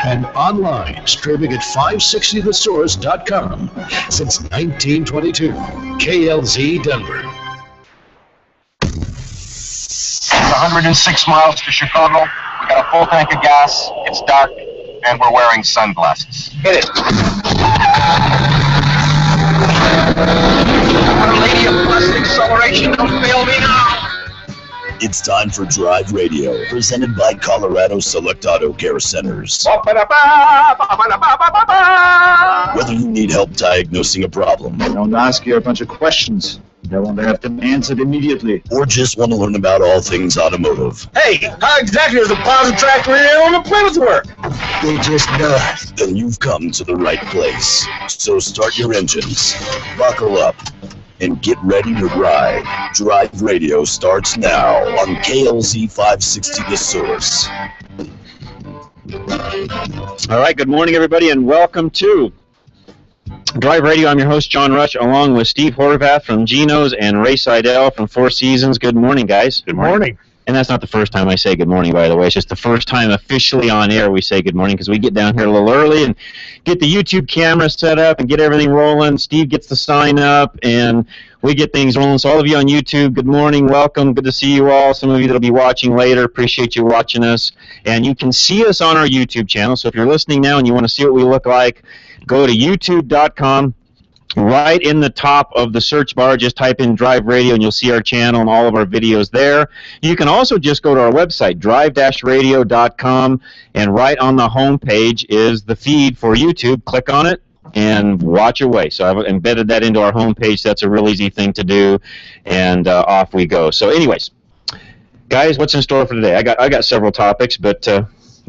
and online streaming at 560thesource.com since 1922. KLZ Denver. 106 miles to Chicago. We got a full tank of gas. It's dark, and we're wearing sunglasses. Hit it. Our Lady of Blessed Acceleration, don't fail me now. It's time for Drive Radio, presented by Colorado Select Auto Care Centers. Whether you need help diagnosing a problem, I don't ask you a bunch of questions. I want to have them answered immediately. Or just want to learn about all things automotive. Hey, how exactly does the plow tractor on the Plymouth work? They just does. Then you've come to the right place. So start your engines, buckle up, and get ready to ride. Drive Radio starts now on KLZ 560 The Source. All right, good morning, everybody, and welcome to Drive Radio. I'm your host, John Rush, along with Steve Horvath from Geno's and Ray Seidel from Four Seasons. Good morning, guys. Good morning. And that's not the first time I say good morning, by the way. It's just the first time officially on air we say good morning, because we get down here a little early and get the YouTube camera set up and get everything rolling. Steve gets the sign up, and we get things rolling. So all of you on YouTube, good morning, welcome, good to see you all. Some of you that will be watching later, appreciate you watching us. And you can see us on our YouTube channel. So if you're listening now and you want to see what we look like, go to youtube.com. Right in the top of the search bar, just type in Drive Radio, and you'll see our channel and all of our videos there. You can also just go to our website, drive-radio.com, and right on the home page is the feed for YouTube. Click on it and watch away. So I've embedded that into our home page. That's a real easy thing to do, and off we go. So anyways, guys, what's in store for today? I got several topics, but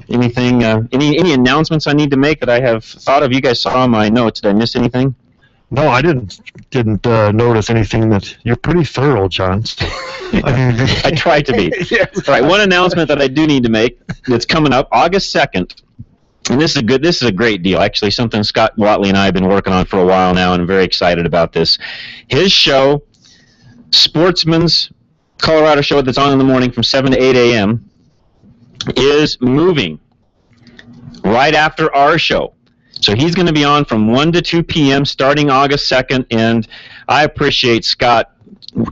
anything, any announcements I need to make that I have thought of? You guys saw my notes. Did I miss anything? No, I didn't notice anything. That you're pretty thorough, John. I try to be. Yes. All right, one announcement that I do need to make that's coming up August 2nd, and this is a great deal. Actually, something Scott Watley and I have been working on for a while now, and I'm very excited about this. His show, Sportsman's Colorado Show, that's on in the morning from 7 to 8 a.m., is moving right after our show. So he's going to be on from 1 to 2 p.m. starting August 2nd, and I appreciate Scott,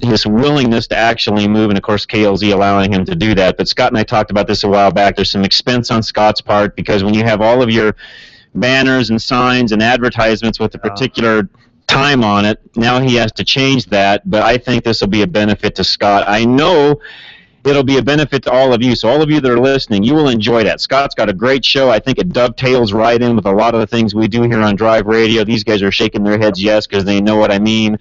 his willingness to actually move, and of course KLZ allowing him to do that. But Scott and I talked about this a while back. There's some expense on Scott's part, because when you have all of your banners and signs and advertisements with a particular time on it, now he has to change that. But I think this will be a benefit to Scott. I know it'll be a benefit to all of you. So all of you that are listening, you will enjoy that. Scott's got a great show. I think it dovetails right in with a lot of the things we do here on Drive Radio. These guys are shaking their heads yes, because they know what I mean.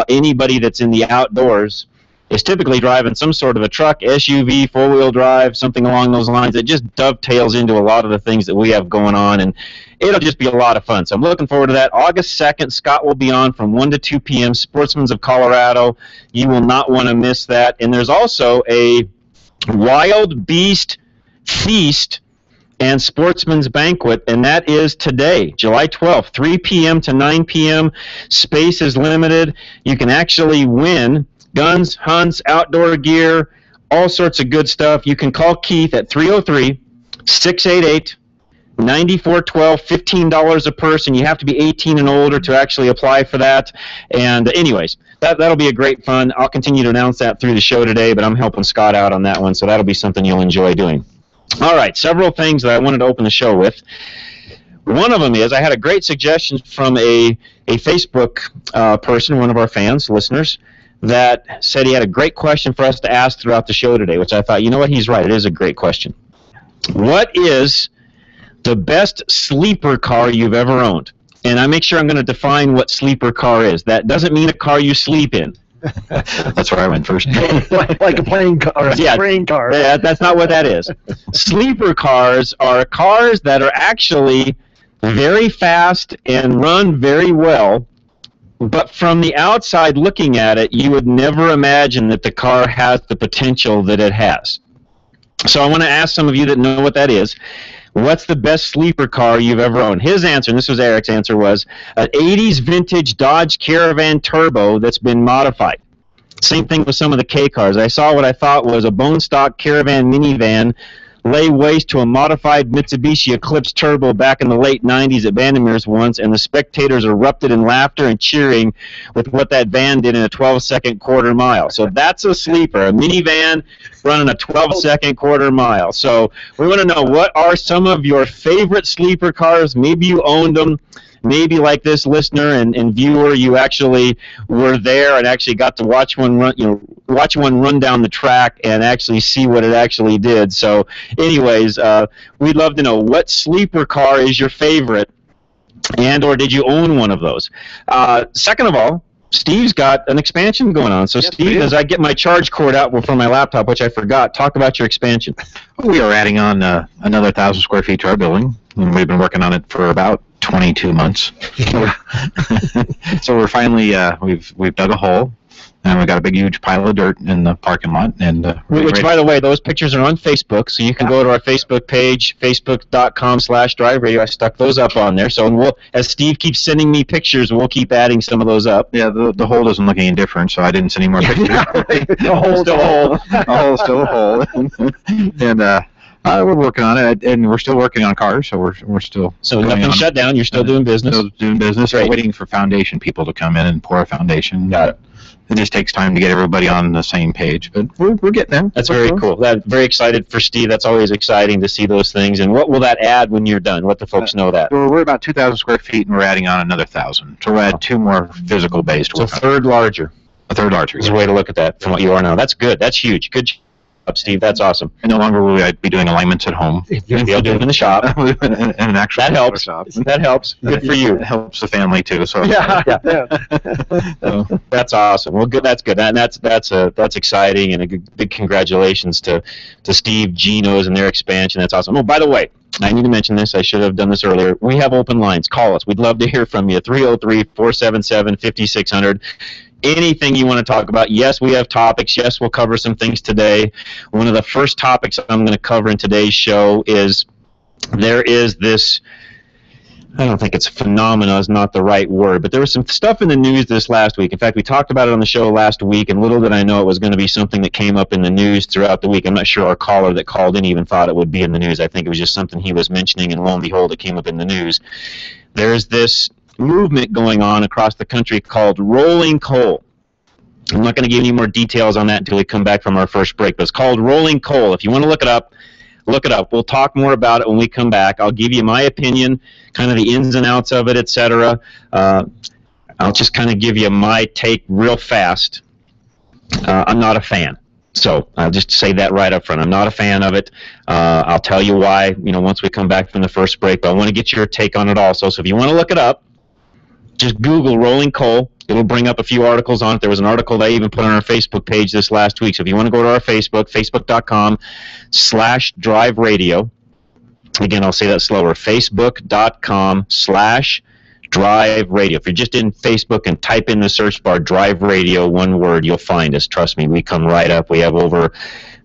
Anybody that's in the outdoors is typically driving some sort of a truck, SUV, four-wheel drive, something along those lines. It just dovetails into a lot of the things that we have going on, and it'll just be a lot of fun. So I'm looking forward to that. August 2nd, Scott will be on from 1 to 2 p.m., Sportsman's of Colorado. You will not want to miss that. And there's also a Wild Beast Feast and Sportsman's Banquet, and that is today, July 12th, 3 p.m. to 9 p.m. Space is limited. You can actually win guns, hunts, outdoor gear, all sorts of good stuff. You can call Keith at 303-688-9412, $15 a person. You have to be 18 and older to actually apply for that. And anyways, that'll be a great fun. I'll continue to announce that through the show today, but I'm helping Scott out on that one, so that'll be something you'll enjoy doing. All right, several things that I wanted to open the show with. One of them is I had a great suggestion from a Facebook person, one of our fans, listeners, that said he had a great question for us to ask throughout the show today, which I thought, you know what, he's right. It is a great question. What is the best sleeper car you've ever owned? And I make sure I'm going to define what sleeper car is. That doesn't mean a car you sleep in. That's where I went first. like a plane car or a train car. Yeah, that's not what that is. Sleeper cars are cars that are actually very fast and run very well, but from the outside looking at it, you would never imagine that the car has the potential that it has. So I want to ask some of you that know what that is, what's the best sleeper car you've ever owned? His answer, and this was Eric's answer, was an 80s vintage Dodge Caravan Turbo that's been modified. Same thing with some of the K cars. I saw what I thought was a bone stock Caravan minivan, lay waste to a modified Mitsubishi Eclipse Turbo back in the late 90s at Vandermeer's once, and the spectators erupted in laughter and cheering with what that van did in a 12-second quarter mile. So that's a sleeper, a minivan running a 12-second quarter mile. So we want to know, what are some of your favorite sleeper cars? Maybe you owned them. Maybe like this listener and viewer, you actually were there and actually got to watch one run down the track and actually see what it actually did. So anyways, we'd love to know, what sleeper car is your favorite, and or did you own one of those? Second of all, Steve's got an expansion going on. So yes, Steve, as I get my charge cord out from my laptop, which I forgot, talk about your expansion. We are adding on another 1,000 square feet to our building, and we've been working on it for about 22 months. So we're finally we've dug a hole, and we got a big huge pile of dirt in the parking lot. And which, by the way, those pictures are on Facebook, so you can go to our Facebook page, facebook.com/Drive Radio. I stuck those up on there. So we'll, as Steve keeps sending me pictures, we'll keep adding some of those up. Yeah, the hole doesn't look any different, so I didn't send any more pictures. The hole's still a hole. The hole's still a hole. And we're working on it, and we're still working on cars, so we're still. So nothing shut down. You're still doing business. Still doing business. We're waiting for foundation people to come in and pour a foundation. Got it. It just takes time to get everybody on the same page, but we're getting there. That's very cool. That very excited for Steve. That's always exciting to see those things. And what will that add when you're done? Let the folks know that. We're about 2,000 square feet, and we're adding on another 1,000. So we'll add 2 more physical bays to work on. So a third larger. A third larger. Is a way to look at that from what you are now. That's good. That's huge. Good job, Steve. That's awesome. And no longer will I be doing alignments at home. You'll do it in the shop. and an actual that helps. Shop. That helps. Good for you. It helps the family too. So yeah. So, that's awesome. Well, good. That's good. And that's exciting. And a big congratulations to Steve, Geno's, and their expansion. That's awesome. Oh, by the way, I need to mention this. I should have done this earlier. We have open lines. Call us. We'd love to hear from you. 303-477-5600. Anything you want to talk about. Yes, we have topics. Yes, we'll cover some things today. One of the first topics I'm going to cover in today's show is there is this, I don't think it's phenomena is not the right word, but there was some stuff in the news this last week. In fact, we talked about it on the show last week, and little did I know it was going to be something that came up in the news throughout the week. I'm not sure our caller that called in even thought it would be in the news. I think it was just something he was mentioning, and lo and behold, it came up in the news. There's this movement going on across the country called rolling coal. I'm not going to give any more details on that until we come back from our first break, but it's called rolling coal. If you want to look it up, look it up. We'll talk more about it when we come back. I'll give you my opinion, kind of the ins and outs of it, etc. I'll just kind of give you my take real fast. I'm not a fan. So I'll just say that right up front. I'm not a fan of it. I'll tell you why, once we come back from the first break, but I want to get your take on it also. So if you want to look it up, just Google rolling coal. It'll bring up a few articles on it. There was an article that I even put on our Facebook page this last week. So if you want to go to our Facebook, facebook.com/Drive Radio. Again, I'll say that slower. Facebook.com/Drive Radio. If you're just in Facebook and type in the search bar Drive Radio, one word, you'll find us. Trust me, we come right up. We have over,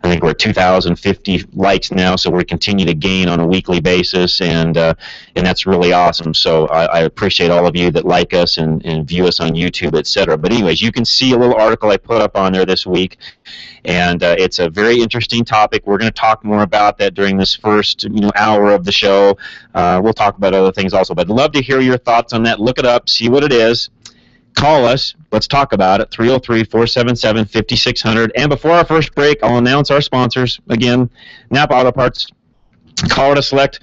I think we're at 2,050 likes now, so we continue to gain on a weekly basis, and that's really awesome. So I appreciate all of you that like us and view us on YouTube, etc. But anyways, you can see a little article I put up on there this week, and it's a very interesting topic. We're going to talk more about that during this first hour of the show. We'll talk about other things also, but I'd love to hear your thoughts on that. Look it up, see what it is. Call us. Let's talk about it. 303-477-5600. And before our first break, I'll announce our sponsors. Again, Napa Auto Parts, Colorado Select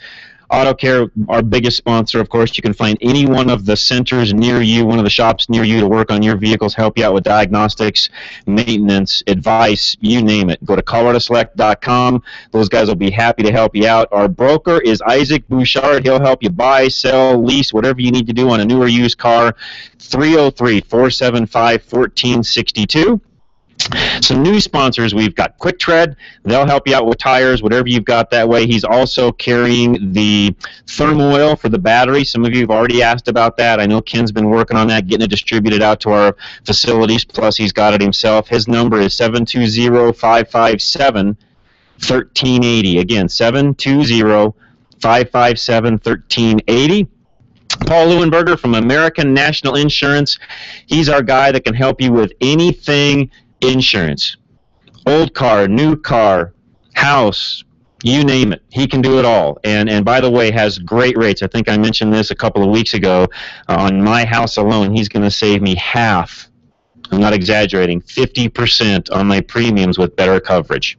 Auto Care, our biggest sponsor. Of course, you can find any one of the centers near you, one of the shops near you to work on your vehicles, help you out with diagnostics, maintenance, advice, you name it. Go to coloradoselect.com. Those guys will be happy to help you out. Our broker is Isaac Bouchard. He'll help you buy, sell, lease, whatever you need to do on a new or used car. 303-475-1462. Some new sponsors, we've got Quick Tread. They'll help you out with tires, whatever you've got that way. He's also carrying the Thermoil for the battery. Some of you have already asked about that. I know Ken's been working on that, getting it distributed out to our facilities, plus he's got it himself. His number is 720-557-1380. Again, 720-557-1380. Paul Leuenberger from American National Insurance. He's our guy that can help you with anything insurance. Old car, new car, house, You name it. He can do it all. And by the way, has great rates. I think I mentioned this a couple of weeks ago. On my house alone, he's going to save me half. I'm not exaggerating. 50% on my premiums with better coverage.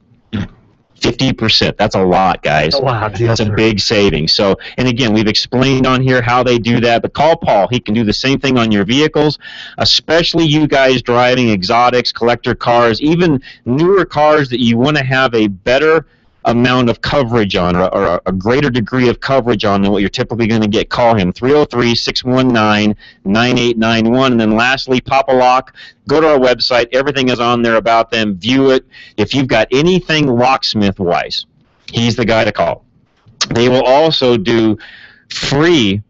50%. That's a lot, guys. A lot, yes, That's a sir. big saving. So, and again, we've explained on here how they do that, but call Paul. He can do the same thing on your vehicles, especially you guys driving exotics, collector cars, even newer cars that you want to have a better amount of coverage on, or a greater degree of coverage on than what you're typically going to get. Call him, 303-619-9891. And then lastly, Papa Lock. Go to our website. Everything is on there about them. View it. If you've got anything locksmith-wise, he's the guy to call. They will also do free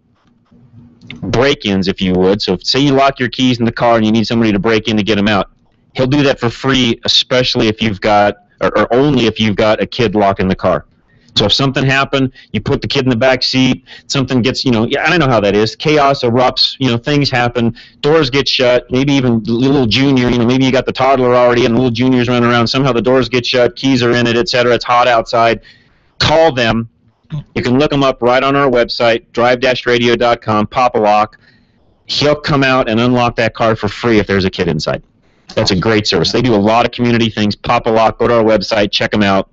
break-ins, if you would. So say you lock your keys in the car and you need somebody to break in to get them out. He'll do that for free, especially if you've got, or only if you've got a kid locked in the car. So if something happened, you put the kid in the back seat, something gets, I don't know how that is. Chaos erupts, things happen, doors get shut, maybe even little junior, maybe you got the toddler already and little juniors running around, somehow the doors get shut, keys are in it, etc. It's hot outside. Call them. You can look them up right on our website, drive-radio.com, Papa Lock. He'll come out and unlock that car for free if there's a kid inside. That's a great service. They do a lot of community things. Papa Lock, go to our website, check them out.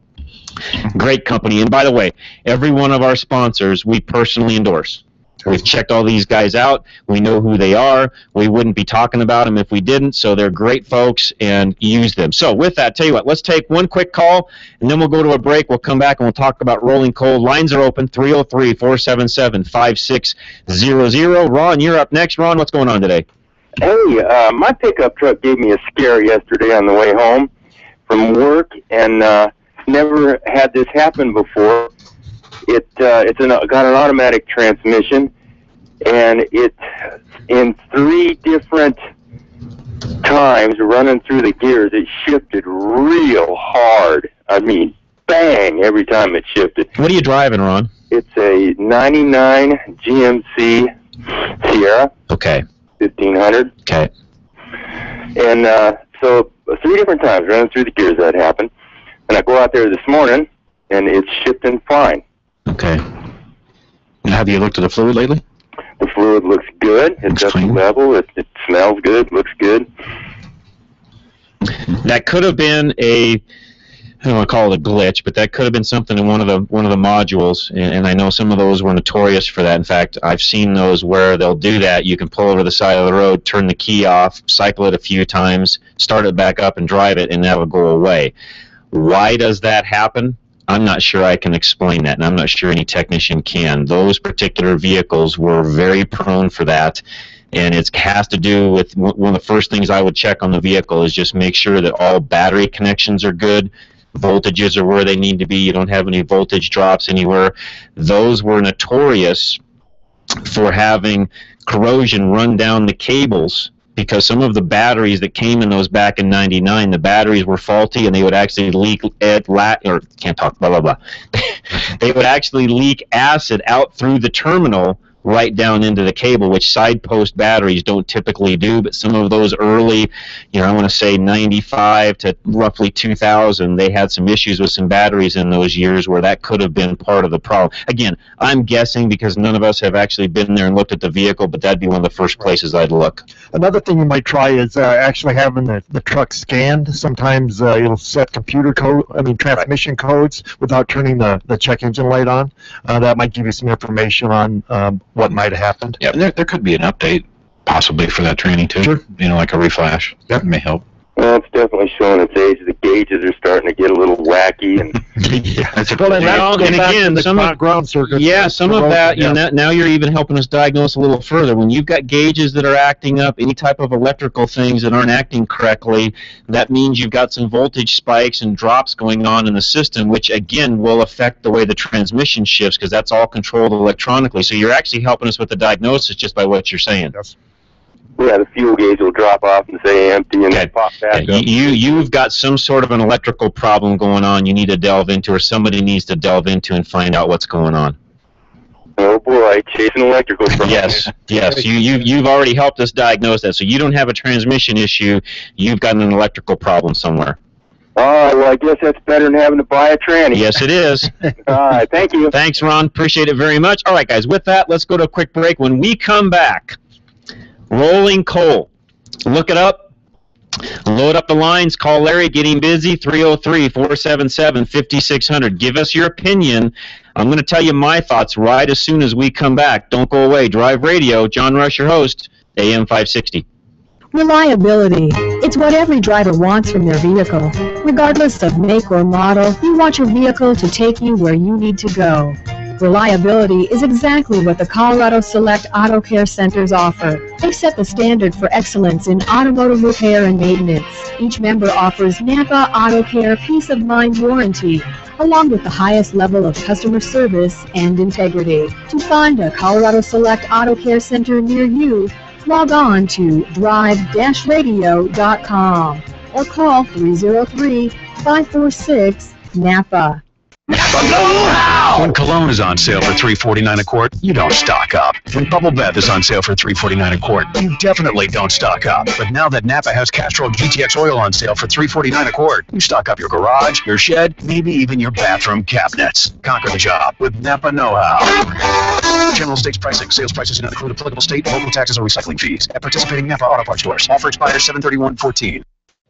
Great company. And by the way, every one of our sponsors we personally endorse. We've checked all these guys out. We know who they are. We wouldn't be talking about them if we didn't. So they're great folks, and use them. So with that, tell you what, let's take one quick call, and then we'll go to a break. We'll come back, and we'll talk about rolling coal. Lines are open, 303-477-5600. Ron, you're up next. Ron, what's going on today? Hey, my pickup truck gave me a scare yesterday on the way home from work, and never had this happen before. It's got an automatic transmission, and it in 3 different times running through the gears, it shifted real hard. I mean, bang, every time it shifted. What are you driving, Ron? It's a 99 GMC Sierra. Okay. 1500. Okay. And so 3 different times running through the gears that happened. And I go out there this morning, and it's shifting fine. Okay. Have you looked at the fluid lately? The fluid looks good. It's up to level. It smells good. Looks good. That could have been I don't want to call it a glitch, but that could have been something in one of the modules, and I know some of those were notorious for that. In fact, I've seen those where they'll do that. You can pull over the side of the road, turn the key off, cycle it a few times, start it back up, and drive it, and that will go away. Why does that happen? I'm not sure I can explain that, and I'm not sure any technician can. Those particular vehicles were very prone for that, and it has to do with one of the first things I would check on the vehicle is just make sure that all battery connections are good, voltages are where they need to be, you don't have any voltage drops anywhere. Those were notorious for having corrosion run down the cables, because some of the batteries that came in those back in '99, the batteries were faulty, and they would actually leak they would actually leak acid out through the terminal right down into the cable, which side post batteries don't typically do. But some of those early, I want to say 95 to roughly 2000, they had some issues with some batteries in those years where that could have been part of the problem. Again, I'm guessing because none of us have actually been there and looked at the vehicle, but that'd be one of the first places I'd look. Another thing you might try is actually having the truck scanned. Sometimes it'll set transmission codes without turning the check engine light on. That might give you some information on what might have happened. Yeah, there could be an update possibly for that training too. Sure. Like a reflash. That may help. Well, it's definitely showing its age. The gauges are starting to get a little wacky, and some of that. Now you're even helping us diagnose a little further. When you've got gauges that are acting up, any type of electrical things that aren't acting correctly, that means you've got some voltage spikes and drops going on in the system, which again will affect the way the transmission shifts, because that's all controlled electronically. So you're actually helping us with the diagnosis just by what you're saying. Yes. Yeah, the fuel gauge will drop off and say empty, and then pop back up. You've got some sort of an electrical problem going on you need to delve into, or somebody needs to delve into and find out what's going on. Oh boy, chasing electrical problems. Yes. You've already helped us diagnose that. So you don't have a transmission issue. You've got an electrical problem somewhere. All right, well, I guess that's better than having to buy a tranny. Yes, it is. All right, thank you. Thanks, Ron. Appreciate it very much. All right, guys, with that, let's go to a quick break. When we come back, rolling coal. Look it up. Load up the lines. Call Larry. Getting busy. 303-477-5600. Give us your opinion. I'm going to tell you my thoughts right as soon as we come back. Don't go away. Drive Radio. John Rush, your host, AM 560. Reliability. It's what every driver wants from their vehicle. Regardless of make or model, you want your vehicle to take you where you need to go. Reliability is exactly what the Colorado Select Auto Care Centers offer. They set the standard for excellence in automotive repair and maintenance. Each member offers Napa Auto Care Peace of Mind Warranty, along with the highest level of customer service and integrity. To find a Colorado Select Auto Care Center near you, log on to drive-radio.com or call 303-546-NAPA. When cologne is on sale for $3.49 a quart, you don't stock up. When Bubble Bath is on sale for $3.49 a quart, you definitely don't stock up. But now that Napa has Castrol GTX oil on sale for $3.49 a quart, you stock up your garage, your shed, maybe even your bathroom cabinets. Conquer the job with Napa know-how. General states pricing. Sales prices do not include applicable state, local taxes, or recycling fees. At participating Napa Auto Parts stores. Offer expires 7/31/14.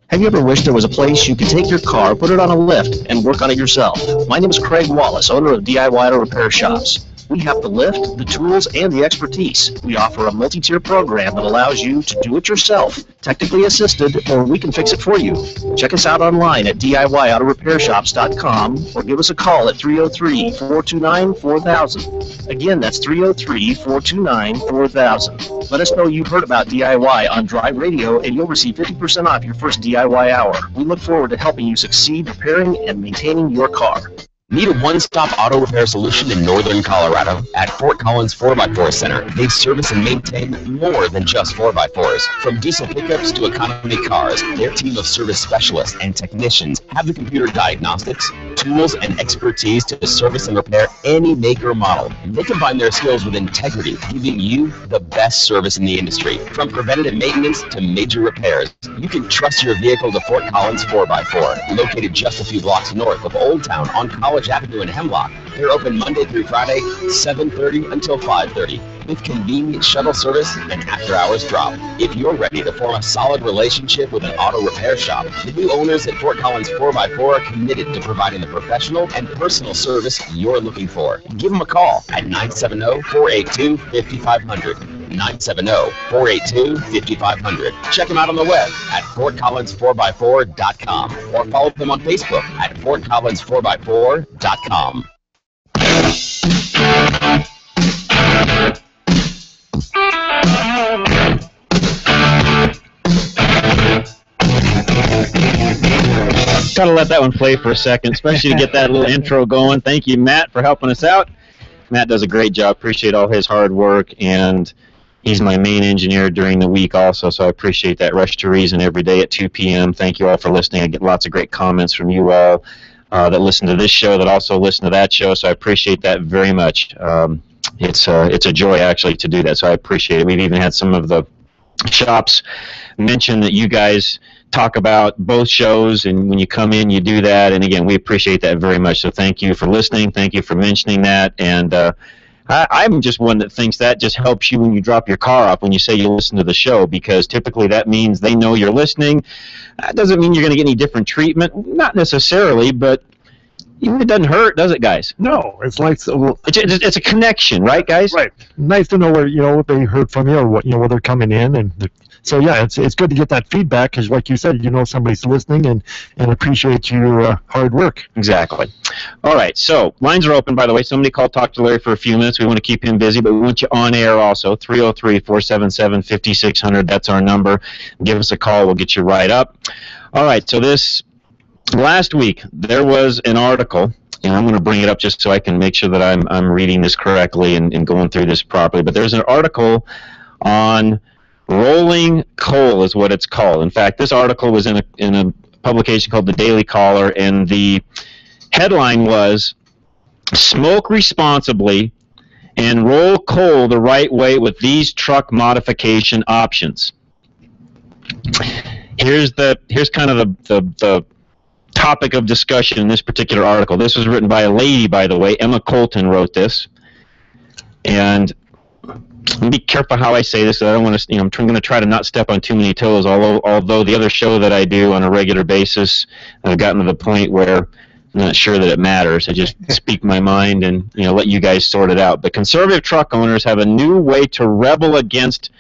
Have you ever wished there was a place you could take your car, put it on a lift, and work on it yourself? My name is Craig Wallace, owner of DIY Auto Repair Shops. We have the lift, the tools, and the expertise. We offer a multi-tier program that allows you to do it yourself, technically assisted, or we can fix it for you. Check us out online at DIYAutoRepairShops.com or give us a call at 303-429-4000. Again, that's 303-429-4000. Let us know you've heard about DIY on Drive Radio, and you'll receive 50% off your first DIY hour. We look forward to helping you succeed repairing and maintaining your car. Need a one-stop auto repair solution in northern Colorado? At Fort Collins 4x4 Center, they service and maintain more than just 4x4s. From diesel pickups to economy cars, their team of service specialists and technicians have the computer diagnostics, tools, and expertise to service and repair any make or model. And they combine their skills with integrity, giving you the best service in the industry. From preventative maintenance to major repairs, you can trust your vehicle to Fort Collins 4x4, located just a few blocks north of Old Town on College Avenue in Hemlock. They're open Monday through Friday, 7:30 until 5:30, with convenient shuttle service and after-hours drop. If you're ready to form a solid relationship with an auto repair shop, the new owners at Fort Collins 4x4 are committed to providing the professional and personal service you're looking for. Give them a call at 970-482-5500. 970-482-5500. Check them out on the web at FortCollins4x4.com or follow them on Facebook at FortCollins4x4.com. Gotta let that one play for a second, especially to get that little intro going. Thank you, Matt, for helping us out. Matt does a great job. Appreciate all his hard work, and he's my main engineer during the week also, so I appreciate that. Rush to Reason every day at 2 p.m. Thank you all for listening. I get lots of great comments from you all that listen to this show, that also listen to that show, so I appreciate that very much. It's a joy, actually, to do that, so I appreciate it. We've even had some of the shops mention that you guys talk about both shows, and when you come in, you do that, and again, we appreciate that very much, so thank you for listening, thank you for mentioning that, and I'm just one that thinks that just helps you when you drop your car off when you say you listen to the show, because typically that means they know you're listening. That doesn't mean you're going to get any different treatment, not necessarily, but it doesn't hurt, does it, guys? No, it's like it's a connection, right, guys? Right. Nice to know where what they heard from you, or what where they're coming in, and so yeah, it's good to get that feedback, because like you said, somebody's listening and appreciate your hard work. Exactly. All right, so lines are open, by the way. Somebody called, talk to Larry for a few minutes. We want to keep him busy, but we want you on air also. 303-477-5600. That's our number. Give us a call. We'll get you right up. All right, so last week there was an article, and I'm going to bring it up just so I can make sure that I'm reading this correctly and going through this properly. But there's an article on rolling coal, is what it's called. In fact, this article was in a publication called the Daily Caller, and the headline was "Smoke responsibly and roll coal the right way with these truck modification options." Here's kind of the topic of discussion in this particular article. This was written by a lady, by the way. Emma Colton wrote this. And be careful how I say this. I don't want to, I'm going to try to not step on too many toes, although the other show that I do on a regular basis, I've gotten to the point where I'm not sure that it matters. I just speak my mind and let you guys sort it out. But conservative truck owners have a new way to rebel against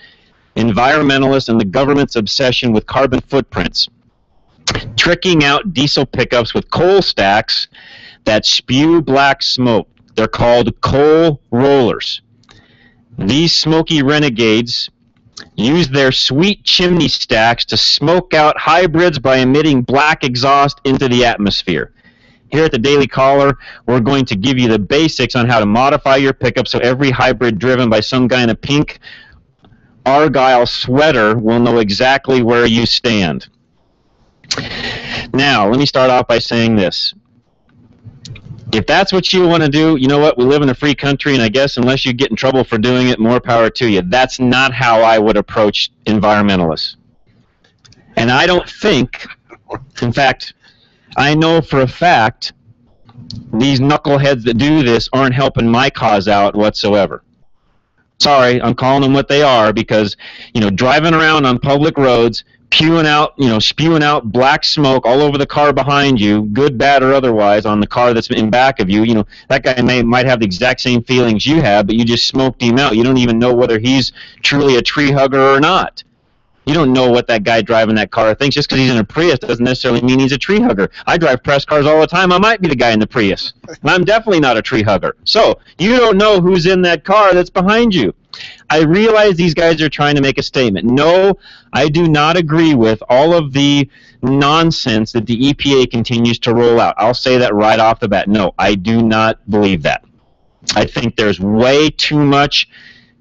environmentalists and the government's obsession with carbon footprints, tricking out diesel pickups with coal stacks that spew black smoke. They're called coal rollers. These smoky renegades use their sweet chimney stacks to smoke out hybrids by emitting black exhaust into the atmosphere. Here at the Daily Caller, we're going to give you the basics on how to modify your pickup so every hybrid driven by some guy in a pink Argyle sweater will know exactly where you stand. Now, let me start off by saying this. If that's what you want to do, you know what? We live in a free country, and I guess unless you get in trouble for doing it, more power to you. That's not how I would approach environmentalists. And I don't think, in fact, I know for a fact these knuckleheads that do this aren't helping my cause out whatsoever. Sorry, I'm calling them what they are because, driving around on public roads, spewing out black smoke all over the car behind you, good, bad, or otherwise, on the car that's in back of you. That guy might have the exact same feelings you have, but you just smoked him out. You don't even know whether he's truly a tree hugger or not. You don't know what that guy driving that car thinks. Just because he's in a Prius doesn't necessarily mean he's a tree hugger. I drive press cars all the time. I might be the guy in the Prius. And I'm definitely not a tree hugger. So you don't know who's in that car that's behind you. I realize these guys are trying to make a statement. No, I do not agree with all of the nonsense that the EPA continues to roll out. I'll say that right off the bat. No, I do not believe that. I think there's way too much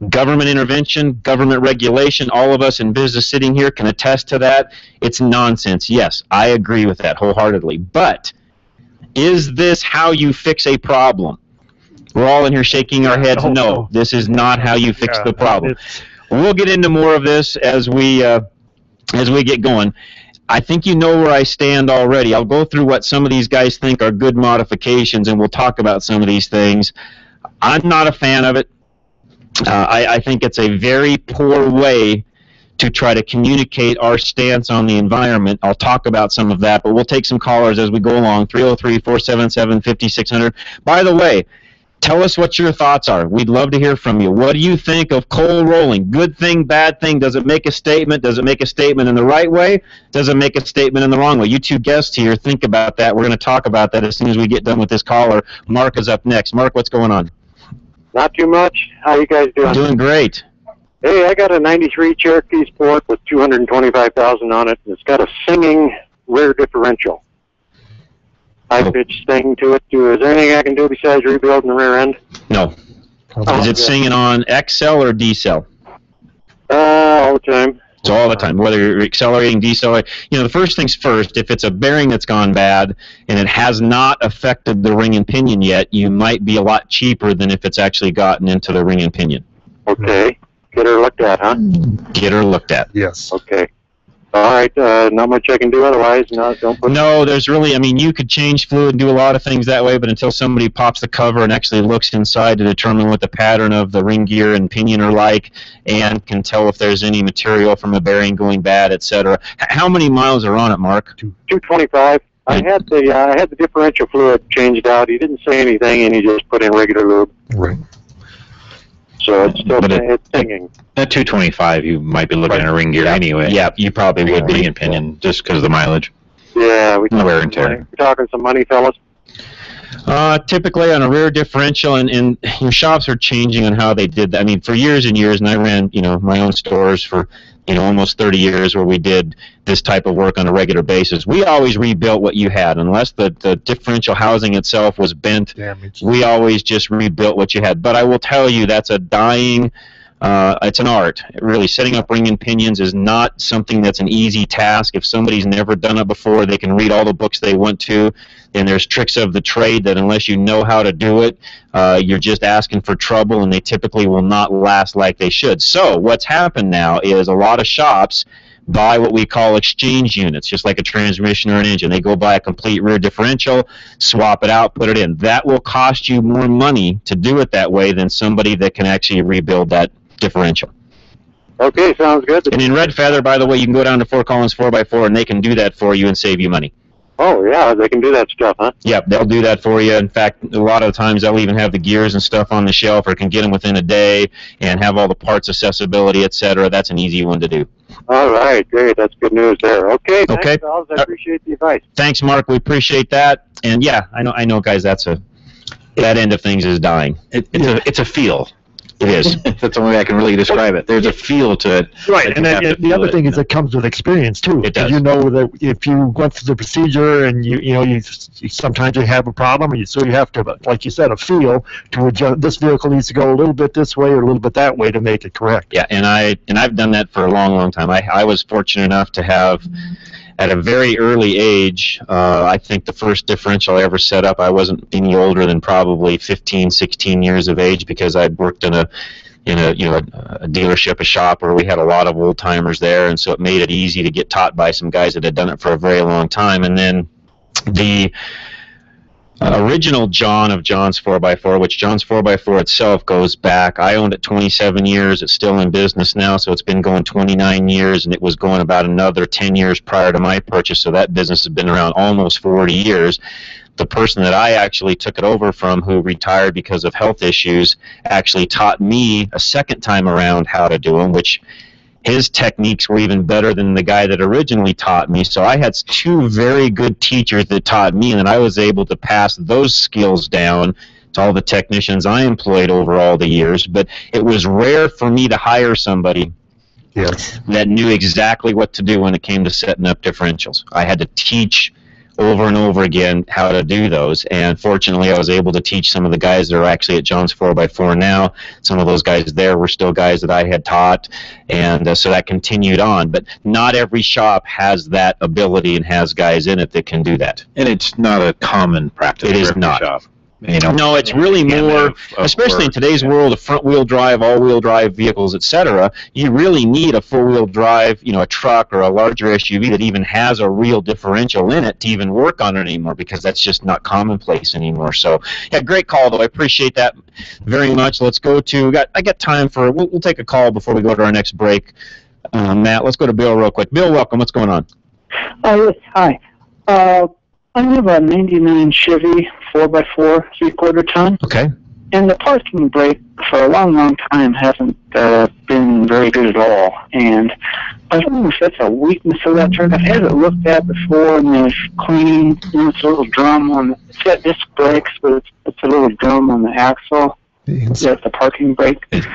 government intervention, government regulation. All of us in business sitting here can attest to that. It's nonsense. Yes, I agree with that wholeheartedly. But is this how you fix a problem? We're all in here shaking our heads. No, this is not how you fix the problem. We'll get into more of this as we get going. I think you know where I stand already. I'll go through what some of these guys think are good modifications, and we'll talk about some of these things. I'm not a fan of it. I think it's a very poor way to try to communicate our stance on the environment. I'll talk about some of that, but we'll take some callers as we go along. 303-477-5600. By the way, tell us what your thoughts are. We'd love to hear from you. What do you think of coal rolling? Good thing, bad thing? Does it make a statement? Does it make a statement in the right way? Does it make a statement in the wrong way? You two guests here, think about that. We're going to talk about that as soon as we get done with this caller. Mark is up next. Mark, what's going on? Not too much. How you guys doing? Doing great. Hey, I got a 93 Cherokee Sport with 225,000 on it, and it's got a singing rear differential. High-pitched thing to it. Is there anything I can do besides rebuilding the rear end? No. Is it singing on XL or decel? All the time. It's all the time, whether you're accelerating, decelerating. The first things first, if it's a bearing that's gone bad and it has not affected the ring and pinion yet, you might be a lot cheaper than if it's actually gotten into the ring and pinion. Okay. Get her looked at, huh? Get her looked at. Yes. Okay. All right. Not much I can do otherwise. No, there's really, you could change fluid and do a lot of things that way, but until somebody pops the cover and actually looks inside to determine what the pattern of the ring gear and pinion are like and can tell if there's any material from a bearing going bad, etc. How many miles are on it, Mark? 225. I had the differential fluid changed out. He didn't say anything, and he just put in regular lube. Right. So it's still it's singing. At 225, you might be looking at a ring gear anyway. Yeah, you probably would be. Ring and pinion, just because of the mileage. Yeah, we're wear and tear. Talking some money, fellas. Typically on a rear differential, and your shops are changing on how they did that. For years and years, and I ran, my own stores for, almost 30 years where we did this type of work on a regular basis. We always rebuilt what you had. Unless the differential housing itself was bent, damaged, we always just rebuilt what you had. But I will tell you, that's a dying... it's an art. Really, setting up ring and pinions is not something that's an easy task. If somebody's never done it before, they can read all the books they want to, and there's tricks of the trade that unless you know how to do it, you're just asking for trouble, and they typically will not last like they should. So what's happened now is a lot of shops buy what we call exchange units, just like a transmission or an engine. They go buy a complete rear differential, swap it out, put it in. That will cost you more money to do it that way than somebody that can actually rebuild that differential. Okay, sounds good. And in Red Feather, by the way, you can go down to Fort Collins 4x4 and they can do that for you and save you money. Oh, yeah, they can do that stuff, huh? Yep, they'll do that for you. In fact, a lot of the times they'll even have the gears and stuff on the shelf, or can get them within a day and have all the parts accessibility, etc. That's an easy one to do. All right, great. That's good news there. Okay, thanks, Charles. I appreciate the advice. Thanks, Mark. We appreciate that. And yeah, I know, guys. That end of things is dying. It's a feel. It is. That's the only way I can really describe it. There's a feel to it. Right, and the other thing is it comes with experience too. It does. You know that if you went through the procedure and you sometimes you have a problem, so you have to, like you said, a feel to adjust. This vehicle needs to go a little bit this way or a little bit that way to make it correct. Yeah, and I've done that for a long, long time. I was fortunate enough to have, at a very early age, I think the first differential I ever set up, I wasn't any older than probably 15, 16 years of age, because I'd worked in a dealership, a shop where we had a lot of old timers there, and so it made it easy to get taught by some guys that had done it for a very long time. And then the original John of John's 4x4, which John's 4x4 itself goes back, I owned it 27 years. It's still in business now, so it's been going 29 years, and it was going about another 10 years prior to my purchase, so that business has been around almost 40 years. The person that I actually took it over from, who retired because of health issues, actually taught me a second time around how to do them, which his techniques were even better than the guy that originally taught me. So I had two very good teachers that taught me, and I was able to pass those skills down to all the technicians I employed over all the years. But it was rare for me to hire somebody that knew exactly what to do when it came to setting up differentials. I had to teach over and over again how to do those, and fortunately I was able to teach some of the guys that are actually at John's 4x4 now. Some of those guys there were still guys that I had taught, and so that continued on. But not every shop has that ability and has guys in it that can do that. And it's not a common practice. It is not. Shop. No, it's really more, especially in today's world of front-wheel drive, all-wheel drive vehicles, etc. You really need a four-wheel drive, a truck or a larger SUV that even has a real differential in it to even work on it anymore, because that's just not commonplace anymore. So, yeah, great call, though. I appreciate that very much. Let's go to, I got time for, we'll take a call before we go to our next break. Matt, let's go to Bill real quick. Bill, welcome. What's going on? Yes, hi. I have a 99 Chevy 4x4 3/4 ton. Okay. And the parking brake for a long, long time hasn't been very good at all. And I was wondering if that's a weakness of that truck. I've had it looked at before, and there's clean, it's a little drum on it's got disc brakes, but it's a little drum on the axle. That's the parking brake. Is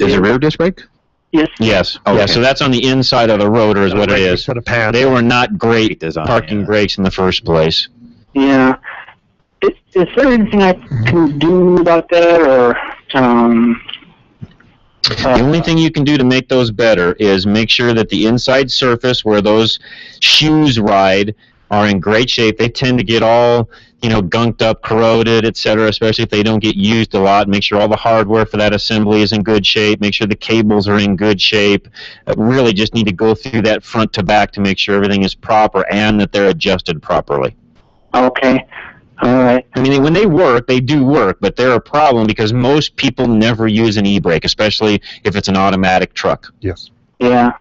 it rear disc brake? Yes. Yes. Okay. Yeah, so that's on the inside of the rotor is what it is. They were not great parking brakes in the first place. Yeah. Is there anything I can do about that, or the only thing you can do to make those better is make sure that the inside surface where those shoes ride are in great shape. They tend to get all, gunked up, corroded, etc., especially if they don't get used a lot. Make sure all the hardware for that assembly is in good shape. Make sure the cables are in good shape. Really just need to go through that front to back to make sure everything is proper and that they're adjusted properly. Okay. All right. I mean, when they work, they do work, but they're a problem because most people never use an e-brake, especially if it's an automatic truck. Yes. Yeah.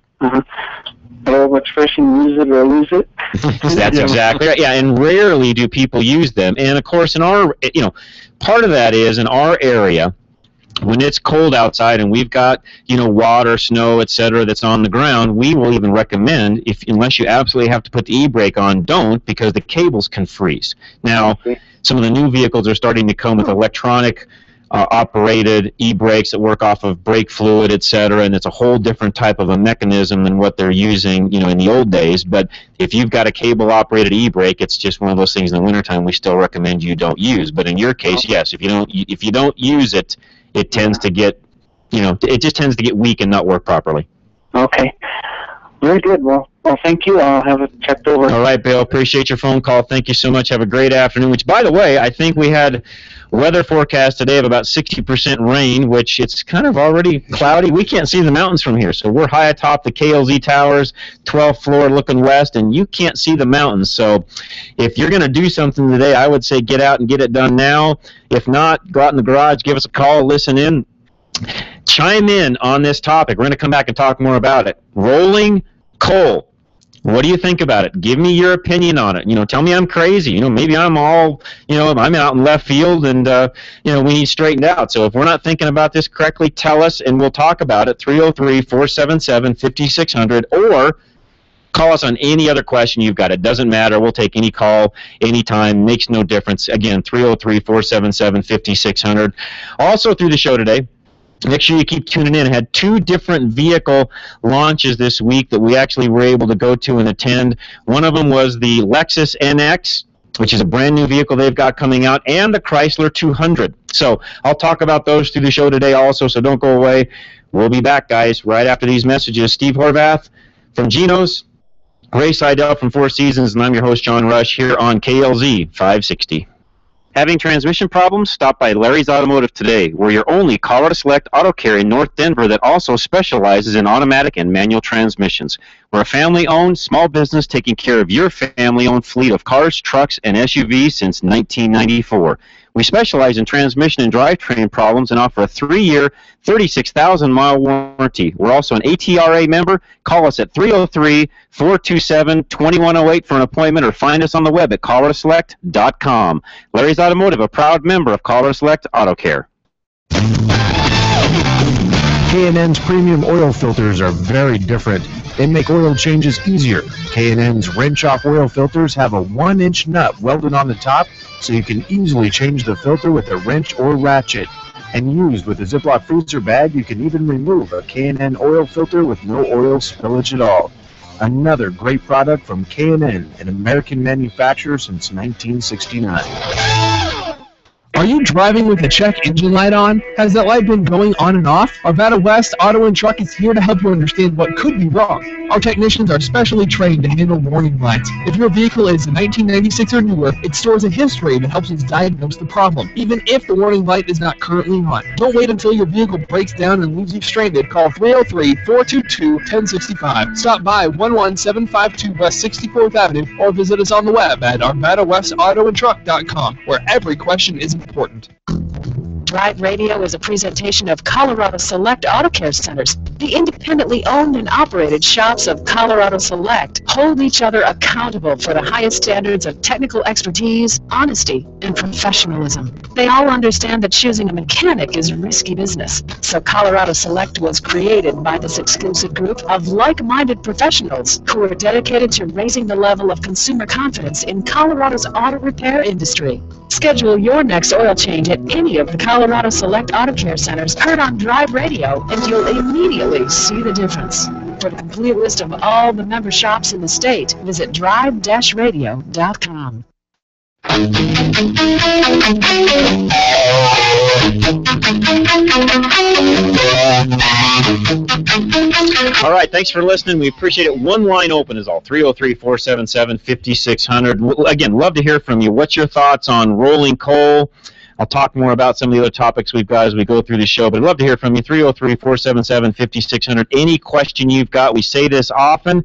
Well, expression, use it or lose it. That's exactly right. Yeah, and rarely do people use them. And of course, in our, part of that is in our area, when it's cold outside and we've got, water, snow, etc., that's on the ground, we will even recommend, unless you absolutely have to put the e-brake on, don't, because the cables can freeze. Now, some of the new vehicles are starting to come with electronic operated e-brakes that work off of brake fluid, etc., and it's a whole different type of a mechanism than what they're using, in the old days. But if you've got a cable-operated e-brake, it's just one of those things in the wintertime we still recommend you don't use. But in your case, yes, if you don't use it, it tends to get, it just tends to get weak and not work properly. Okay. Very good. Well, Well, thank you. I'll have it checked over. All right, Bill. Appreciate your phone call. Thank you so much. Have a great afternoon. Which, by the way, I think we had weather forecast today of about 60% rain, which it's kind of already cloudy. We can't see the mountains from here, so we're high atop the KLZ towers, 12th floor looking west, and you can't see the mountains. So if you're going to do something today, I would say get out and get it done now. If not, go out in the garage, give us a call, listen in. Chime in on this topic. We're going to come back and talk more about it. Rolling coal. What do you think about it? Give me your opinion on it. Tell me I'm crazy. Maybe I'm all, I'm out in left field and, we need straightened out. So if we're not thinking about this correctly, tell us and we'll talk about it. 303-477-5600 or call us on any other question you've got. It doesn't matter. We'll take any call anytime. Makes no difference. Again, 303-477-5600. Also through the show today, make sure you keep tuning in. I had 2 different vehicle launches this week that we actually were able to go to and attend. One of them was the Lexus NX, which is a brand new vehicle they've got coming out, and the Chrysler 200. So I'll talk about those through the show today also, so don't go away. We'll be back, guys, right after these messages. Steve Horvath from Geno's, Ray Seidel from Four Seasons, and I'm your host, John Rush, here on KLZ 560. Having transmission problems? Stop by Larry's Automotive today. We're your only Colorado Select Auto Care in North Denver that also specializes in automatic and manual transmissions. We're a family-owned small business taking care of your family-owned fleet of cars, trucks, and SUVs since 1994. We specialize in transmission and drivetrain problems and offer a 3-year, 36,000-mile warranty. We're also an ATRA member. Call us at 303-427-2108 for an appointment or find us on the web at coloradoselect.com. Larry's Automotive, a proud member of Colorado Select Auto Care. K&N's premium oil filters are very different. They make oil changes easier. K&N's wrench-off oil filters have a 1-inch nut welded on the top, so you can easily change the filter with a wrench or ratchet. And used with a Ziploc freezer bag, you can even remove a K&N oil filter with no oil spillage at all. Another great product from K&N, an American manufacturer since 1969. Are you driving with the check engine light on? Has that light been going on and off? Arvada West Auto and Truck is here to help you understand what could be wrong. Our technicians are specially trained to handle warning lights. If your vehicle is a 1996 or newer, it stores a history that helps us diagnose the problem, even if the warning light is not currently on. Don't wait until your vehicle breaks down and leaves you stranded. Call 303-422-1065. Stop by 11752 West 64th Avenue or visit us on the web at arvadawestautoandtruck.com, where every question is important. Drive Radio is a presentation of Colorado Select Auto Care Centers. The independently owned and operated shops of Colorado Select hold each other accountable for the highest standards of technical expertise, honesty, and professionalism. They all understand that choosing a mechanic is risky business. So Colorado Select was created by this exclusive group of like-minded professionals who are dedicated to raising the level of consumer confidence in Colorado's auto repair industry. Schedule your next oil change at any of the Colorado Select Auto Care Centers heard on Drive Radio, and you'll immediately see the difference. For the complete list of all the member shops in the state, visit drive-radio.com. All right, thanks for listening. We appreciate it. One line open is all, 303-477-5600. Again, love to hear from you. What's your thoughts on rolling coal? I'll talk more about some of the other topics we've got as we go through the show, but I'd love to hear from you. 303-477-5600. Any question you've got, we say this often.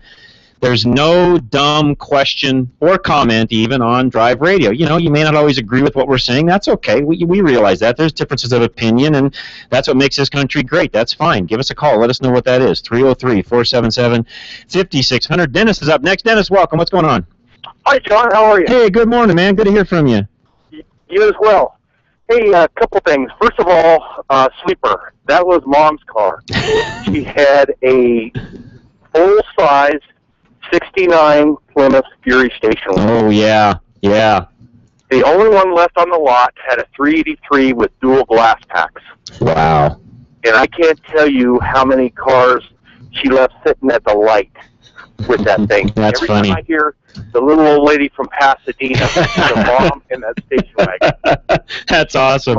There's no dumb question or comment even on Drive Radio. You know, you may not always agree with what we're saying. That's okay. We realize that. There's differences of opinion, and that's what makes this country great. That's fine. Give us a call. Let us know what that is. 303-477-5600. Dennis is up next. Dennis, welcome. What's going on? Hi, John. How are you? Hey, good morning, man. Good to hear from you. You as well. Hey, a couple things. First of all, Sleeper. That was Mom's car. She had a full-size 69 Plymouth Fury station wagon. Oh, yeah. Yeah. The only one left on the lot had a 383 with dual glass packs. Wow. And I can't tell you how many cars she left sitting at the light with that thing. That's Every funny. time I hear the little old lady from Pasadena, the mom in that station wagon. That's awesome.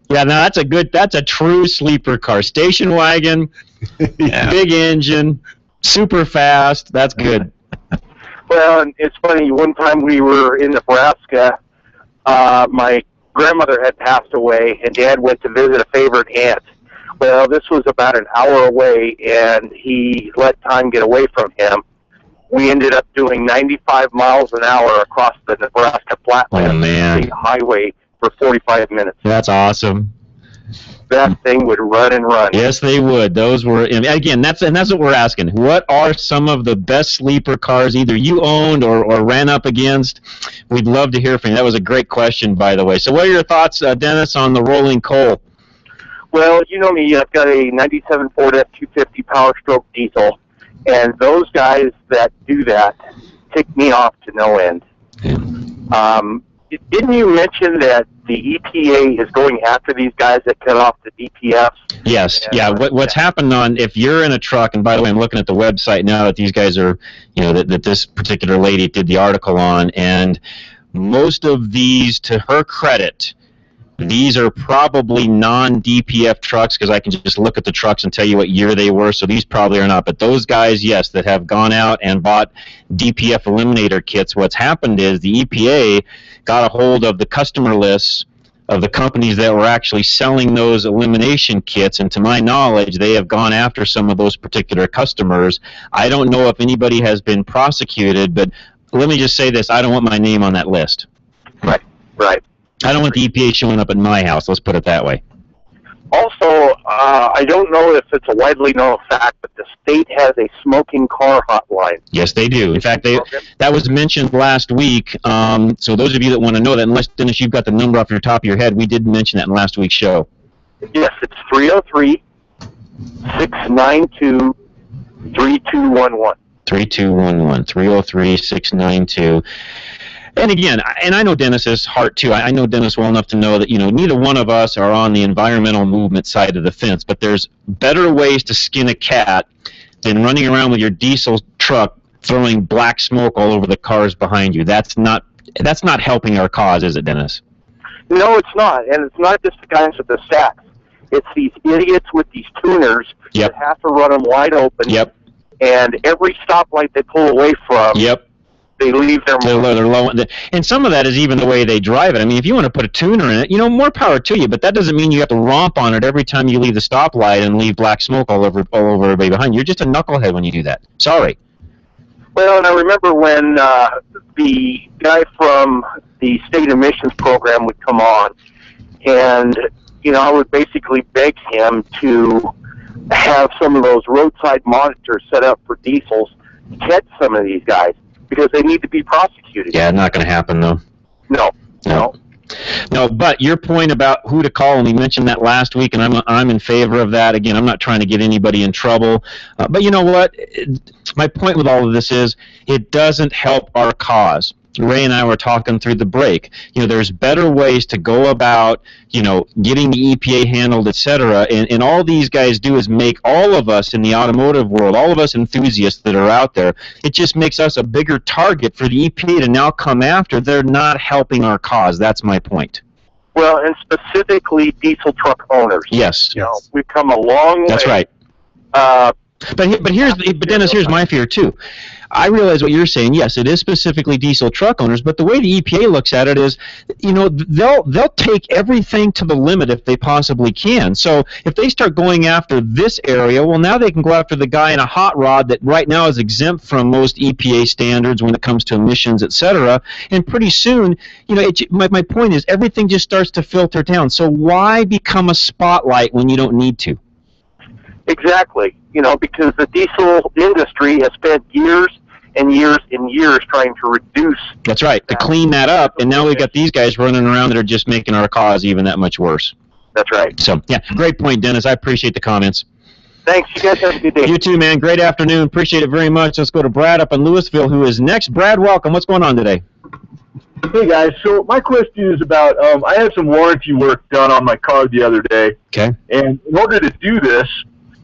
Yeah, no, that's a true sleeper car. Station wagon, big engine. Super fast. That's good. Well, and it's funny. One time we were in Nebraska. My grandmother had passed away, and Dad went to visit a favorite aunt. Well, this was about an hour away, and he let time get away from him. We ended up doing 95 miles an hour across the Nebraska flatland highway for 45 minutes. That's awesome. That thing would run and run. Yes, they would. Those were, and again, that's what we're asking. What are some of the best sleeper cars either you owned or ran up against? We'd love to hear from you. That was a great question, by the way. So what are your thoughts, Dennis, on the rolling coal? Well, you know me. I've got a 97 Ford F-250 Power Stroke diesel, and those guys that do that tick me off to no end. Didn't you mention that the EPA is going after these guys that cut off the DPFs? Yes, yeah. What's happened if you're in a truck, and by the way, I'm looking at the website now that these guys are, that this particular lady did the article on, and most of these, to her credit, these are probably non-DPF trucks, because I can just look at the trucks and tell you what year they were, so these probably are not. But those guys, yes, that have gone out and bought DPF eliminator kits, what's happened is the EPA got a hold of the customer lists of the companies that were actually selling those elimination kits, and to my knowledge, they have gone after some of those particular customers. I don't know if anybody has been prosecuted, but let me just say this, I don't want my name on that list. Right. I don't want the EPA showing up at my house, let's put it that way. Also, I don't know if it's a widely known fact, but the state has a smoking car hotline. Yes, they do. In fact, that was mentioned last week. So those of you that want to know that, unless, Dennis, you've got the number off your top of your head, we did mention that in last week's show. Yes, it's 303-692-3211. 3211, 303-692. And again, and I know Dennis's heart too. I know Dennis well enough to know that, neither one of us are on the environmental movement side of the fence, but there's better ways to skin a cat than running around with your diesel truck throwing black smoke all over the cars behind you. That's not helping our cause, is it, Dennis? No, it's not. And it's not just the guys with the stacks. It's these idiots with these tuners that have to run them wide open. Yep. And every stoplight they pull away from, they leave their they're low. And some of that is even the way they drive it. I mean, if you want to put a tuner in it, more power to you, but that doesn't mean you have to romp on it every time you leave the stoplight and leave black smoke all over everybody behind you. You're just a knucklehead when you do that. Sorry. Well, and I remember when the guy from the state emissions program would come on, and, I would basically beg him to have some of those roadside monitors set up for diesels to catch some of these guys, because they need to be prosecuted. Yeah, not going to happen, though. No. No, but your point about who to call, and we mentioned that last week, and I'm in favor of that. Again, I'm not trying to get anybody in trouble. But you know what? My point with all of this is it doesn't help our cause. Ray and I were talking through the break. There's better ways to go about, getting the EPA handled, etc. And all these guys do is make all of us in the automotive world, all of us enthusiasts that are out there, it just makes us a bigger target for the EPA to now come after. They're not helping our cause. That's my point. Well, and specifically diesel truck owners. Yes. We've come a long way. That's right. But Dennis, here's my fear too. I realize what you're saying. Yes, it is specifically diesel truck owners, but the way the EPA looks at it is, they'll take everything to the limit if they possibly can. So if they start going after this area, well, now they can go after the guy in a hot rod that right now is exempt from most EPA standards when it comes to emissions, etc. And pretty soon, my point is everything just starts to filter down. So why become a spotlight when you don't need to? Exactly. Because the diesel industry has spent years and years and years trying to reduce. That's right, to clean that up, and now we've got these guys running around that are just making our cause even that much worse. That's right. So, yeah, great point, Dennis. I appreciate the comments. Thanks. You guys have a good day. You too, man. Great afternoon. Appreciate it very much. Let's go to Brad up in Louisville, who is next. Brad, welcome. What's going on today? Hey, guys. So my question is about, I had some warranty work done on my car the other day. Okay. And in order to do this,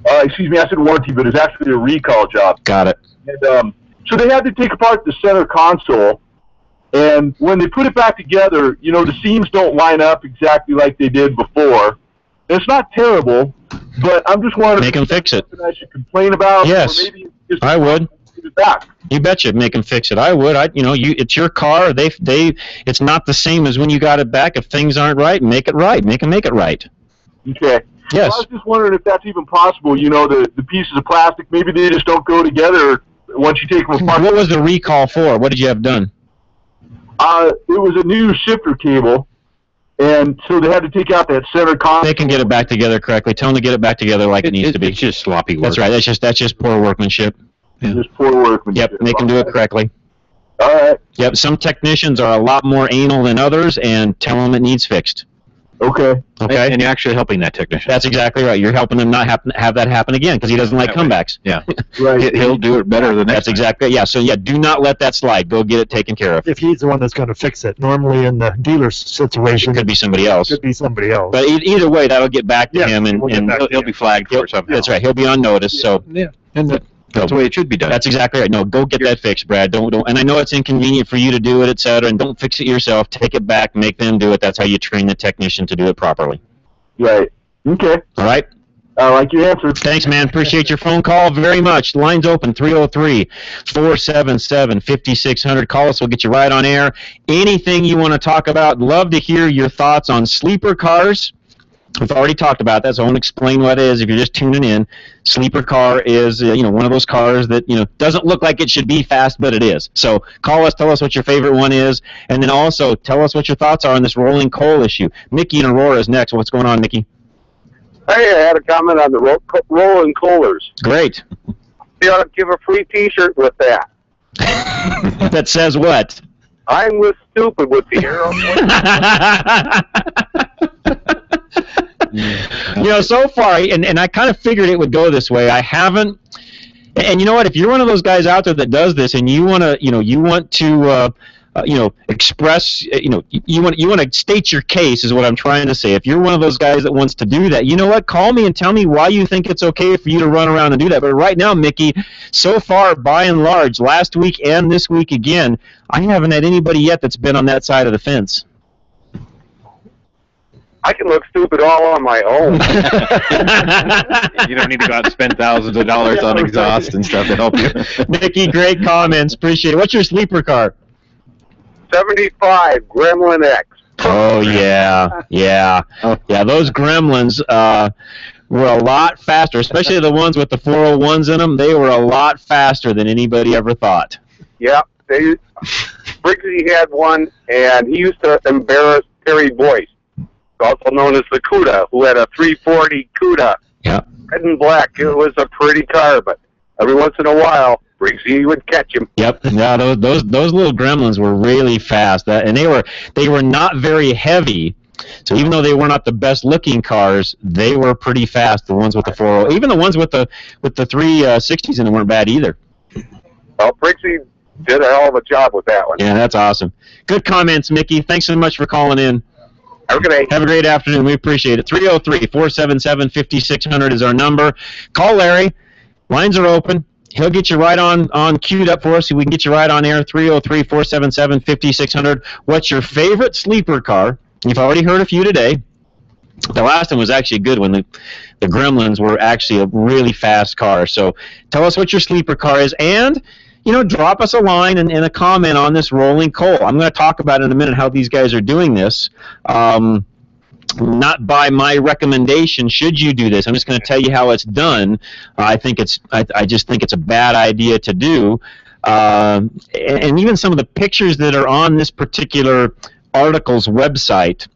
I said warranty, but it's actually a recall job. Got it. And so they had to take apart the center console, and when they put it back together, the seams don't line up exactly like they did before. And it's not terrible, but I'm just wondering if them fix it. Something I should complain about. Yes. Or maybe I would. Give it back. You betcha, make them fix it. I would. It's your car. It's not the same as when you got it back. If things aren't right, make it right. Make them make it right. Okay. Yes. Well, I was just wondering if that's even possible. You know, the pieces of plastic, maybe they just don't go together once you take them apart. What was the recall for? What did you have done? It was a new shifter cable, and so they had to take out that center console. They can get it back together correctly. Tell them to get it back together like it needs to be. It's just sloppy work. That's right. That's just poor workmanship. Yeah. Just poor workmanship. Yep, they can do it correctly. All right. Yep, some technicians are a lot more anal than others, and tell them it needs fixed. Okay. Okay. And you're actually helping that technician. That's exactly right. You're helping him not have that happen again because he doesn't like comebacks. Yeah. Right. He'll do it better the next That's exactly, yeah. So, yeah, do not let that slide. Go get it taken care of. If he's the one that's going to fix it, normally in the dealer's situation, It could be somebody else. could be somebody else. But either way, that'll get back to Yeah, him, and, we'll get back to He'll be flagged for something. that's right. He'll be on notice. So Yeah. And that's the way it should be done. that's exactly right. No, go get that fixed, Brad. Don't. And I know it's inconvenient for you to do it, et cetera, and don't fix it yourself. Take it back, make them do it. That's how you train the technician to do it properly. Right. Okay. All right. I like your answer. Thanks, man. Appreciate your phone call very much. Line's open, 303-477-5600. Call us. We'll get you right on air. Anything you want to talk about, love to hear your thoughts on sleeper cars. We've already talked about that, so I won't explain what it is if you're just tuning in. Sleeper car is, one of those cars that, doesn't look like it should be fast, but it is. So call us, tell us what your favorite one is, and then also tell us what your thoughts are on this rolling coal issue. Mickey and Aurora is next. What's going on, Mickey? Hey, I had a comment on the rolling coolers. Great. You ought to give a free T-shirt with that. That says what? I'm with stupid with the arrow. So far, and I kind of figured it would go this way. I haven't, and you know what? If you're one of those guys out there that does this, and you want to, express, you want to state your case, is what I'm trying to say. If you're one of those guys that wants to do that, you know what? Call me and tell me why you think it's okay for you to run around and do that. But right now, Mickey, so far, by and large, last week and this week again, I haven't had anybody yet that's been on that side of the fence. I can look stupid all on my own. You don't need to go out and spend thousands of dollars on exhaust and stuff to help you. Mickey, great comments. Appreciate it. What's your sleeper car? 75 Gremlin X. Oh, yeah. Those Gremlins were a lot faster, especially the ones with the 401s in them. They were a lot faster than anybody ever thought. Yeah, Briggsy had one, and he used to embarrass Terry Boyce, also known as the Cuda, who had a 340 Cuda. Yeah. Red and black. It was a pretty car, but every once in a while, Briggsy would catch him. Yep. Yeah, those little Gremlins were really fast, and they were not very heavy. So even though they were not the best looking cars, they were pretty fast. The ones with the 4.0, even the ones with the 360s in them weren't bad either. Well, Briggsy did a hell of a job with that one. Yeah, that's awesome. Good comments, Mickey. Thanks so much for calling in. Have a good day. Have a great afternoon. We appreciate it. 303-477-5600 is our number. Call Larry. Lines are open. He'll get you right on queued up for us so we can get you right on air. 303-477-5600. What's your favorite sleeper car? You've already heard a few today. The last one was actually a good one. The Gremlins were actually a really fast car. So tell us what your sleeper car is, and drop us a line and a comment on this rolling coal. I'm going to talk about in a minute how these guys are doing this. Not by my recommendation should you do this. I'm just going to tell you how it's done. I just think it's a bad idea to do. And even some of the pictures that are on this particular article's website,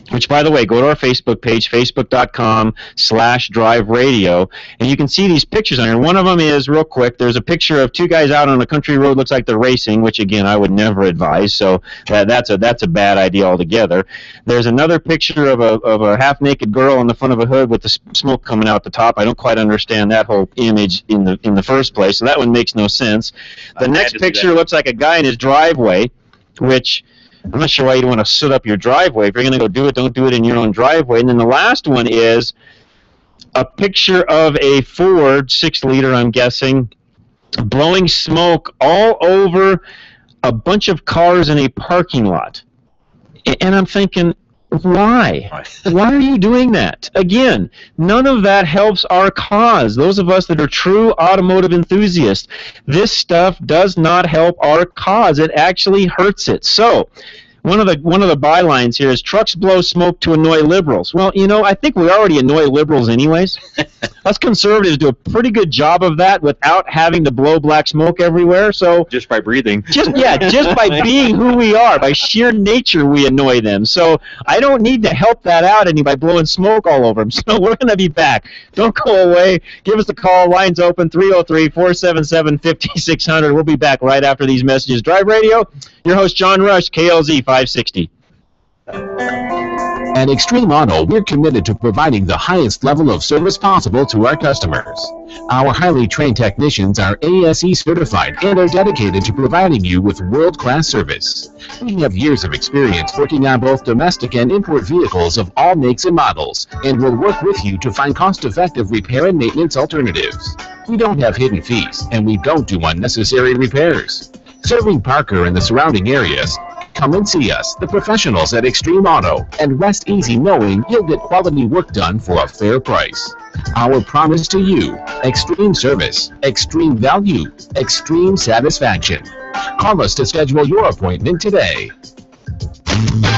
which, by the way, go to our Facebook page, facebook.com/Drive Radio, and you can see these pictures on here. One of them is, real quick, there's a picture of two guys out on a country road, looks like they're racing, which, again, I would never advise, so that's a bad idea altogether. There's another picture of a half-naked girl on the front of a hood with the smoke coming out the top. I don't quite understand that whole image in the first place, so that one makes no sense. The next picture looks like a guy in his driveway, which I'm not sure why you'd want to soot up your driveway. If you're going to go do it, don't do it in your own driveway. And then the last one is a picture of a Ford 6-liter, I'm guessing, blowing smoke all over a bunch of cars in a parking lot. And I'm thinking, Why? Why are you doing that? Again, none of that helps our cause. Those of us that are true automotive enthusiasts, this stuff does not help our cause. It actually hurts it. So, one of the bylines here is trucks blow smoke to annoy liberals. Well, I think we already annoy liberals anyways. Us conservatives do a pretty good job of that without having to blow black smoke everywhere. So just by breathing. Just by being who we are, by sheer nature, we annoy them. So I don't need to help that out any by blowing smoke all over them. So we're going to be back. Don't go away. Give us a call. Lines open 303-477-5600. We'll be back right after these messages. Drive Radio. Your host, John Rush, KLZ 560. At Extreme Auto, we're committed to providing the highest level of service possible to our customers. Our highly trained technicians are ASE certified and are dedicated to providing you with world-class service. We have years of experience working on both domestic and import vehicles of all makes and models, and will work with you to find cost-effective repair and maintenance alternatives. We don't have hidden fees, and we don't do unnecessary repairs. Serving Parker and the surrounding areas, come and see us, the professionals at Extreme Auto, and rest easy knowing you'll get quality work done for a fair price. Our promise to you: extreme service, extreme value, extreme satisfaction. Call us to schedule your appointment today.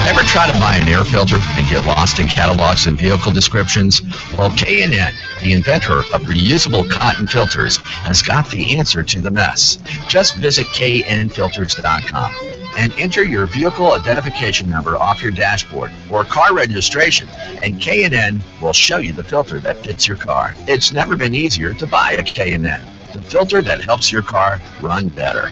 Ever try to buy an air filter and get lost in catalogs and vehicle descriptions? Well, K&N, the inventor of reusable cotton filters, has got the answer to the mess. Just visit knfilters.com and enter your vehicle identification number off your dashboard or car registration, and K&N will show you the filter that fits your car. It's never been easier to buy a K&N, the filter that helps your car run better.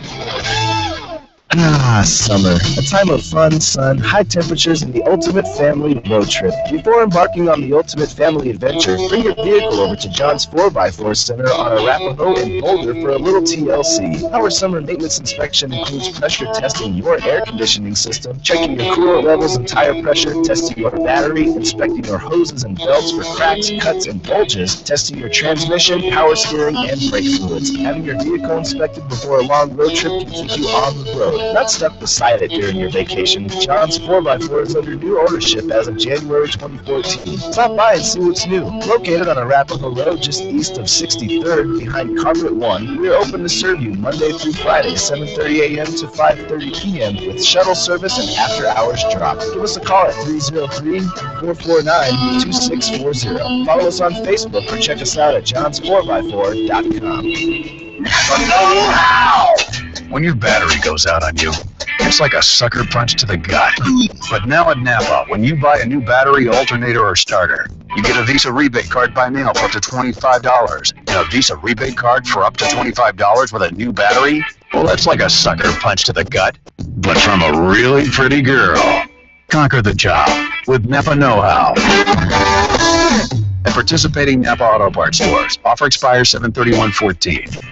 Ah, summer. A time of fun, sun, high temperatures, and the ultimate family road trip. Before embarking on the ultimate family adventure, bring your vehicle over to John's 4x4 Center on Arapahoe and Boulder for a little TLC. Our summer maintenance inspection includes pressure testing your air conditioning system, checking your coolant levels and tire pressure, testing your battery, inspecting your hoses and belts for cracks, cuts, and bulges, testing your transmission, power steering, and brake fluids. Having your vehicle inspected before a long road trip can keep you on the road, not stuck beside it during your vacation. John's 4x4 is under new ownership as of January 2014. Stop by and see what's new. Located on Arapahoe Road just east of 63rd behind Carpet 1, we are open to serve you Monday through Friday, 7:30 a.m. to 5:30 p.m. with shuttle service and after-hours drop. Give us a call at 303-449-2640. Follow us on Facebook or check us out at johns4x4.com. When your battery goes out on you, it's like a sucker punch to the gut. But now at Napa, when you buy a new battery, alternator, or starter, you get a Visa rebate card by mail for up to $25. And a Visa rebate card for up to $25 with a new battery? Well, that's like a sucker punch to the gut, but from a really pretty girl. Conquer the job with Napa Know-How. At participating Napa Auto Parts stores. Offer expires 7/31/14.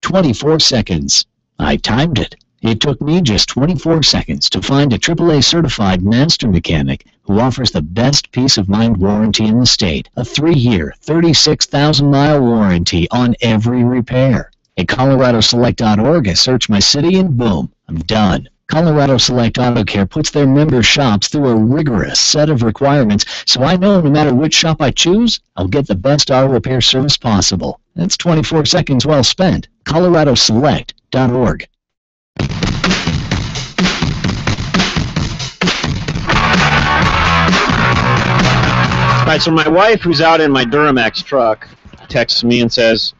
24 seconds. I timed it. It took me just 24 seconds to find a AAA certified master mechanic who offers the best peace of mind warranty in the state. A 3-year, 36,000-mile warranty on every repair. At ColoradoSelect.org, I search my city and boom, I'm done. Colorado Select Auto Care puts their member shops through a rigorous set of requirements, so I know no matter which shop I choose, I'll get the best auto repair service possible. That's 24 seconds well spent. ColoradoSelect.org. All right, so my wife, who's out in my Duramax truck, texts me and says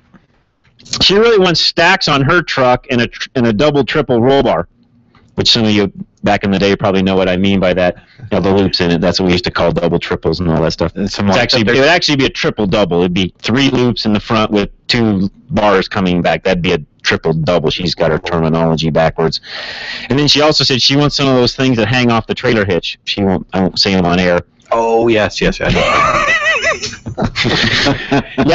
she really wants stacks on her truck and a double, triple roll bar, which some of you back in the day probably know what I mean by that. You know, the loops in it. That's what we used to call double triples and all that stuff. It would actually be a triple double. It'd be 3 loops in the front with 2 bars coming back. That'd be a triple double. She's got her terminology backwards. And then she also said she wants some of those things that hang off the trailer hitch. I won't say them on air. Oh, yes. Yeah,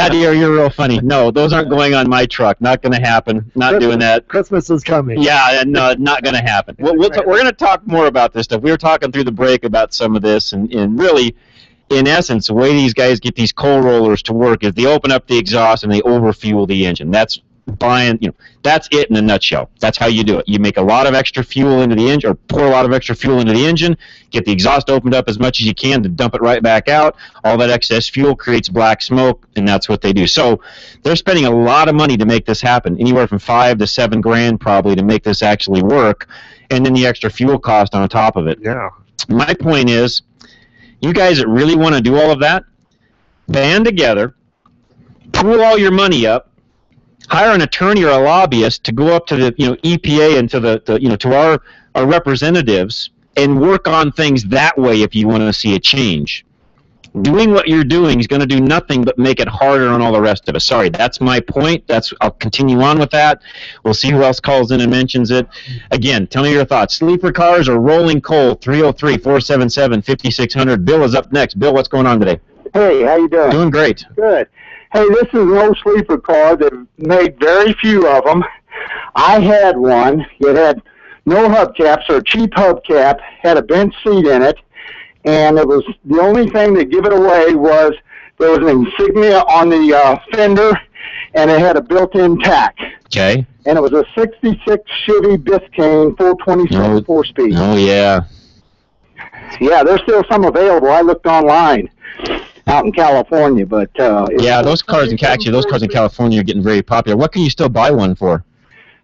dear, you're real funny. No, those aren't going on my truck. Not going to happen. Not doing that. Christmas is coming. Yeah, no, not going to happen. We're going to talk more about this stuff. We were talking through the break about some of this, and really, in essence, the way these guys get these coal rollers to work is they open up the exhaust and they overfuel the engine. That's buying, that's it in a nutshell. That's how you do it. You make a lot of extra fuel into the engine, or pour a lot of extra fuel into the engine, get the exhaust opened up as much as you can to dump it right back out. All that excess fuel creates black smoke, and that's what they do. So they're spending a lot of money to make this happen, anywhere from $5 to $7 grand probably to make this actually work, and then the extra fuel cost on top of it. Yeah. My point is, you guys that really want to do all of that, band together, pool all your money up, hire an attorney or a lobbyist to go up to the EPA and to the to our representatives and work on things that way if you want to see a change. Doing what you're doing is going to do nothing but make it harder on all the rest of us. Sorry, that's my point. I'll continue on with that. We'll see who else calls in and mentions it. Again, tell me your thoughts. Sleeper cars or rolling coal? 303-477-5600. Bill is up next. Bill, what's going on today? Hey, how you doing? Doing great. Good. Hey, this is an old sleeper car. They've made very few of them. I had one. It had no hubcaps, or a cheap hubcap, had a bench seat in it, and it was the only thing that gave it away was there was an insignia on the fender, and it had a built-in tack. Okay. And it was a 66 Chevy Biscayne 426 4-speed. Oh, yeah. Yeah, there's still some available. I looked online out in California, but yeah, those cars in California are getting very popular. What can you still buy one for?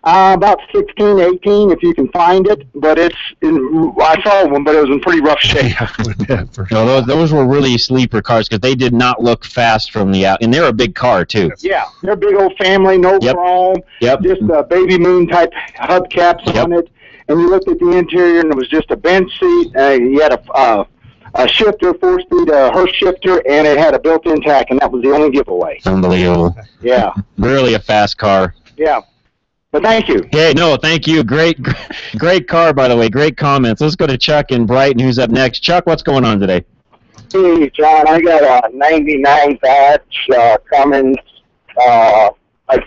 About 16, 18, if you can find it. But I saw one, but it was in pretty rough shape. No, those were really sleeper cars because they did not look fast from the out, and they're a big car too. Yeah, they're big old family, no chrome, just baby moon type hubcaps on it. And you looked at the interior, and it was just a bench seat. You had a shifter, 4-speed Hurst shifter, and it had a built-in tack, and that was the only giveaway. Unbelievable. Yeah. Really a fast car. Yeah. But thank you. Hey, no, thank you. Great car, by the way. Great comments. Let's go to Chuck in Brighton, who's up next. Chuck, what's going on today? Hey, John, I got a 99 batch Cummins. I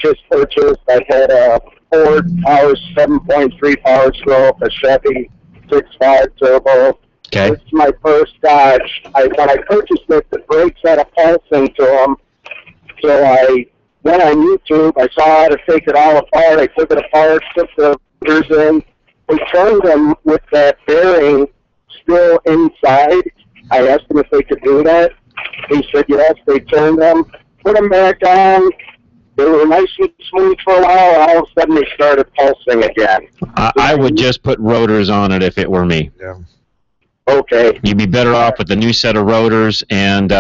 just purchased. I had a Ford Power 7.3 Power Stroke, a Chevy 6.5 Turbo. Okay. This is my first Dodge. When I purchased it, the brakes had a pulse into them. So I went on YouTube. I saw how to take it all apart. I took it apart, took the motors in. We turned them with that bearing still inside. I asked them if they could do that. He said yes. They turned them, put them back on. They were nice and smooth for a while. All of a sudden, they started pulsing again. I would just put rotors on it if it were me. Yeah. Okay. You'd be better off with a new set of rotors, and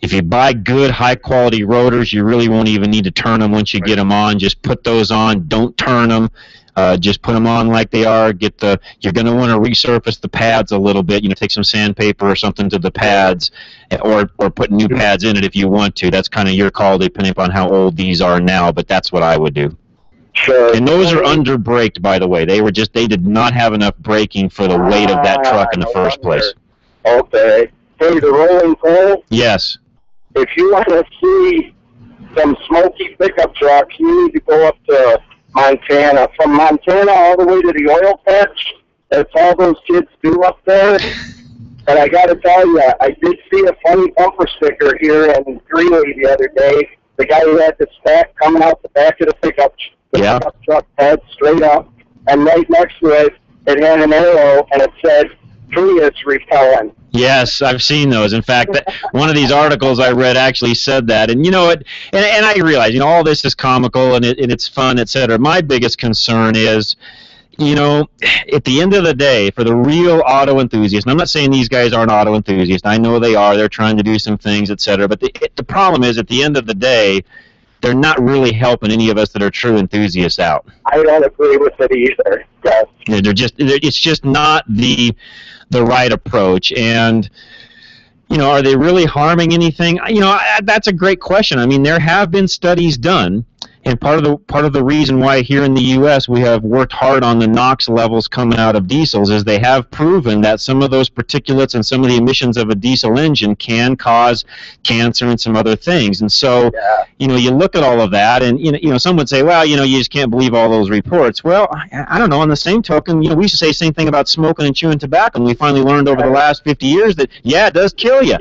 if you buy good, high-quality rotors, you really won't even need to turn them once you get them on. Just put those on. Don't turn them. Just put them on like they are. You're going to want to resurface the pads a little bit. Take some sandpaper or something to the pads, or put new pads in it if you want to. That's kind of your call, depending upon how old these are now, but that's what I would do. Sure. And those are under-braked, by the way. They did not have enough braking for the weight of that truck in the first place. Okay. Hey, the rolling coal? Yes. If you want to see some smoky pickup trucks, you need to go up to Montana. From Montana all the way to the oil patch, that's all those kids do up there. But I got to tell you, I did see a funny bumper sticker here in Greeley the other day. The guy who had the stack coming out the back of the pickup truck head straight up, and right next to it, it had an arrow, and it said, Prius repellent. Yes, I've seen those. In fact, one of these articles I read actually said that. And and I realize, all this is comical and it's fun, etc. My biggest concern is, at the end of the day, for the real auto enthusiast, and I'm not saying these guys aren't auto enthusiasts. I know they are. They're trying to do some things, etc. But the problem is, at the end of the day, they're not really helping any of us that are true enthusiasts out. I don't agree with it either. Yes. It's just not the right approach. And are they really harming anything? That's a great question. I mean, there have been studies done, and part of the reason why here in the U.S. we have worked hard on the NOx levels coming out of diesels is they have proven that some of those particulates and some of the emissions of a diesel engine can cause cancer and some other things. And so, you look at all of that, and some would say, well, you just can't believe all those reports. Well, I don't know. On the same token, we used to say the same thing about smoking and chewing tobacco, and we finally learned over the last 50 years that it does kill you.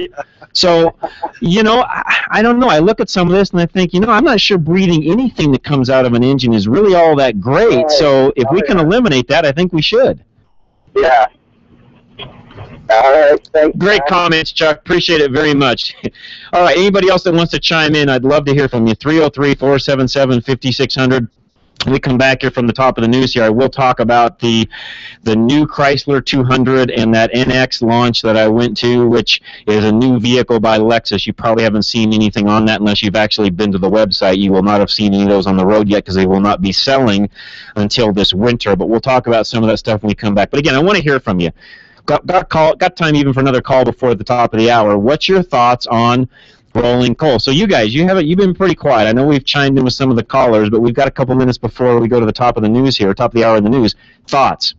So, I don't know. I look at some of this and I think, I'm not sure breathing anything anything that comes out of an engine is really all that great. So if we can eliminate that, I think we should. Yeah. All right, thanks. Great comments, Chuck. Appreciate it very much. All right, anybody else that wants to chime in, I'd love to hear from you. 303-477-5600. When we come back here from the top of the news here, I will talk about the new Chrysler 200 and that NX launch that I went to, which is a new vehicle by Lexus. You probably haven't seen anything on that unless you've actually been to the website. You will not have seen any of those on the road yet because they will not be selling until this winter. But we'll talk about some of that stuff when we come back. But again, I want to hear from you. Got time even for another call before the top of the hour. What's your thoughts on rolling coal? So you guys, you've been pretty quiet. I know we've chimed in with some of the callers, but we've got a couple minutes before we go to the top of the news here, top of the hour in the news. Thoughts?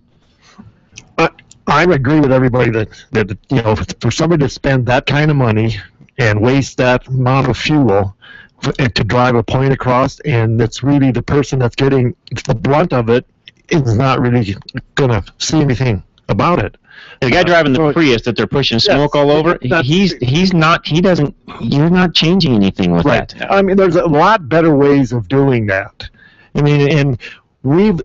I agree with everybody that for somebody to spend that kind of money and waste that amount of fuel to drive a point across, and it's really the person that's getting the brunt of it is not really going to see anything about it. The guy driving the Prius that they're pushing smoke all over, you're not changing anything with that. I mean, there's a lot better ways of doing that. I mean, and we've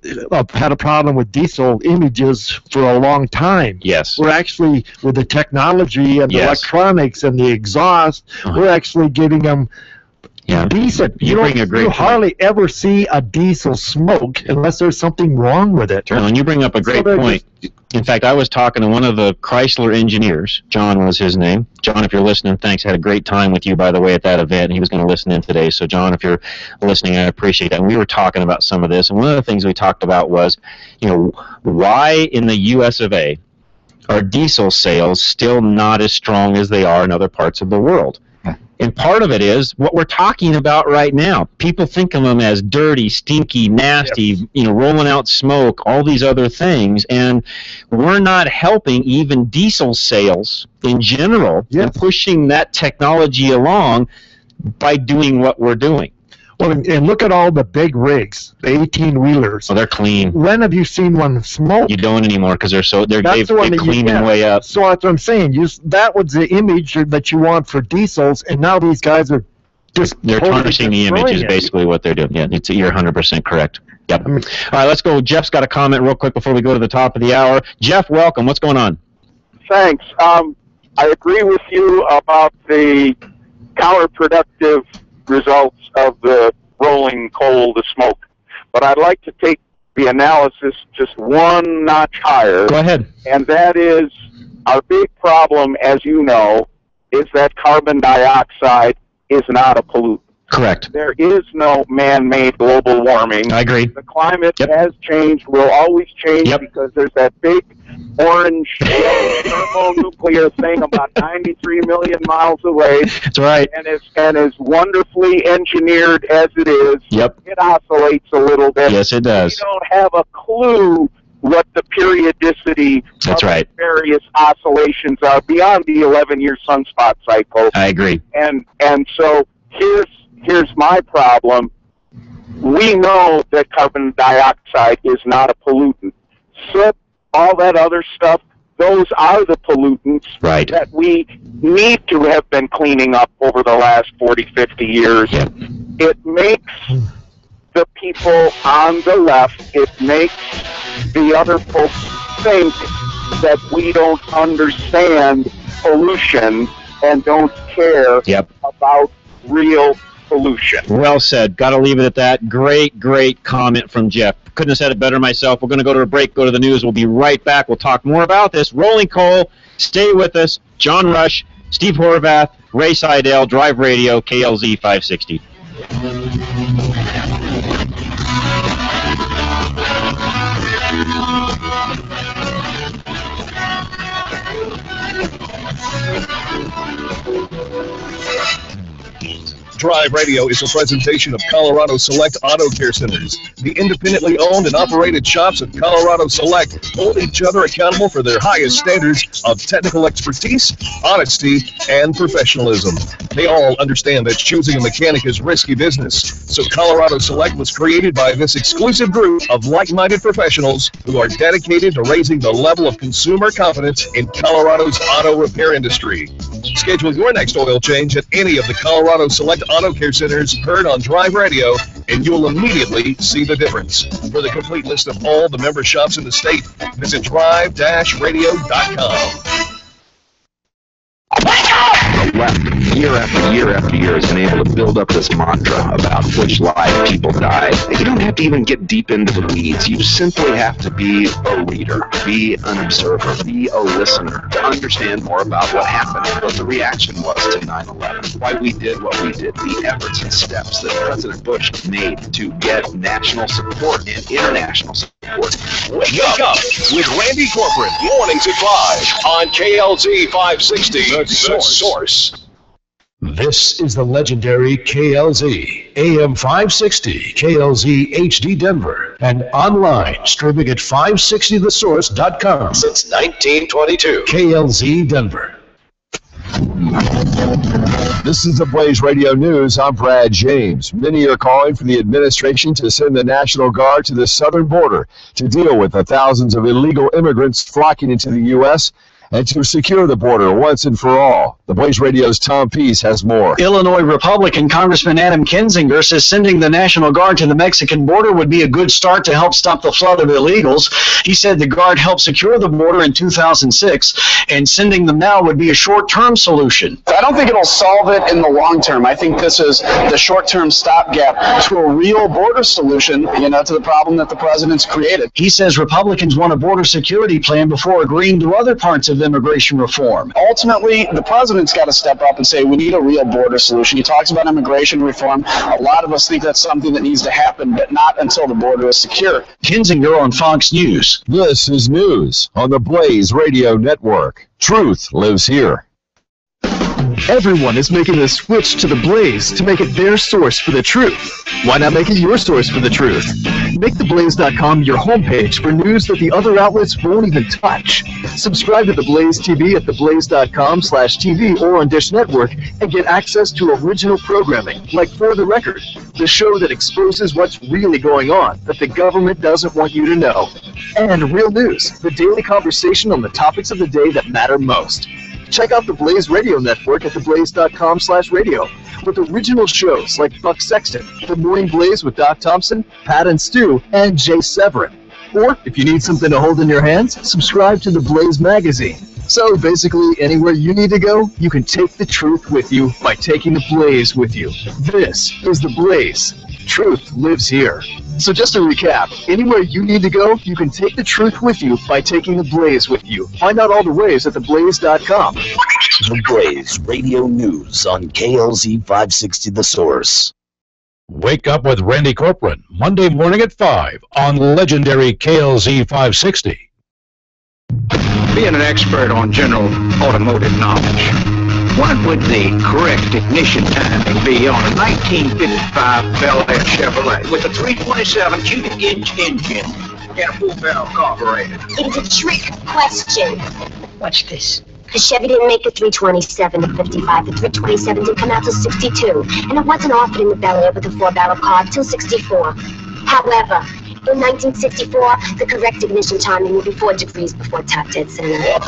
had a problem with diesel images for a long time. Yes. We're actually, with the technology and the electronics and the exhaust, we're actually getting them decent. You hardly ever see a diesel smoke unless there's something wrong with it. And you bring up a great point. In fact, I was talking to one of the Chrysler engineers. John was his name. John, if you're listening, thanks. I had a great time with you, by the way, at that event. He was going to listen in today. So, John, if you're listening, I appreciate that. And we were talking about some of this. And one of the things we talked about was, why in the US of A are diesel sales still not as strong as they are in other parts of the world? And part of it is what we're talking about right now. People think of them as dirty, stinky, nasty, rolling out smoke, all these other things. And we're not helping even diesel sales in general and pushing that technology along by doing what we're doing. Well, and look at all the big rigs, the 18-wheelers. Oh, they're clean. When have you seen one smoke? You don't anymore because they've cleaned them way up. So that's what I'm saying. That was the image that you want for diesels, and now these guys are they're tarnishing the image is basically what they're doing. Yeah, you're 100% correct. Yep. All right, let's go. Jeff's got a comment real quick before we go to the top of the hour. Jeff, welcome. What's going on? Thanks. I agree with you about the counterproductive results of the rolling coal to smoke. But I'd like to take the analysis just one notch higher. Go ahead. And that is, our big problem, as you know, is that carbon dioxide is not a pollutant. Correct. There is no man-made global warming. I agree. The climate has changed, will always change because there's that big orange thermonuclear thing about 93 million miles away. That's right. And as wonderfully engineered as it is, it oscillates a little bit. Yes, it does. We don't have a clue what the periodicity of various oscillations are beyond the 11-year sunspot cycle. I agree. And so here's my problem. We know that carbon dioxide is not a pollutant. Soot, all that other stuff, those are the pollutants that we need to have been cleaning up over the last 40, 50 years. It makes the people on the left, it makes the other folks think that we don't understand pollution and don't care about real pollution. Well said. Got to leave it at that. Great comment from Jeff. Couldn't have said it better myself. We're going to go to a break, go to the news. We'll be right back. We'll talk more about this. Rolling coal. Stay with us. John Rush, Steve Horvath, Ray Seidel, Drive Radio, KLZ 560. Drive Radio is a presentation of Colorado Select Auto Care Centers. The independently owned and operated shops at Colorado Select hold each other accountable for their highest standards of technical expertise, honesty, and professionalism. They all understand that choosing a mechanic is risky business, so Colorado Select was created by this exclusive group of like-minded professionals who are dedicated to raising the level of consumer confidence in Colorado's auto repair industry. Schedule your next oil change at any of the Colorado Select Auto Care Centers heard on Drive Radio, and you'll immediately see the difference. For the complete list of all the member shops in the state, visit drive-radio.com. The left, year after year after year, has been able to build up this mantra about which live people died. You don't have to even get deep into the weeds. You simply have to be a reader, be an observer, be a listener to understand more about what happened, what the reaction was to 9/11, why we did what we did, the efforts and steps that President Bush made to get national support and international support. Wake up with Randy Corcoran, mornings at 5 on KLZ 560, The Source. This is the legendary KLZ, AM 560, KLZ HD Denver, and online streaming at 560thesource.com. Since 1922. KLZ Denver. This is the Blaze Radio News. I'm Brad James. Many are calling for the administration to send the National Guard to the southern border to deal with the thousands of illegal immigrants flocking into the U.S. and to secure the border once and for all. The Blaze Radio's Tom Peace has more. Illinois Republican Congressman Adam Kinzinger says sending the National Guard to the Mexican border would be a good start to help stop the flood of illegals. He said the Guard helped secure the border in 2006, and sending them now would be a short-term solution. I don't think it'll solve it in the long term. I think this is the short-term stopgap to a real border solution, to the problem that the president's created. He says Republicans want a border security plan before agreeing to other parts of immigration reform. Ultimately, the president's got to step up and say we need a real border solution. He talks about immigration reform. A lot of us think that's something that needs to happen, but not until the border is secure. Kinzinger on Fox News. This is news on the Blaze Radio Network. Truth lives here. Everyone is making a switch to the Blaze to make it their source for the truth. Why not make it your source for the truth? Make theblaze.com your homepage for news that the other outlets won't even touch. Subscribe to The Blaze TV at theblaze.com/TV or on Dish Network and get access to original programming like For the Record, the show that exposes what's really going on that the government doesn't want you to know. And Real News, the daily conversation on the topics of the day that matter most. Check out the Blaze Radio Network at theblaze.com/radio with original shows like Buck Sexton, The Morning Blaze with Doc Thompson, Pat and Stu, and Jay Severin. Or, if you need something to hold in your hands, subscribe to the Blaze magazine. So basically, anywhere you need to go, you can take the truth with you by taking the Blaze with you. This is the Blaze. Truth lives here. So just to recap, anywhere you need to go, you can take the truth with you by taking the Blaze with you. Find out all the ways at theblaze.com. The Blaze Radio News on KLZ 560 The Source. Wake up with Randy Corcoran, Monday morning at 5 on legendary KLZ 560. Being an expert on general automotive knowledge, what would the correct ignition timing be on a 1955 Bel Air Chevrolet with a 327 cubic inch engine and a full barrel carburetor? It's a trick question. What's this? The Chevy didn't make the 327 to 55. The 327 didn't come out till 62. And it wasn't offered in the Bel Air with a 4-barrel carb till 64. However, in 1964, the correct ignition timing will be 4 degrees before top dead center. Get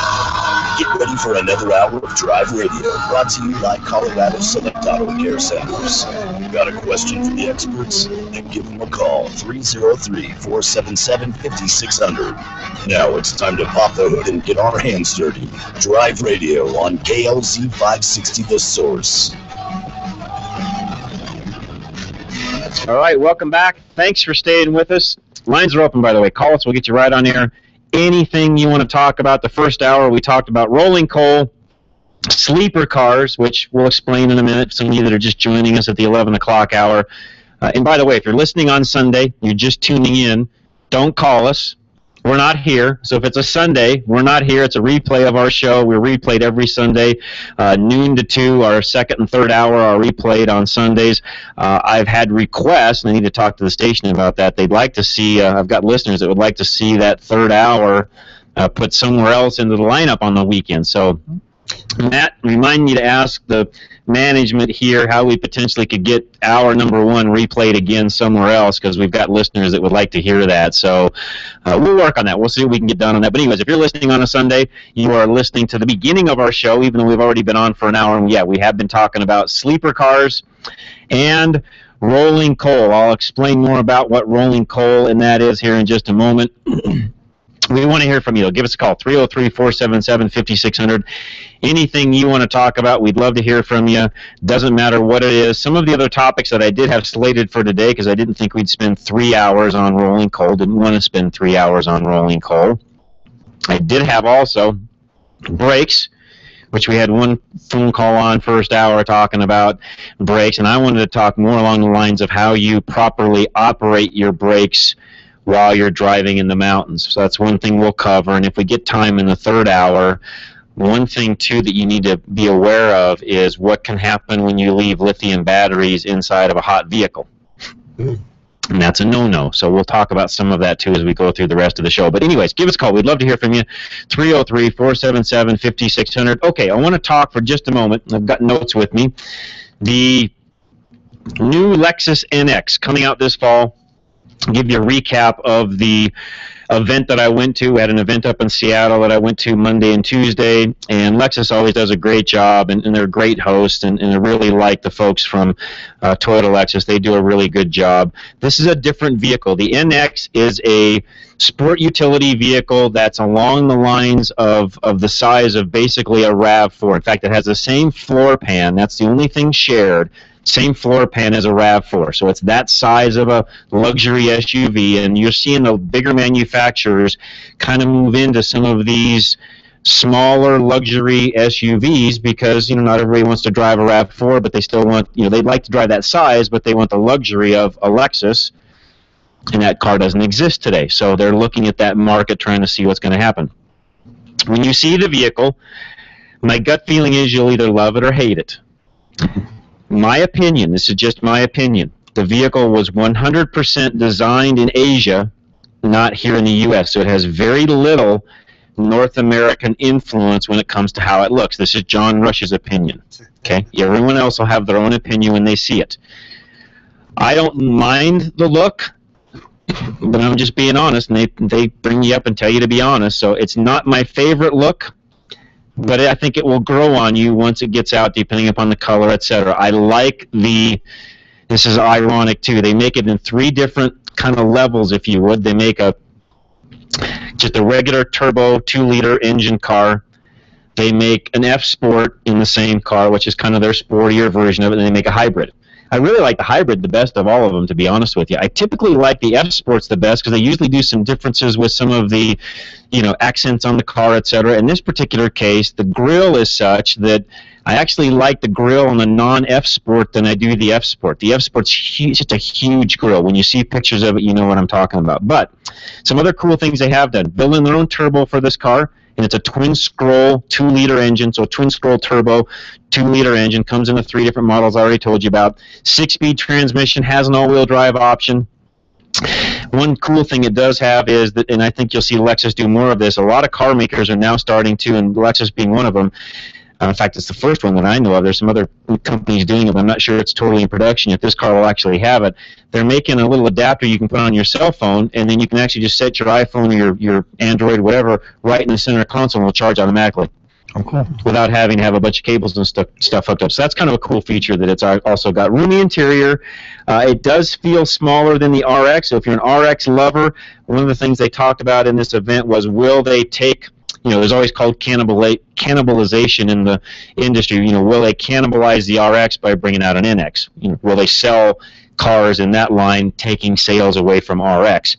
ready for another hour of Drive Radio, brought to you by Colorado Select Auto Care Centers. Got a question for the experts? Then give them a call, 303-477-5600. Now it's time to pop the hood and get our hands dirty. Drive Radio on KLZ 560 The Source. All right, welcome back. Thanks for staying with us. Lines are open, by the way. Call us. We'll get you right on air. Anything you want to talk about. The first hour, we talked about rolling coal, sleeper cars, which we'll explain in a minute. Some of you that are just joining us at the 11 o'clock hour. And by the way, if you're listening on Sunday, you're just tuning in, don't call us. We're not here. So if it's a Sunday, we're not here. It's a replay of our show. We're replayed every Sunday, noon to 2. Our second and third hour are replayed on Sundays. I've had requests, and I need to talk to the station about that. They'd like to see, I've got listeners that would like to see that third hour put somewhere else into the lineup on the weekend. So Matt, remind me to ask the management here how we potentially could get hour number 1 replayed again somewhere else, because we've got listeners that would like to hear that. So we'll work on that. We'll see what we can get done on that. But anyways, if you're listening on a Sunday, you are listening to the beginning of our show, even though we've already been on for an hour. And yeah, we have been talking about sleeper cars and rolling coal. I'll explain more about what rolling coal and that is here in just a moment. We want to hear from you. Give us a call, 303-477-5600. Anything you want to talk about, we'd love to hear from you. Doesn't matter what it is. Some of the other topics that I did have slated for today, because I didn't think we'd spend 3 hours on rolling coal, didn't want to spend 3 hours on rolling coal. I did have also brakes, which we had one phone call on first hour talking about brakes, and I wanted to talk more along the lines of how you properly operate your brakes while you're driving in the mountains. So that's one thing we'll cover. And if we get time in the third hour, one thing too that you need to be aware of is what can happen when you leave lithium batteries inside of a hot vehicle. And that's a no-no. So we'll talk about some of that too as we go through the rest of the show. But anyways, give us a call. We'd love to hear from you. 303-477-5600. Okay, I want to talk for just a moment. I've got notes with me. The new Lexus NX coming out this fall. I'll give you a recap of the event that I went to. We had an event up in Seattle that I went to Monday and Tuesday, and Lexus always does a great job, and they're great hosts, and I really like the folks from Toyota Lexus. They do a really good job. This is a different vehicle. The NX is a sport utility vehicle that's along the lines of the size of basically a RAV4. In fact, it has the same floor pan. That's the only thing shared. Same floor pan as a RAV4, so it's that size of a luxury SUV, and you're seeing the bigger manufacturers kind of move into some of these smaller luxury SUVs because, you know, not everybody wants to drive a RAV4, but they still want, you know, they'd like to drive that size, but they want the luxury of a Lexus, and that car doesn't exist today. So they're looking at that market, trying to see what's going to happen. When you see the vehicle, my gut feeling is you'll either love it or hate it. My opinion, this is just my opinion, the vehicle was 100% designed in Asia, not here in the U.S., so it has very little North American influence when it comes to how it looks. This is John Rush's opinion. Okay, everyone else will have their own opinion when they see it. I don't mind the look, but I'm just being honest, and they bring you up and tell you to be honest, so it's not my favorite look. But I think it will grow on you once it gets out, depending upon the color, etc. I like this is ironic too, they make it in 3 different kind of levels, if you would. They make just a regular turbo 2-liter engine car. They make an F-Sport in the same car, which is kind of their sportier version of it, and they make a hybrid. I really like the hybrid the best of all of them, to be honest with you. I typically like the F-Sports the best because they usually do some differences with some of the, you know, accents on the car, etc. In this particular case, the grille is such that I actually like the grille on the non-F-Sport than I do the F-Sport. The F-Sport's just a huge grille. When you see pictures of it, you know what I'm talking about. But some other cool things they have done. Building their own turbo for this car. And it's a twin-scroll 2-liter engine, so a twin-scroll turbo 2-liter engine. Comes in the 3 different models I already told you about. 6-speed transmission, has an all-wheel drive option. One cool thing it does have is that, and I think you'll see Lexus do more of this, a lot of car makers are now starting to, and Lexus being one of them. In fact, it's the first one that I know of. There's some other companies doing it, but I'm not sure it's totally in production yet. This car will actually have it. They're making a little adapter you can put on your cell phone, and then you can actually just set your iPhone or your Android, whatever, right in the center console, and it'll charge automatically. Oh, cool. Without having to have a bunch of cables and stuff hooked up. So that's kind of a cool feature that it's also got. Roomy interior. It does feel smaller than the RX. So if you're an RX lover, one of the things they talked about in this event was, will they take, you know, there's always called cannibalization in the industry. You know, will they cannibalize the RX by bringing out an NX? You know, will they sell cars in that line, taking sales away from RX?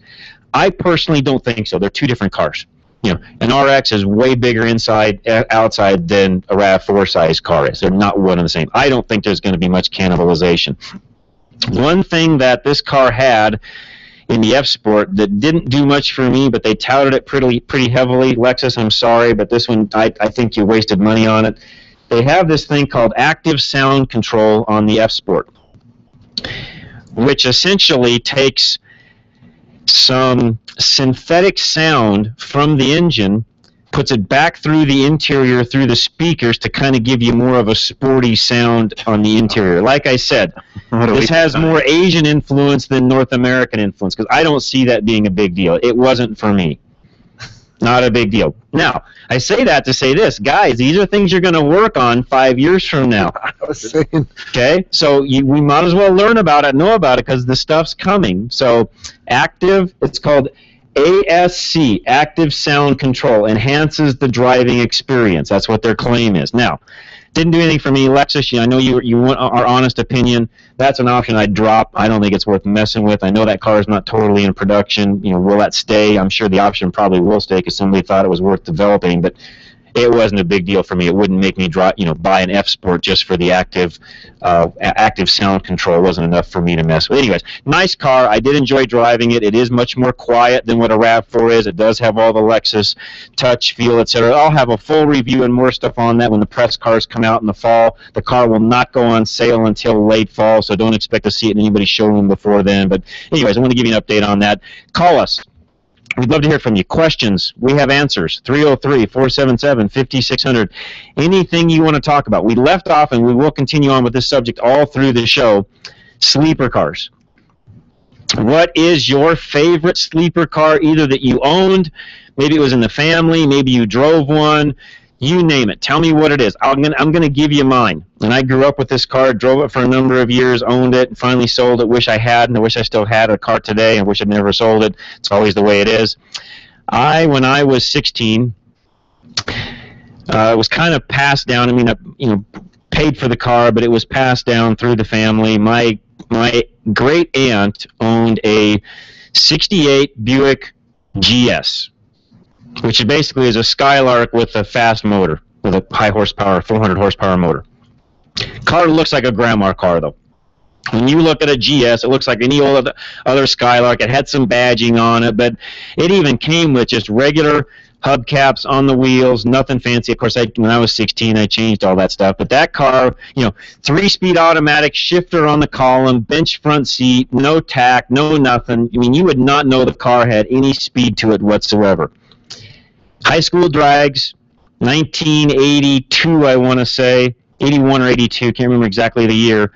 I personally don't think so. They're 2 different cars. You know, an RX is way bigger inside, outside than a RAV4 size car is. They're not one and the same. I don't think there's going to be much cannibalization. One thing that this car had in the F-Sport that didn't do much for me, but they touted it pretty heavily. Lexus, I'm sorry, but this one, I think you wasted money on it. They have this thing called active sound control on the F-Sport, which essentially takes some synthetic sound from the engine puts it back through the interior, through the speakers, to kind of give you more of a sporty sound on the interior. Like I said, this has more Asian influence than North American influence, because I don't see that being a big deal. It wasn't for me. Not a big deal. Now, I say that to say this. Guys, these are things you're going to work on 5 years from now. Okay? So we might as well learn about it, know about it, because the stuff's coming. So active, it's called ASC, Active Sound Control, enhances the driving experience. That's what their claim is. Now, didn't do anything for me. Lexus, I know you want our honest opinion. That's an option I'd drop. I don't think it's worth messing with. I know that car is not totally in production. Will that stay? I'm sure the option probably will stay because somebody thought it was worth developing, but it wasn't a big deal for me. It wouldn't make me buy an F Sport just for the active sound control. It wasn't enough for me to mess with. Anyways, nice car. I did enjoy driving it. It is much more quiet than what a RAV4 is. It does have all the Lexus touch, feel, etc. I'll have a full review and more stuff on that when the press cars come out in the fall. The car will not go on sale until late fall, so don't expect to see it in anybody's showroom before then. But anyways, I want to give you an update on that. Call us. We'd love to hear from you. Questions, we have answers. 303-477-5600. Anything you want to talk about. We left off, and we will continue on with this subject all through the show, sleeper cars. What is your favorite sleeper car, either that you owned, maybe it was in the family, maybe you drove one, you name it. Tell me what it is. I'm gonna give you mine. And I grew up with this car, drove it for a number of years, owned it, finally sold it. Wish I hadn't. I wish I still had a car today. I wish I'd never sold it. It's always the way it is. When I was 16, it was kind of passed down. I mean, I paid for the car, but it was passed down through the family. My great aunt owned a '68 Buick GS, which basically is a Skylark with a fast motor, with a high horsepower, 400 horsepower motor. Car looks like a grandma car, though. When you look at a GS, it looks like any old other Skylark. It had some badging on it, but it even came with just regular hubcaps on the wheels, nothing fancy. Of course, when I was 16, I changed all that stuff. But that car, 3-speed automatic, shifter on the column, bench front seat, no tack, no nothing. I mean, you would not know the car had any speed to it whatsoever. High school drags, 1982, I want to say, 81 or 82, can't remember exactly the year.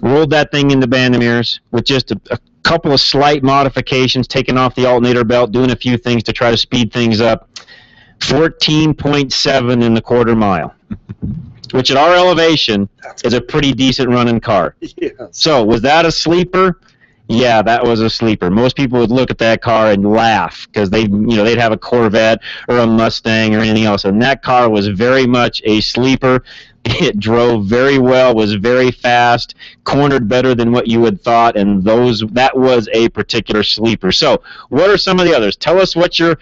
Rolled that thing into Bandermere's with just a couple of slight modifications, taking off the alternator belt, doing a few things to try to speed things up. 14.7 in the quarter mile, which at our elevation is a pretty decent running car. Yes. So was that a sleeper? Yeah, that was a sleeper. Most people would look at that car and laugh because they'd have a Corvette or a Mustang or anything else, and that car was very much a sleeper. It drove very well, was very fast, cornered better than what you had thought, and that was a particular sleeper. So, what are some of the others? Tell us what your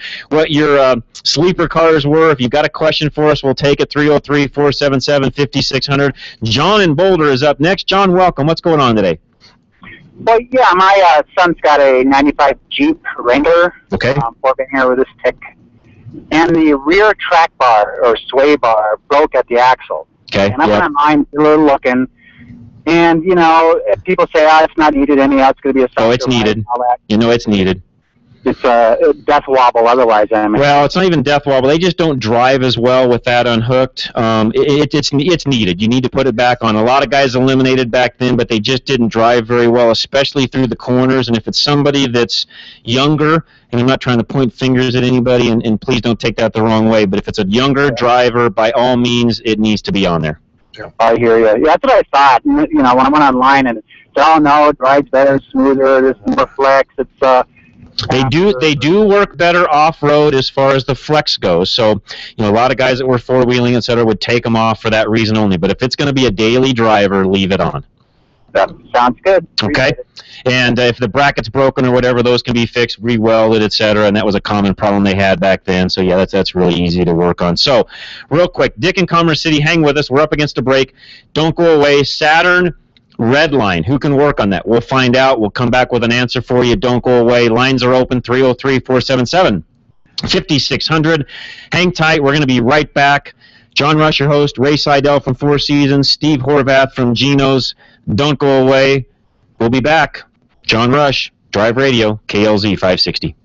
sleeper cars were. If you've got a question for us, we'll take it. 303-477-5600. John in Boulder is up next. John, welcome. What's going on today? Well, yeah, my son's got a 95 Jeep Wrangler. Okay. Working here with this tick. And the rear track bar, or sway bar, broke at the axle. Okay. And I went online, looking, and, if people say, it's not needed anyhow, it's going to be a... Oh, it's needed. It's needed. It's a death wobble otherwise, I mean. Well, it's not even death wobble. They just don't drive as well with that unhooked. It's needed. You need to put it back on. A lot of guys eliminated back then, but they just didn't drive very well, especially through the corners. And if it's somebody that's younger, and I'm not trying to point fingers at anybody, and please don't take that the wrong way, but if it's a younger driver, by all means, it needs to be on there. Yeah. I hear you. Yeah, that's what I thought. And, when I went online, and no, it drives better, smoother, there's more flex. It's They do work better off-road as far as the flex goes. So, a lot of guys that were four-wheeling, et cetera, would take them off for that reason only. But if it's going to be a daily driver, leave it on. That sounds good. Okay. And if the bracket's broken or whatever, those can be fixed, re-welded, et cetera. And that was a common problem they had back then. So, yeah, that's really easy to work on. So, real quick, Dick in Commerce City, hang with us. We're up against a break. Don't go away. Saturn Redline, who can work on that? We'll find out. We'll come back with an answer for you. Don't go away. Lines are open, 303-477-5600. Hang tight. We're going to be right back. John Rush, your host, Ray Seidel from Four Seasons, Steve Horvath from Geno's. Don't go away. We'll be back. John Rush, Drive Radio, KLZ 560.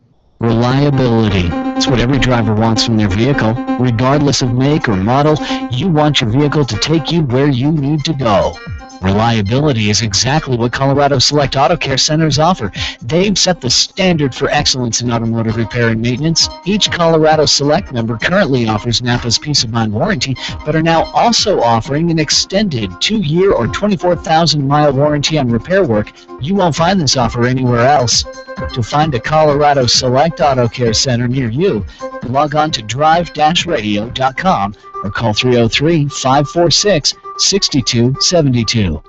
Reliability. It's what every driver wants from their vehicle. Regardless of make or model, you want your vehicle to take you where you need to go. Reliability is exactly what Colorado Select Auto Care Centers offer. They've set the standard for excellence in automotive repair and maintenance. Each Colorado Select member currently offers Napa's Peace of Mind warranty, but are now also offering an extended 2-year or 24,000-mile warranty on repair work. You won't find this offer anywhere else. To find a Colorado Select Auto Care Center near you, log on to drive-radio.com or call 303-546-6272.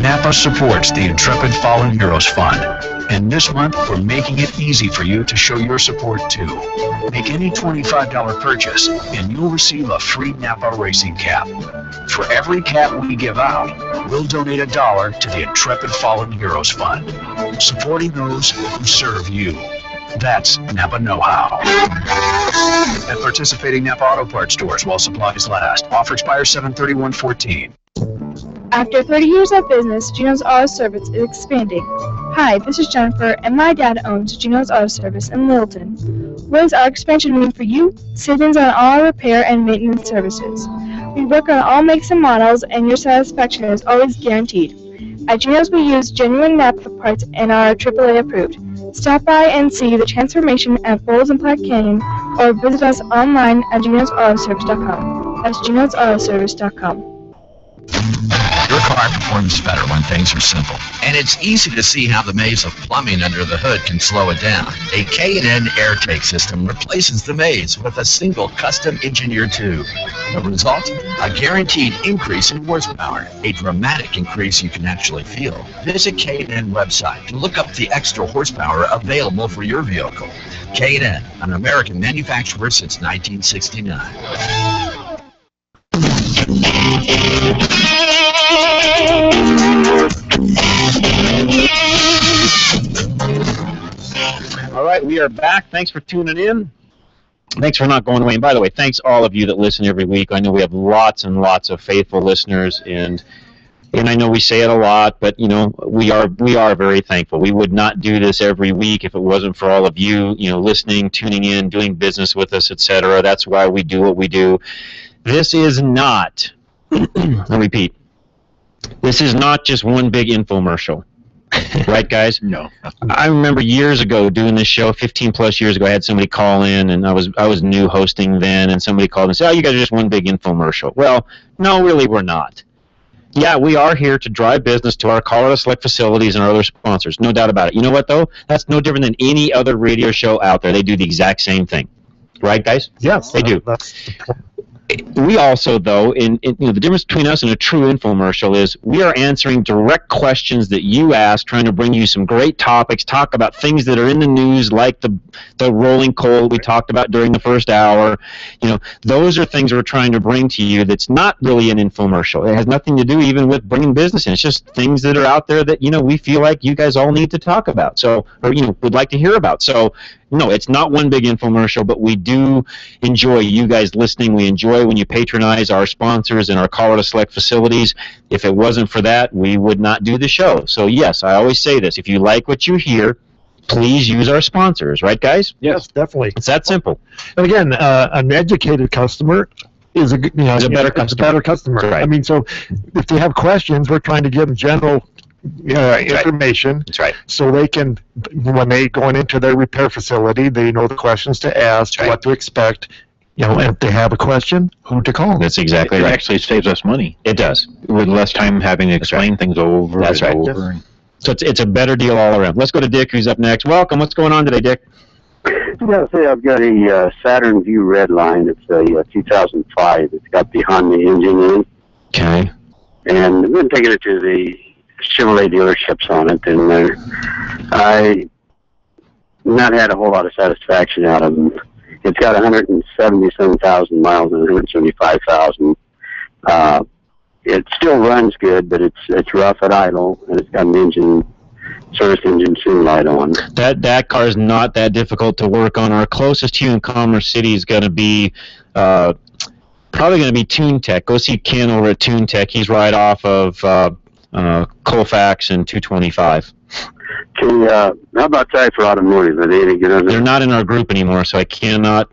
Napa supports the Intrepid Fallen Heroes Fund. And this month, we're making it easy for you to show your support too. Make any $25 purchase, and you'll receive a free Napa racing cap. For every cap we give out, we'll donate $1 to the Intrepid Fallen Heroes Fund, supporting those who serve you. That's Napa Know-How. At participating Napa Auto Parts stores while supplies last. Offer expires 7/31/14. After 30 years of business, Gino's Auto Service is expanding. Hi, this is Jennifer, and my dad owns Gino's Auto Service in Littleton. What does our expansion mean for you? Savings on all our repair and maintenance services. We work on all makes and models, and your satisfaction is always guaranteed. At Gino's, we use genuine Napa parts and are AAA approved. Stop by and see the transformation at Bowles and Platte Canyon, or visit us online at ginosautoservice.com. That's ginosautoservice.com. Your car performs better when things are simple. And it's easy to see how the maze of plumbing under the hood can slow it down. A K&N AirTake system replaces the maze with a single custom engineered tube. The result? A guaranteed increase in horsepower. A dramatic increase you can actually feel. Visit K&N website to look up the extra horsepower available for your vehicle. K&N, an American manufacturer since 1969. All right, we are back. Thanks for tuning in. Thanks for not going away. And by the way, thanks all of you that listen every week. I know we have lots and lots of faithful listeners, and I know we say it a lot, but you know, we are very thankful. We would not do this every week if it wasn't for all of you, listening, tuning in, doing business with us, etc. That's why we do what we do. This is not, I repeat, this is not just one big infomercial. Right, guys? No. I remember years ago doing this show, 15 plus years ago, I had somebody call in, and I was new hosting then, and somebody called and said, "Oh, you guys are just one big infomercial." Well, no, really, we're not. Yeah, we are here to drive business to our Colorado Select facilities and our other sponsors. No doubt about it. You know what, though? That's no different than any other radio show out there. They do the exact same thing. Right, guys? Yes. They do. That's the point. We also, though, the difference between us and a true infomercial is we are answering direct questions that you ask, trying to bring you some great topics, talk about things that are in the news, like the rolling coal we talked about during the first hour. Those are things we're trying to bring to you that's not really an infomercial. It has nothing to do even with bringing business in. It's just things that are out there that, we feel like you guys all need to talk about, or would like to hear about. So, no, it's not one big infomercial, but we do enjoy you guys listening. We enjoy when you patronize our sponsors and our Colorado Select facilities. If it wasn't for that, we would not do the show. So, yes, I always say this. If you like what you hear, please use our sponsors. Right, guys? Yes, definitely. It's that simple. And again, an educated customer is a better customer. Right. I mean, so if they have questions, we're trying to give them general information. That's right. So they can, when they going into their repair facility, they know the questions to ask, what to expect. And if they have a question, who to call. That's exactly right. It actually saves us money. It does. With less time having to explain things over That's and right. over. So it's a better deal all around. Let's go to Dick, who's up next. Welcome. What's going on today, Dick? I've got a Saturn View Redline. It's a 2005. It's got the Honda engine in. Okay. And I've been taking it to the Chevrolet dealerships on it, and I not had a whole lot of satisfaction out of them. It's got 177,000 miles and 175,000. It still runs good, but it's rough at idle, and it's got an service engine soon light on. That car is not that difficult to work on. Our closest to you in Commerce City is going to be probably going to be TuneTech. Go see Ken over at TuneTech. He's right off of Colfax and 225. How about Cypher Automotive? Are they any good on that? They're not in our group anymore, so I cannot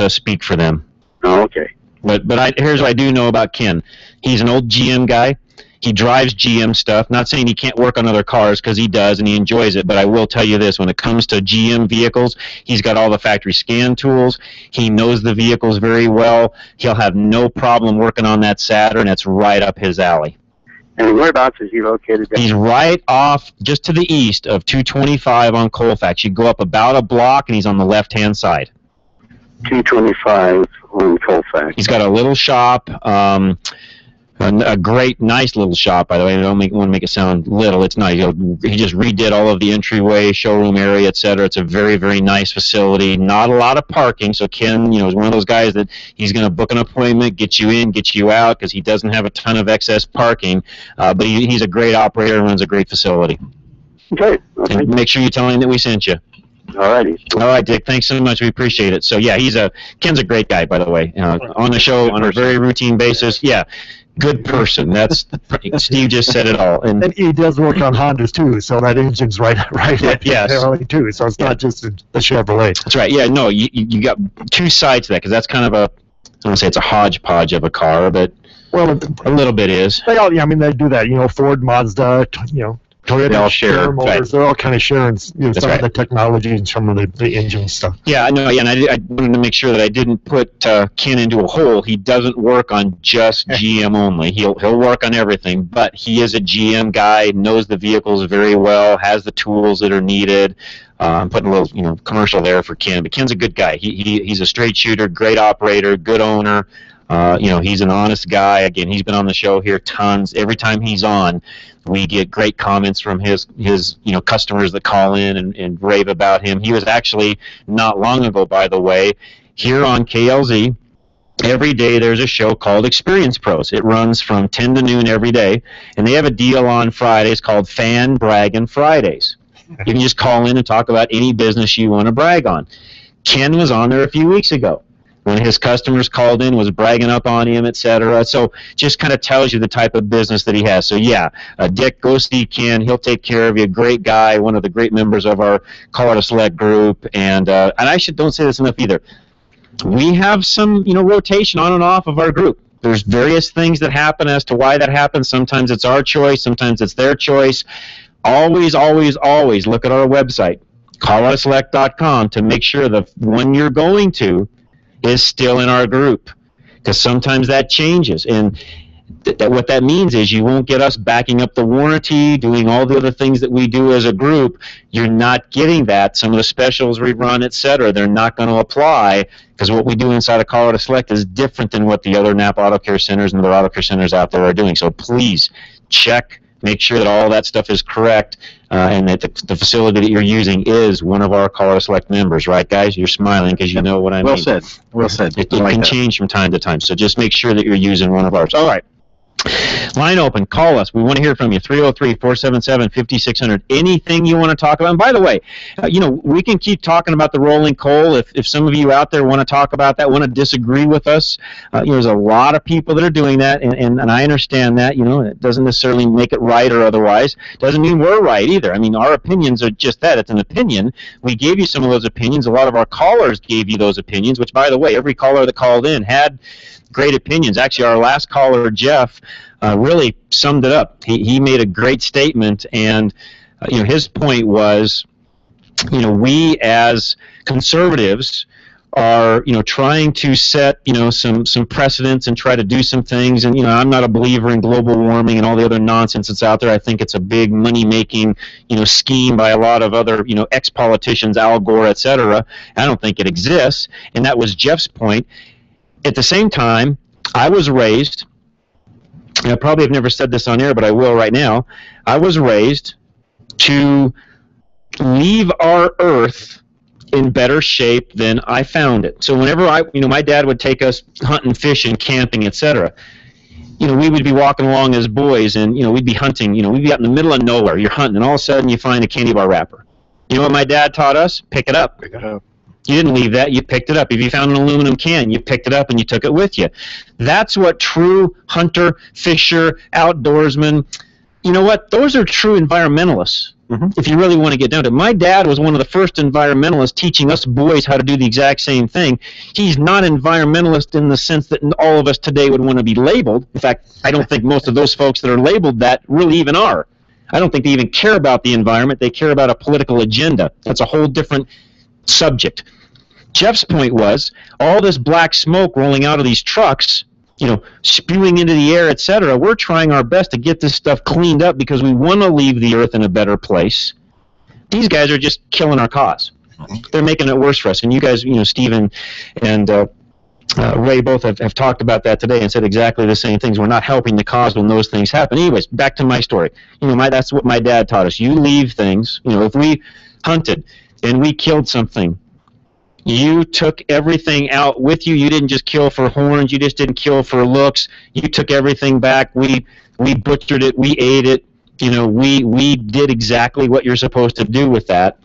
speak for them. Oh, okay. But here's what I do know about Ken. He's an old GM guy. He drives GM stuff. Not saying he can't work on other cars, because he does and he enjoys it, but I will tell you this, when it comes to GM vehicles, he's got all the factory scan tools. He knows the vehicles very well. He'll have no problem working on that Saturn. It's right up his alley. And whereabouts is he located? He's right off, just to the east of 225 on Colfax. You go up about a block, and he's on the left-hand side. 225 on Colfax. He's got a little shop, a great, nice little shop, by the way. I don't want to make it sound little. It's not. He just redid all of the entryway, showroom area, etc. It's a very, very nice facility. Not a lot of parking, so Ken, is one of those guys that he's going to book an appointment, get you in, get you out, because he doesn't have a ton of excess parking. But he's a great operator and runs a great facility. Okay. And make sure you tell him that we sent you. Alrighty. All right, Dick. Thanks so much. We appreciate it. So yeah, Ken's a great guy, by the way. On the show on a very routine basis. Yeah. Good person. That's Steve just said it all. And he does work on Hondas too, so that engine's right yes. there too. So it's not just the Chevrolet. That's right. Yeah, no, you got two sides to that, because that's kind of I don't want to say it's a hodgepodge of a car, but a little bit is. They all, they do that. Ford, Mazda, Toyota, they all share. Motors, right. They're all kind of sharing some of the technology and some of the engine stuff. Yeah, I know. Yeah, and I wanted to make sure that I didn't put Ken into a hole. He doesn't work on just GM only. He'll work on everything, but he is a GM guy, knows the vehicles very well, has the tools that are needed. I'm putting a little commercial there for Ken, but Ken's a good guy. He's a straight shooter, great operator, good owner. He's an honest guy. Again, he's been on the show here tons. Every time he's on, we get great comments from his customers that call in and rave about him. He was actually not long ago, by the way, here on KLZ. Every day there's a show called Experience Pros. It runs from 10 to noon every day, and they have a deal on Fridays called Fan Bragging Fridays. You can just call in and talk about any business you want to brag on. Ken was on there a few weeks ago when his customers called in, was bragging up on him, etc. So just kind of tells you the type of business that he has. So yeah, Dick, go see Ken. He'll take care of you. Great guy, one of the great members of our Colorado Select group. And I don't say this enough either. We have some rotation on and off of our group. There's various things that happen as to why that happens. Sometimes it's our choice. Sometimes it's their choice. Always, always, always look at our website, coloradoselect.com, to make sure the one you're going to is still in our group, because sometimes that changes, and what that means is you won't get us backing up the warranty, doing all the other things that we do as a group. You're not getting that. Some of the specials we run, etc., they're not going to apply, because what we do inside of Colorado Select is different than what the other Napa Auto Care Centers and other auto care centers out there are doing. So please check, make sure that all that stuff is correct, and that the facility that you're using is one of our Colorado Select members, right, guys? You're smiling because you know what I mean. Well said. Well said. It can change from time to time, so just make sure that you're using one of ours. All right. Line open. Call us. We want to hear from you. 303-477-5600. Anything you want to talk about. And by the way, we can keep talking about the rolling coal. If some of you out there want to talk about that, want to disagree with us, there's a lot of people that are doing that, and I understand that. It doesn't necessarily make it right or otherwise. Doesn't mean we're right either. I mean, our opinions are just that. It's an opinion. We gave you some of those opinions. A lot of our callers gave you those opinions, which, by the way, every caller that called in had great opinions. Actually, our last caller, Jeff, really summed it up. He made a great statement, and his point was, we as conservatives are trying to set some precedents and try to do some things. And I'm not a believer in global warming and all the other nonsense that's out there. I think it's a big money making scheme by a lot of other ex-politicians, Al Gore, etc. I don't think it exists, and that was Jeff's point. At the same time, I was raised, and I probably have never said this on air, but I will right now, I was raised to leave our earth in better shape than I found it. So whenever my dad would take us hunting, fishing, camping, etc., we would be walking along as boys, and we'd be hunting, we'd be out in the middle of nowhere, you're hunting, and all of a sudden you find a candy bar wrapper. You know what my dad taught us? Pick it up. Pick it up. You didn't leave that, you picked it up. If you found an aluminum can, you picked it up and you took it with you. That's what true hunter, fisher, outdoorsman, you know what? Those are true environmentalists. If you really want to get down to it. My dad was one of the first environmentalists teaching us boys how to do the exact same thing. He's not an environmentalist in the sense that all of us today would want to be labeled. In fact, I don't think most of those folks that are labeled that really even are. I don't think they even care about the environment. They care about a political agenda. That's a whole different subject. Jeff's point was, all this black smoke rolling out of these trucks, you know, spewing into the air, etc. We're trying our best to get this stuff cleaned up because we want to leave the earth in a better place. These guys are just killing our cause. They're making it worse for us. And you guys, you know, Stephen and Ray both have talked about that today and said exactly the same things. We're not helping the cause when those things happen. Anyways, back to my story. You know, that's what my dad taught us. You leave things. You know, if we hunted and we killed something, you took everything out with you. You didn't just kill for horns. You just didn't kill for looks. You took everything back. We butchered it. We ate it. You know, we did exactly what you're supposed to do with that.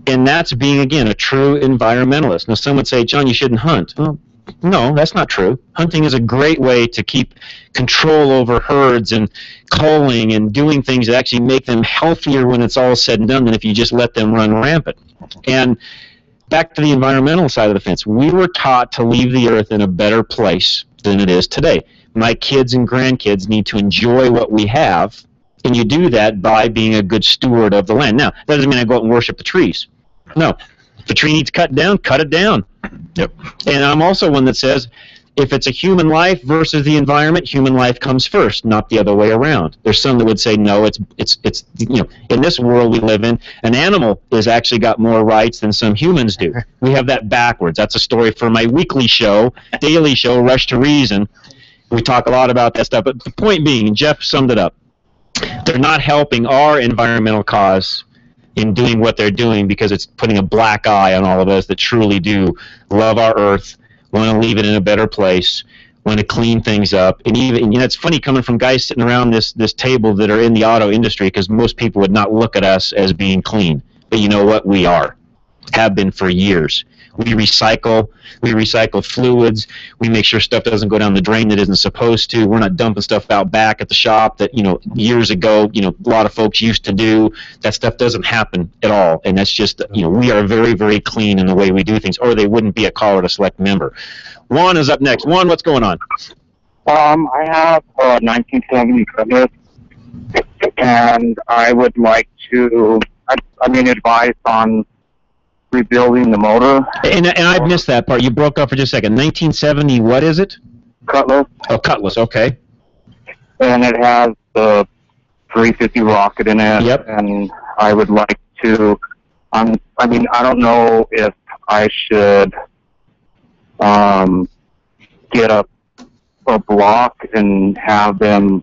And that's being, again, a true environmentalist. Now, some would say, John, you shouldn't hunt. Well, no, that's not true. Hunting is a great way to keep control over herds and culling and doing things that actually make them healthier when it's all said and done than if you just let them run rampant. And back to the environmental side of the fence, we were taught to leave the earth in a better place than it is today. My kids and grandkids need to enjoy what we have, and you do that by being a good steward of the land. Now, that doesn't mean I go out and worship the trees. No. If a tree needs cut down, cut it down. Yep. And I'm also one that says, if it's a human life versus the environment, human life comes first, not the other way around. There's some that would say, no, it's you know, in this world we live in, an animal has actually got more rights than some humans do. We have that backwards. That's a story for my weekly show, daily show, Rush to Reason. We talk a lot about that stuff. But the point being, Jeff summed it up, they're not helping our environmental cause in doing what they're doing because it's putting a black eye on all of us that truly do love our earth, want to leave it in a better place, want to clean things up. And even, you know, it's funny coming from guys sitting around this table that are in the auto industry, because most people would not look at us as being clean. But you know what? We are. Have been for years. We recycle fluids, we make sure stuff doesn't go down the drain that isn't supposed to. We're not dumping stuff out back at the shop that, you know, years ago, you know, a lot of folks used to do. That stuff doesn't happen at all, and that's just, you know, we are very, very clean in the way we do things, or they wouldn't be a Colorado Select member. Juan is up next. Juan, what's going on? I have a 1970 Cutlass, and I would like to, advice on rebuilding the motor. And I missed that part. You broke up for just a second. 1970, what is it? Cutlass. Oh, Cutlass, okay. And it has the 350 rocket in it. Yep. And I would like to, I don't know if I should get a block and have them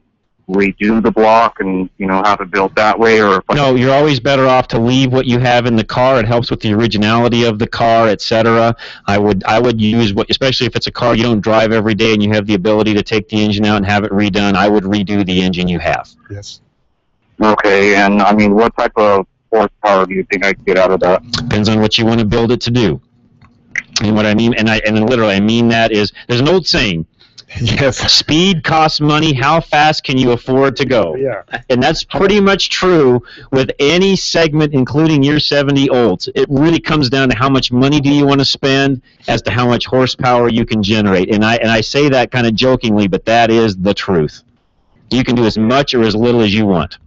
redo the block and, you know, have it built that way, or no, you're always better off to leave what you have in the car. It helps with the originality of the car, etc. I would use what, especially if it's a car you don't drive every day and you have the ability to take the engine out and have it redone, I would redo the engine you have. Yes. Okay, and I mean, what type of horsepower do you think I could get out of that? Depends on what you want to build it to do. And what I mean, and literally I mean that is, there's an old saying, yes. Speed costs money. How fast can you afford to go? Yeah. And that's pretty much true with any segment, including your 70 olds. It really comes down to how much money do you want to spend as to how much horsepower you can generate. And I say that kind of jokingly, but that is the truth. You can do as much or as little as you want.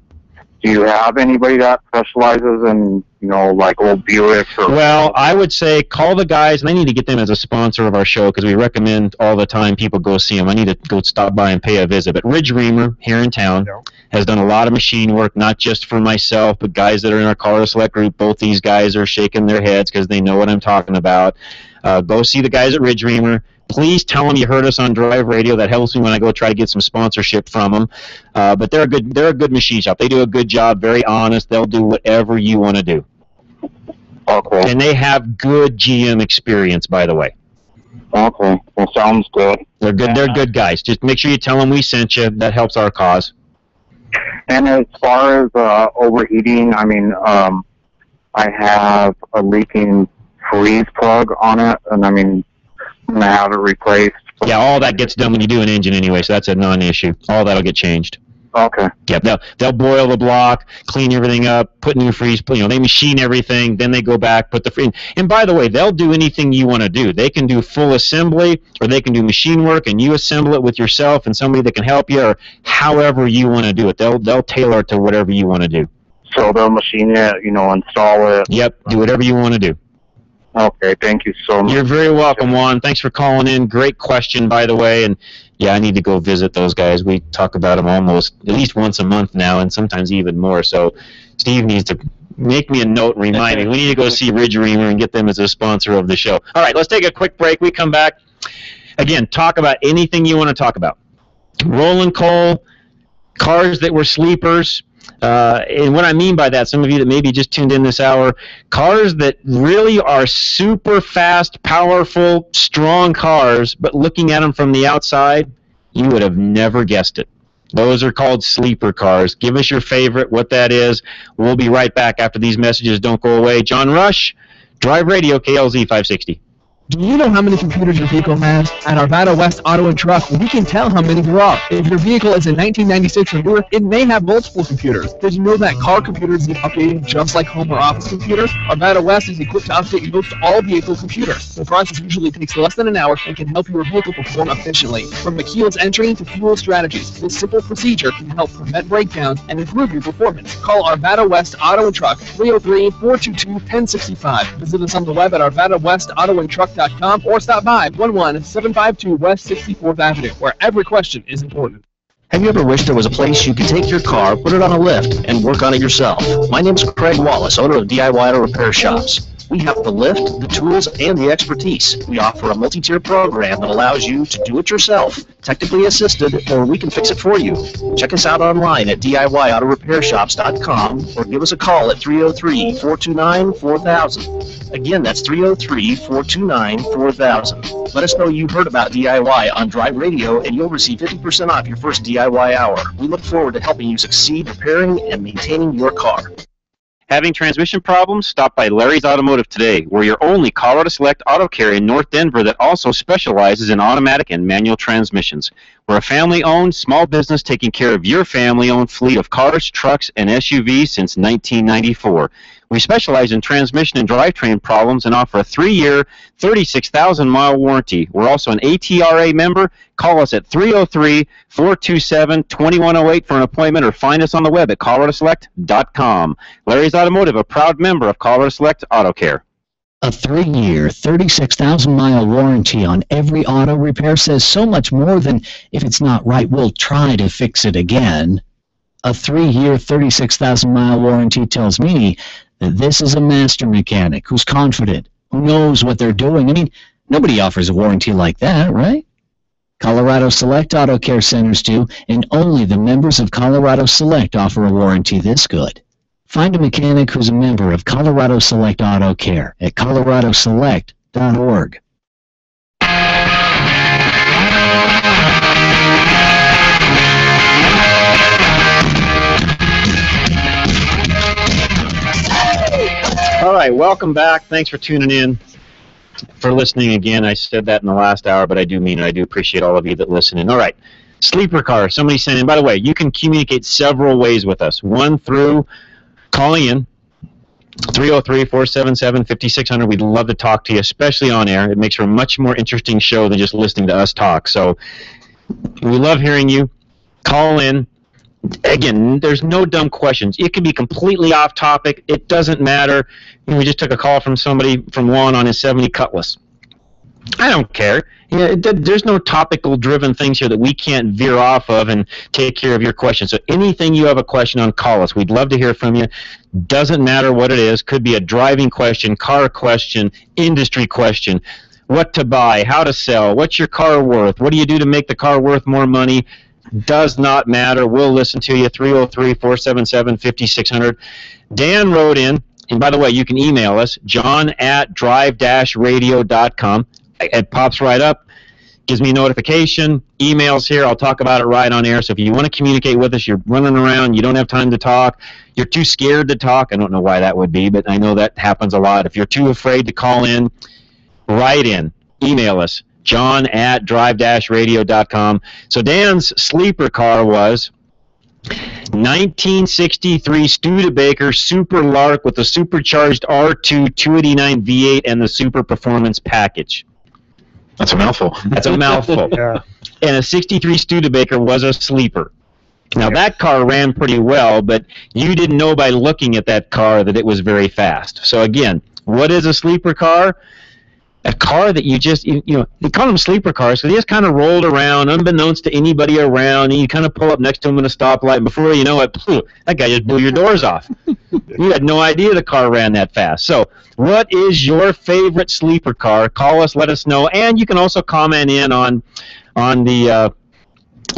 Do you have anybody that specializes in, you know, like old Buick? Well, I would say call the guys, and I need to get them as a sponsor of our show because we recommend all the time people go see them. I need to go stop by and pay a visit. But Ridge Reamer here in town has done a lot of machine work, not just for myself, but guys that are in our Colorado Select group. Both these guys are shaking their heads because they know what I'm talking about. Go see the guys at Ridge Reamer. Please tell them you heard us on Drive Radio. That helps me when I go try to get some sponsorship from them. But they're a good machine shop. They do a good job, very honest. They'll do whatever you want to do. Okay. And they have good GM experience, by the way. Okay. Well, sounds good. They're good. They're good guys. Just make sure you tell them we sent you. That helps our cause. And as far as overheating, I mean, I have a leaking freeze plug on it, and I mean, I'm going to have it replaced. Yeah, all that gets done when you do an engine anyway, so that's a non-issue. All that'll get changed. Okay. Yep, they'll boil the block, clean everything up, put new freeze, they machine everything, then they go back, put the freeze. And by the way, they'll do anything you want to do. They can do full assembly, or they can do machine work, and you assemble it with yourself and somebody that can help you, or however you want to do it. They'll tailor it to whatever you want to do. So they'll machine it, install it. Yep, do whatever you want to do. Okay, thank you so much. You're very welcome, Juan. Thanks for calling in. Great question, by the way. And yeah, I need to go visit those guys. We talk about them almost at least once a month now, and sometimes even more. So Steve needs to make me a note and remind me. We need to go see Ridge Reamer and get them as a sponsor of the show. All right, let's take a quick break. We come back. Again, talk about anything you want to talk about. Rolling coal, cars that were sleepers. And what I mean by that, some of you that maybe just tuned in this hour, cars that really are super fast, powerful, strong cars, but looking at them from the outside, you would have never guessed it. Those are called sleeper cars. Give us your favorite, what that is. We'll be right back after these messages. Don't go away. John Rush, Drive Radio, KLZ 560. Do you know how many computers your vehicle has? At Arvada West Auto and Truck, we can tell how many there are. If your vehicle is a 1996 or newer, it may have multiple computers. Did you know that car computers need updating just like home or office computers? Arvada West is equipped to update most all vehicle computers. The process usually takes less than an hour and can help your vehicle perform efficiently. From the keyless entry to fuel strategies, this simple procedure can help prevent breakdowns and improve your performance. Call Arvada West Auto and Truck, 303-422-1065. Visit us on the web at arvadawestautoandtruck.com or stop by 11752 West 64th Avenue, where every question is important. Have you ever wished there was a place you could take your car, put it on a lift, and work on it yourself? My name is Craig Wallace, owner of DIY Auto Repair Shops. We have the lift, the tools, and the expertise. We offer a multi-tier program that allows you to do it yourself, technically assisted, or we can fix it for you. Check us out online at DIYAutoRepairShops.com or give us a call at 303-429-4000. Again, that's 303-429-4000. Let us know you heard about DIY on Drive Radio, and you'll receive 50% off your first DIY hour. We look forward to helping you succeed repairing and maintaining your car. Having transmission problems? Stop by Larry's Automotive today. We're your only Colorado Select Auto Care in North Denver that also specializes in automatic and manual transmissions. We're a family-owned small business taking care of your family-owned fleet of cars, trucks, and SUVs since 1994. We specialize in transmission and drivetrain problems and offer a 3-year, 36,000-mile warranty. We're also an ATRA member. Call us at 303-427-2108 for an appointment or find us on the web at coloradoselect.com. Larry's Automotive, a proud member of Colorado Select Auto Care. A 3-year, 36,000-mile warranty on every auto repair says so much more than, if it's not right, we'll try to fix it again. A 3-year, 36,000-mile warranty tells me that this is a master mechanic who's confident, who knows what they're doing. I mean, nobody offers a warranty like that, right? Colorado Select Auto Care Centers do, and only the members of Colorado Select offer a warranty this good. Find a mechanic who's a member of Colorado Select Auto Care at coloradoselect.org. All right, welcome back. Thanks for tuning in, for listening again. I said that in the last hour, but I do mean it. I do appreciate all of you that listen in. All right, sleeper car. Somebody sent in. By the way, you can communicate several ways with us. One, through calling in, 303-477-5600. We'd love to talk to you, especially on air. It makes for a much more interesting show than just listening to us talk. So we love hearing you. Call in. Again, there's no dumb questions. It could be completely off topic. It doesn't matter. We just took a call from somebody from Juan on his 70 Cutlass. I don't care. There's no topical driven things here that we can't veer off of and take care of your questions. So anything you have a question on, call us. We'd love to hear from you. Doesn't matter what it is. Could be a driving question, car question, industry question, what to buy, how to sell, what's your car worth, what do you do to make the car worth more money. Does not matter. We'll listen to you. 303-477-5600. Dan wrote in, and by the way, you can email us, john@drive-radio.com. It pops right up, gives me a notification, emails here. I'll talk about it right on air. So if you want to communicate with us, you're running around, you don't have time to talk, you're too scared to talk. I don't know why that would be, but I know that happens a lot. If you're too afraid to call in, write in, email us. John@drive-radio.com. So Dan's sleeper car was 1963 Studebaker Super Lark with the supercharged R2 289 V8 and the Super Performance package. That's a mouthful. That's a mouthful. Yeah. And a 63 Studebaker was a sleeper. Now, that car ran pretty well, but you didn't know by looking at that car that it was very fast. So, again, what is a sleeper car? A car that you just, they call them sleeper cars, so they just kind of rolled around, unbeknownst to anybody around, and you kind of pull up next to them in a stoplight, and before you know it, that guy just blew your doors off. You had no idea the car ran that fast. So, what is your favorite sleeper car? Call us, let us know, and you can also comment in on the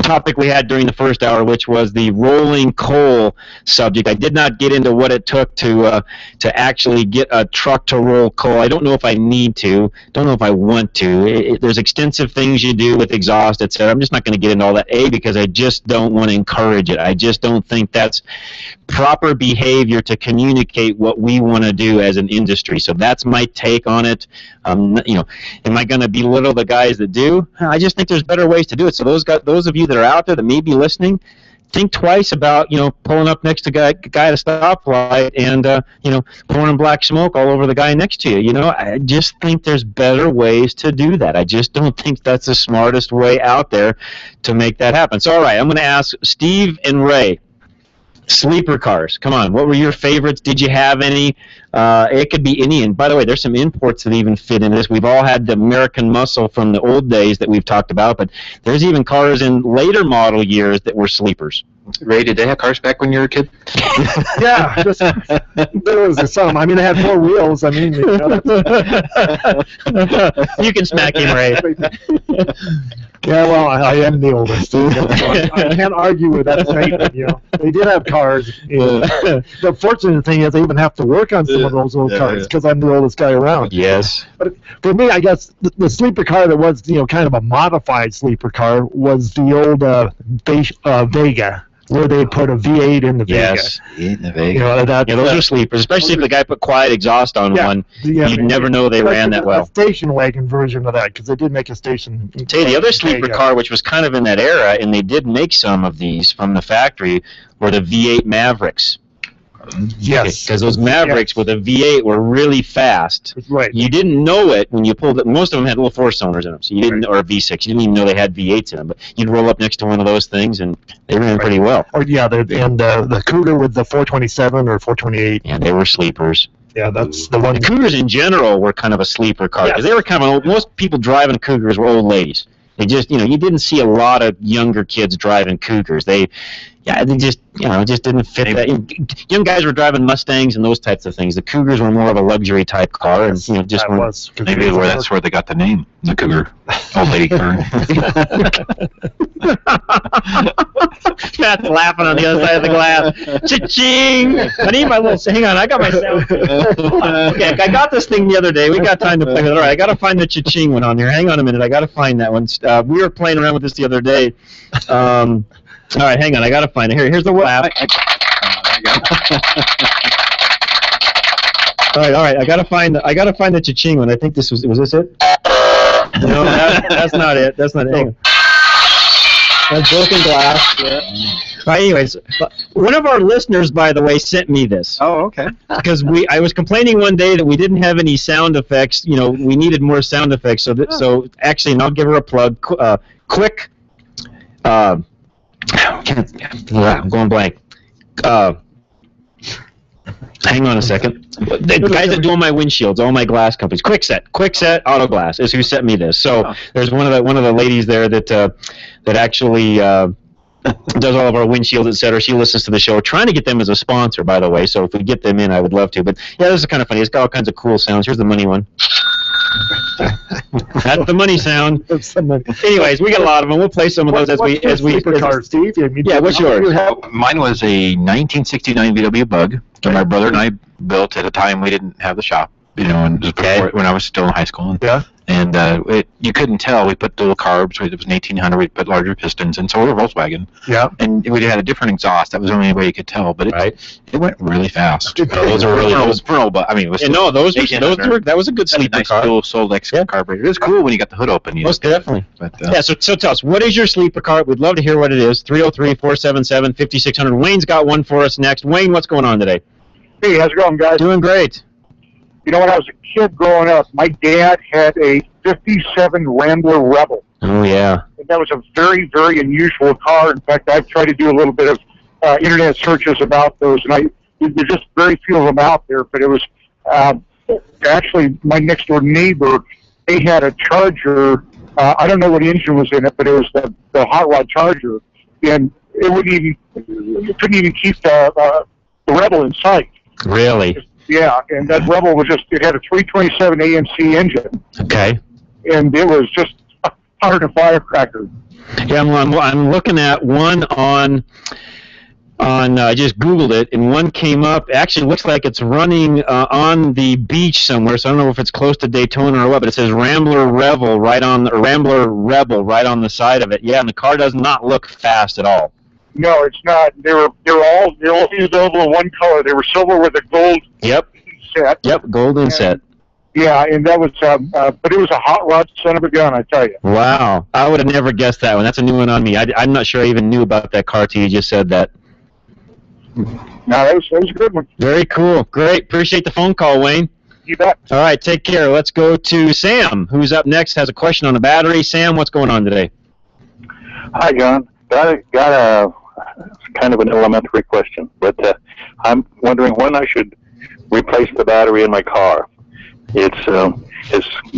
topic we had during the first hour, which was the rolling coal subject. I did not get into what it took to actually get a truck to roll coal. I don't know if I need to. Don't know if I want to. There's extensive things you do with exhaust, etc. I'm just not going to get into all that, because I just don't want to encourage it. I just don't think that's proper behavior to communicate what we want to do as an industry. So that's my take on it. Am I going to belittle the guys that do? I just think there's better ways to do it. So those of you that are out there that may be listening, think twice about pulling up next to a guy at a stoplight and pouring black smoke all over the guy next to you. I just think there's better ways to do that. I just don't think that's the smartest way out there to make that happen. So all right, I'm going to ask Steve and Ray. Sleeper cars. Come on. What were your favorites? Did you have any? It could be any. And by the way, there's some imports that even fit in this. We've all had the American Muscle from the old days that we've talked about, but there's even cars in later model years that were sleepers. Ray, did they have cars back when you were a kid? Yeah, there was some. I mean, they had 4 wheels. I mean, you can smack him, Ray. Yeah, well, I am the oldest. I can't argue with that statement. They did have cars. The fortunate thing is they even have to work on some of those old cars because I'm the oldest guy around. Yes. But for me, I guess the sleeper car that was kind of a modified sleeper car was the old Vega, where they put a V8 in the Vega. Yes, in the Vega. Those are sleepers, especially if the guy put quiet exhaust on one. You'd never know they ran that well. A station wagon version of that, because they did make a station. Tell you, the other sleeper car, which was kind of in that era, and they did make some of these from the factory, were the V8 Mavericks. Yes. Because those Mavericks with a V8 were really fast. Right. You didn't know it when you pulled it. Most of them had little 4-cylinders in them, so you didn't, or V6. You didn't even know they had V8s in them. But you'd roll up next to one of those things, and they ran pretty well. Or the Cougar with the 427 or 428. Yeah, they were sleepers. Yeah, that's the one. The Cougars in general were kind of a sleeper car because they were kind of old. Most people driving Cougars were old ladies. They just, you didn't see a lot of younger kids driving Cougars. They just, it just didn't fit that. Young guys were driving Mustangs and those types of things. The Cougars were more of a luxury type car, and just maybe that's where they got the name, the Cougar, old lady car. Matt's laughing on the other side of the glass. Cha-ching! I need my little. Hang on, I got my sound. Okay, I got this thing the other day. We got time to play with it. All right, I got to find the cha-ching one on here. Hang on a minute. I got to find that one. We were playing around with this the other day. All right, hang on. I got to find it. Here's the laugh. All right. I got to find the cha-ching one. I think this was this it? No, that's not it. That's not it. Hang on. That's broken glass. Yeah. All right, anyways, one of our listeners, by the way, sent me this. Oh, okay. Because I was complaining one day that we didn't have any sound effects. We needed more sound effects. So actually, and I'll give her a plug. Quick. I'm going blank. Hang on a second. The guys that do all my windshields, all my glass companies, Quickset Auto Glass is who sent me this. So there's one of the ladies there that actually does all of our windshields, etc. She listens to the show. We're trying to get them as a sponsor, by the way. So if we get them in, I would love to. But yeah, this is kind of funny. It's got all kinds of cool sounds. Here's the money one. That's the money sound. Anyways, we got a lot of them. We'll play some of those as we. Steve. Yeah, what's yours? Mine was a 1969 VW Bug that my brother and I built at a time we didn't have the shop. And it was before, when I was still in high school. And you couldn't tell. We put dual carbs. It was an 1800. We put larger pistons, and so we were Volkswagen. Yeah. And we had a different exhaust. That was the only way you could tell. But it went really fast. Those are really those Pearl, but I mean, it was no, those were that was a good sleeper nice car. dual Soldex carburetor. It was cool when you got the hood open. Most definitely. But, yeah. So tell us, what is your sleeper car? We'd love to hear what it is. 303-477-5600. Wayne's got one for us next. Wayne, what's going on today? Hey, how's it going, guys? Doing great. You know, when I was a kid growing up, my dad had a 57 Rambler Rebel. Oh, yeah. And that was a very, very unusual car. In fact, I've tried to do a little bit of internet searches about those, and there's just very few of them out there. But it was actually my next-door neighbor. They had a Charger. I don't know what engine was in it, but it was the hot rod Charger, and you couldn't even keep the Rebel in sight. Really? Yeah, and that Rebel was it had a 327 AMC engine. Okay. And it was just hard to firecracker. Yeah, I'm looking at one on I just Googled it, and one came up. Actually, looks like it's running on the beach somewhere, so I don't know if it's close to Daytona or what, but it says Rambler Rebel right on the side of it. Yeah, and the car does not look fast at all. No, it's not. They're all used over in one color. They were silver with a gold inset. Yep, gold inset. Yeah, and that was, but it was a hot rod son of a gun, I tell you. Wow, I would have never guessed that one. That's a new one on me. I'm not sure I even knew about that car till you just said that. No, that was a good one. Very cool. Great. Appreciate the phone call, Wayne. You bet. All right, take care. Let's go to Sam, who's up next, has a question on the battery. Sam, what's going on today? Hi, John. Got a kind of an elementary question, but I'm wondering when I should replace the battery in my car. It's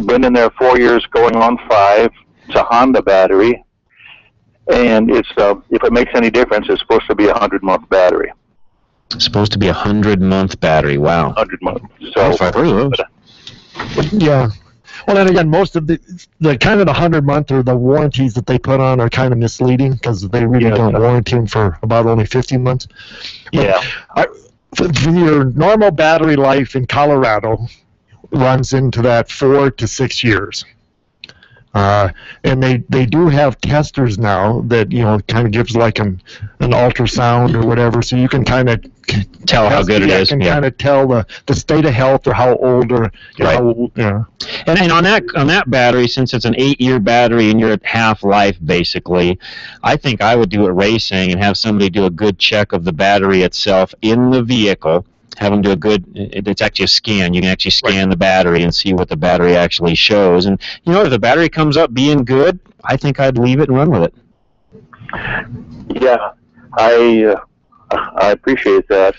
been in there 4 years, going on 5. It's a Honda battery, and it's if it makes any difference, it's supposed to be a 100-month battery. It's supposed to be a 100-month battery. Wow. 100 months. So, yeah. Well, then again, most of the kind of the 100-month or the warranties that they put on are kind of misleading because they really don't warranty them for about only 50 months. Yeah. For your normal battery life in Colorado runs into that 4 to 6 years. And they do have testers now that, kind of gives like an ultrasound or whatever, so you can kind of tell how good it is. Can kind of tell the state of health or how old or And on that battery, since it's an 8-year battery and you're at half life basically, I think I would do it racing and have somebody do a good check of the battery itself in the vehicle. Have them do it's actually a scan. You can actually scan the battery and see what the battery actually shows. And, if the battery comes up being good, I think I'd leave it and run with it. Yeah, I appreciate that.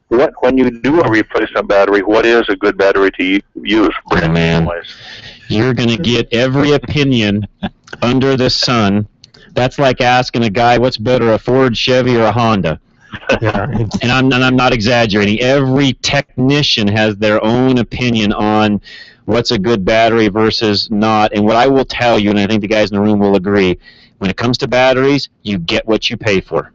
When you do a replacement battery, what is a good battery to use? Oh, man, you're going to get every opinion under the sun. That's like asking a guy what's better, a Ford, Chevy, or a Honda. Yeah, and I'm not exaggerating. Every technician has their own opinion on what's a good battery versus not. And what I will tell you, and I think the guys in the room will agree, when it comes to batteries, you get what you pay for.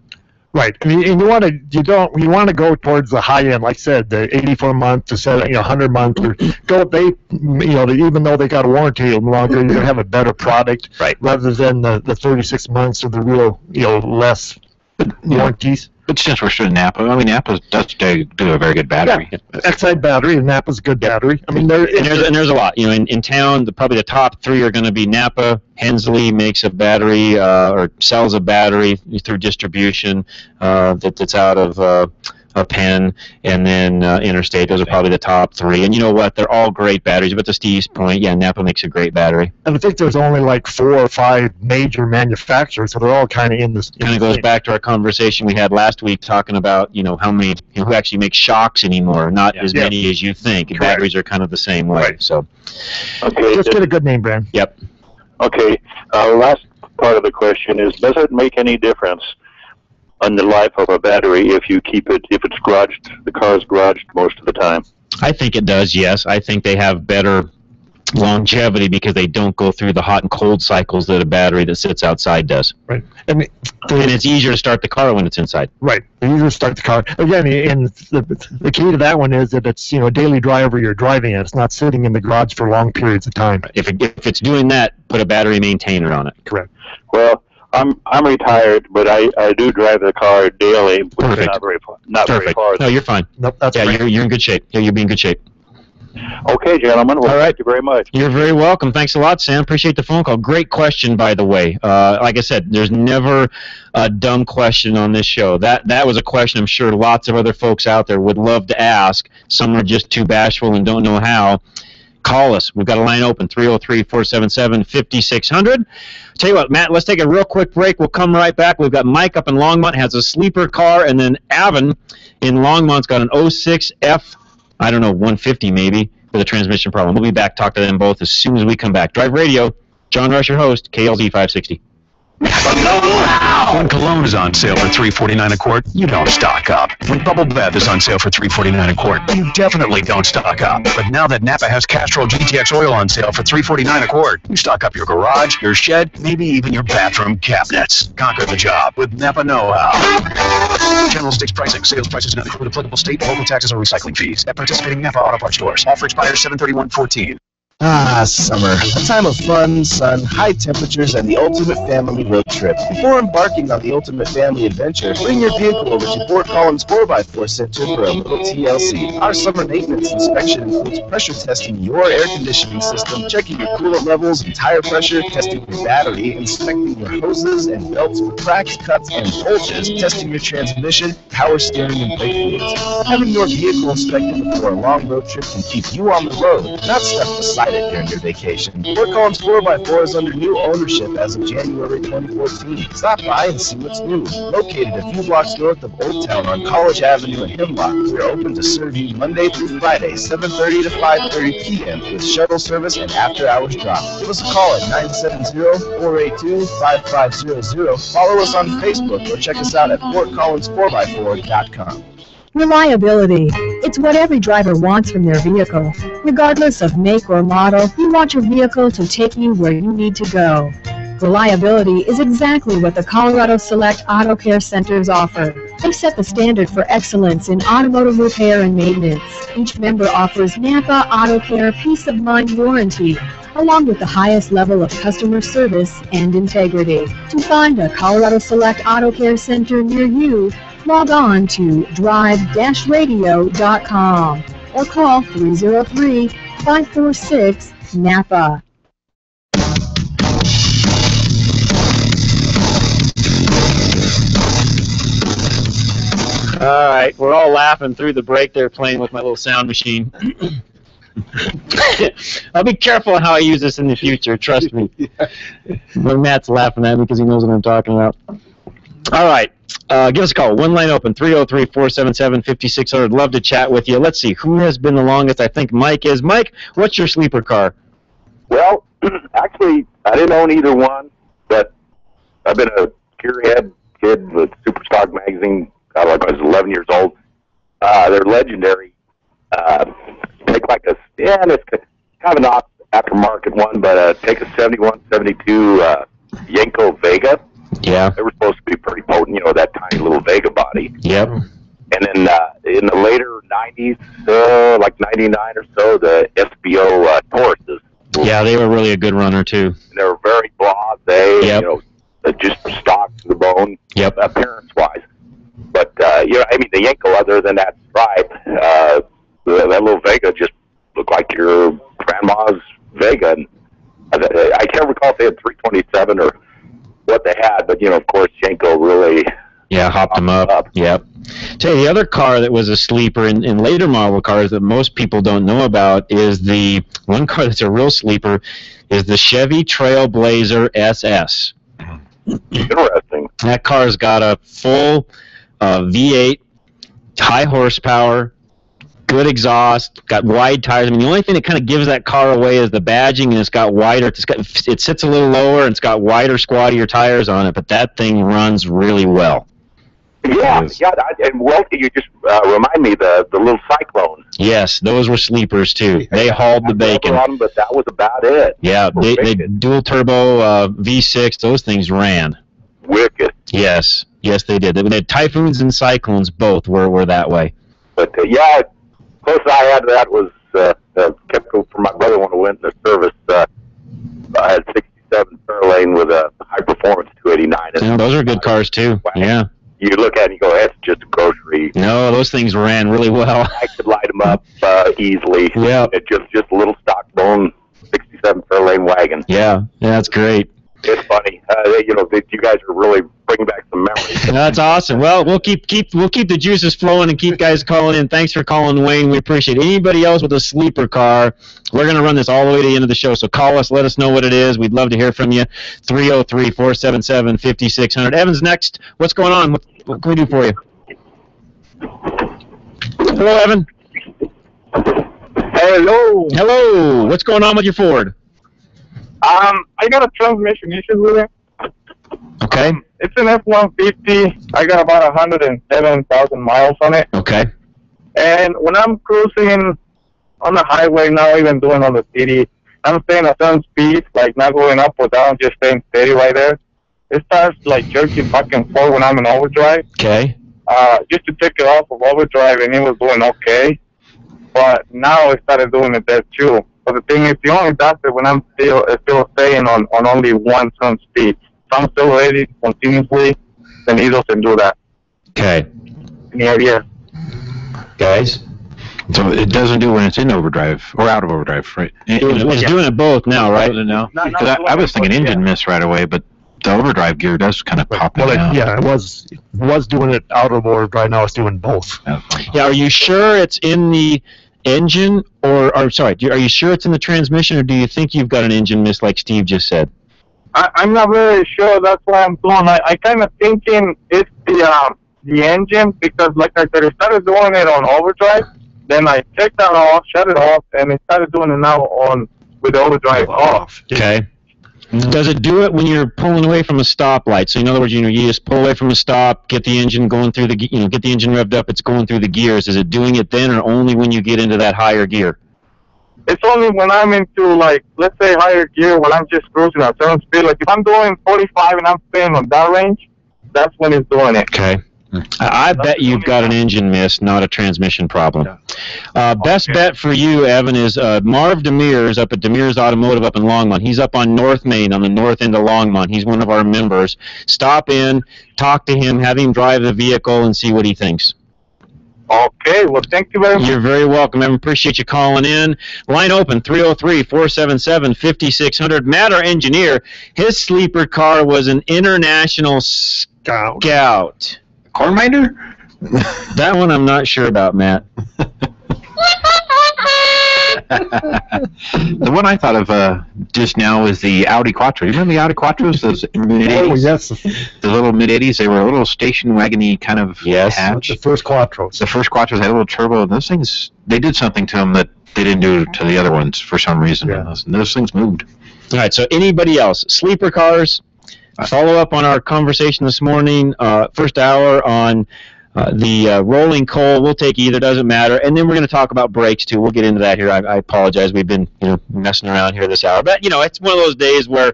Right, and you want to go towards the high end, like I said, the 84-month to 100-month, or even though they got a warranty longer, you're gonna have a better product, right? Rather than the 36 months or the real less warranties. But since we're still in Napa, Napa does do a very good battery. Yeah. Exide battery, and Napa's a good battery. There's a lot. In town, probably the top 3 are going to be Napa. Hensley makes a battery or sells a battery through distribution that's out of Penn, and then Interstate. Those are probably the top 3. And you know what? They're all great batteries. But to Steve's point, Napa makes a great battery. And I think there's only like 4 or 5 major manufacturers, so they're all kind of in this. Kind of goes back to our conversation we had last week talking about how many who actually make shocks anymore. Not as many as you think. Correct. Batteries are kind of the same way. Right. So, just get a good name brand. Yep. Okay. Last part of the question is: does it make any difference on the life of a battery if it's garaged, the car is garaged most of the time? I think it does, yes. I think they have better longevity because they don't go through the hot and cold cycles that a battery that sits outside does. Right. And it's easier to start the car when it's inside. Right. It's easier to start the car. Again, and the key to that one is that it's, a daily driver you're driving it. It's not sitting in the garage for long periods of time. If it's doing that, put a battery maintainer on it. Correct. Well, I'm retired, but I do drive the car daily, which is not very far. No, you're fine. Nope, that's you're in good shape. Yeah, you'll be in good shape. Okay, gentlemen. Well, thank you very much. You're very welcome. Thanks a lot, Sam. Appreciate the phone call. Great question, by the way. Like I said, there's never a dumb question on this show. That was a question I'm sure lots of other folks out there would love to ask. Some are just too bashful and don't know how. Call us. We've got a line open, 303-477-5600. Tell you what, Matt, let's take a real quick break. We'll come right back. We've got Mike up in Longmont, has a sleeper car, and then Avon in Longmont's got an 06 F, I don't know, 150 maybe, with a transmission problem. We'll be back. Talk to them both as soon as we come back. Drive Radio, John Rush, your host, KLZ 560. When cologne is on sale for $3.49 a quart, you don't stock up. When bubble bath is on sale for $3.49 a quart, you definitely don't stock up. But now that Napa has Castrol GTX oil on sale for $3.49 a quart, you stock up your garage, your shed, maybe even your bathroom cabinets. Conquer the job with Napa Know-How. General States pricing. Sales prices do not include applicable state, local taxes, or recycling fees at participating Napa Auto Parts stores. Offer expires 7/31/14. Ah, summer. A time of fun, sun, high temperatures, and the ultimate family road trip. Before embarking on the ultimate family adventure, bring your vehicle over to Fort Collins 4x4 Center for a little TLC. Our summer maintenance inspection includes pressure testing your air conditioning system, checking your coolant levels and tire pressure, testing your battery, inspecting your hoses and belts for cracks, cuts, and bulges, testing your transmission, power steering, and brake fluids. Having your vehicle inspected before a long road trip can keep you on the road, not stuck beside it during your vacation. Fort Collins 4x4 is under new ownership as of January 2014. Stop by and see what's new. Located a few blocks north of Old Town on College Avenue in Hemlock, we're open to serve you Monday through Friday, 7:30 to 5:30 p.m. with shuttle service and after-hours drop. Give us a call at 970-482-5500. Follow us on Facebook or check us out at FortCollins4x4.com. Reliability. It's what every driver wants from their vehicle. Regardless of make or model, you want your vehicle to take you where you need to go. Reliability is exactly what the Colorado Select Auto Care Centers offer. They set the standard for excellence in automotive repair and maintenance. Each member offers Napa Auto Care Peace of Mind Warranty, along with the highest level of customer service and integrity. To find a Colorado Select Auto Care Center near you, log on to drive-radio.com or call 303-546-NAPA. All right, we're all laughing through the break there playing with my little sound machine. I'll be careful how I use this in the future, trust me. But Matt's laughing at me because he knows what I'm talking about. All right, give us a call. One line open, 303-477-5600. Love to chat with you. Let's see, who has been the longest? I think Mike is. Mike, what's your sleeper car? Well, actually, I didn't own either one, but I've been a gearhead kid with Superstock magazine. Like I was 11 years old. They're legendary. Take like a, it's kind of an aftermarket one, but take a 71, 72 Yenko Vega. Yeah. They were supposed to be pretty potent, that tiny little Vega body. Yep. And then in the later 90s, like 99 or so, the SBO Tauruses. Yeah, they were really a good runner, too. And they were very blasé, yep. Just stock to the bone, yep. Appearance-wise. But, the Yenko, other than that stripe, that little Vega just looked like your grandma's Vega. And I can't recall if they had 327 or what they had, but, of course, Yenko really... Yeah, hopped them up. Yep. Tell you, the other car that was a sleeper in later model cars that most people don't know about is the one car that's a real sleeper is the Chevy Trailblazer SS. Interesting. That car's got a full V8, high horsepower, good exhaust, got wide tires. I mean, the only thing that kind of gives that car away is the badging, and it's got wider. It sits a little lower, and it's got wider, squattier tires on it. But that thing runs really well. Yeah. And Welty, you just remind me the little Cyclones. Yes, those were sleepers too. They hauled the bacon. On them, but that was about it. Yeah, they dual turbo V6. Those things ran. Wicked. Yes, they did. They had Typhoons and Cyclones. Both were that way. But yeah, closest I had to that was kept going for my brother when I went into service. I had 67 Fairlane with a high performance 289. Yeah, those are good cars too. Yeah. You look at it and you go, that's just a grocery. No, those things ran really well. I could light them up easily. Yeah. It's just a little stock bone 67 Fairlane wagon. Yeah, that's great. It's funny. You guys are really bringing back some memories. That's awesome. Well, we'll keep the juices flowing and keep guys calling in. Thanks for calling, Wayne. We appreciate it. Anybody else with a sleeper car, we're going to run this all the way to the end of the show. So call us. Let us know what it is. We'd love to hear from you. 303-477-5600. Evan's next. What's going on? What can we do for you? Hello, Evan. Hello. Hello. What's going on with your Ford? I got a transmission issue with it. Okay. It's an F-150. I got about 107,000 miles on it. Okay. And when I'm cruising on the highway now, even doing on the city, I'm staying at certain speed, like not going up or down, just staying steady right there. It starts like jerking back and forth when I'm in overdrive. Okay. Just to take it off of overdrive, and it was doing okay. But now it started doing it there too. But the thing is, it only does it when I'm still staying on only one certain speed. If I'm still ready continuously, then it doesn't do that. Okay. Yeah. Guys? So it doesn't do when it's in overdrive or out of overdrive, right? It's doing it both now, right? Now? I was thinking engine miss right away, but the overdrive gear does kind of pop it down. Yeah, it was doing it out of overdrive. Now it's doing both. Yeah, are you sure it's in the engine, or sorry, are you sure it's in the transmission, or do you think you've got an engine miss like Steve just said? I'm not very sure. That's why I'm doing. I kind of thinking it's the engine, because like I said, it started doing it on overdrive. Then I checked that off, shut it off, and it started doing it now with the overdrive off. Okay. Does it do it when you're pulling away from a stoplight? So in other words, you just pull away from a stop, get the engine going through the, get the engine revved up, it's going through the gears. Is it doing it then, or only when you get into that higher gear? It's only when I'm into, like, let's say higher gear, when I'm just cruising at certain speed. Like if I'm doing 45 and I'm staying on that range, that's when it's doing it. Okay. I bet you've got an engine miss, not a transmission problem. Best bet for you, Evan, is Marv Demers up at Demers Automotive up in Longmont. He's up on North Main on the north end of Longmont. He's one of our members. Stop in, talk to him, have him drive the vehicle, and see what he thinks. Okay, well, thank you very much. You're very welcome, Evan. Appreciate you calling in. Line open, 303-477-5600. Matt, our engineer, his sleeper car was an International Scout. Corn minder? That one I'm not sure about, Matt. The one I thought of just now is the Audi Quattro. You remember the Audi Quattros? Those mid-80s? Oh, yes. The little mid-80s. They were a little station wagon-y kind of hatch. The first Quattros. The first Quattros had a little turbo. And those things, they did something to them that they didn't do to the other ones for some reason. Yeah. Those things moved. All right, so anybody else? Sleeper cars? Follow up on our conversation this morning, first hour on the rolling coal. We'll take either, doesn't matter. And then we're going to talk about brakes, too. We'll get into that here. I apologize. We've been messing around here this hour. But, it's one of those days where,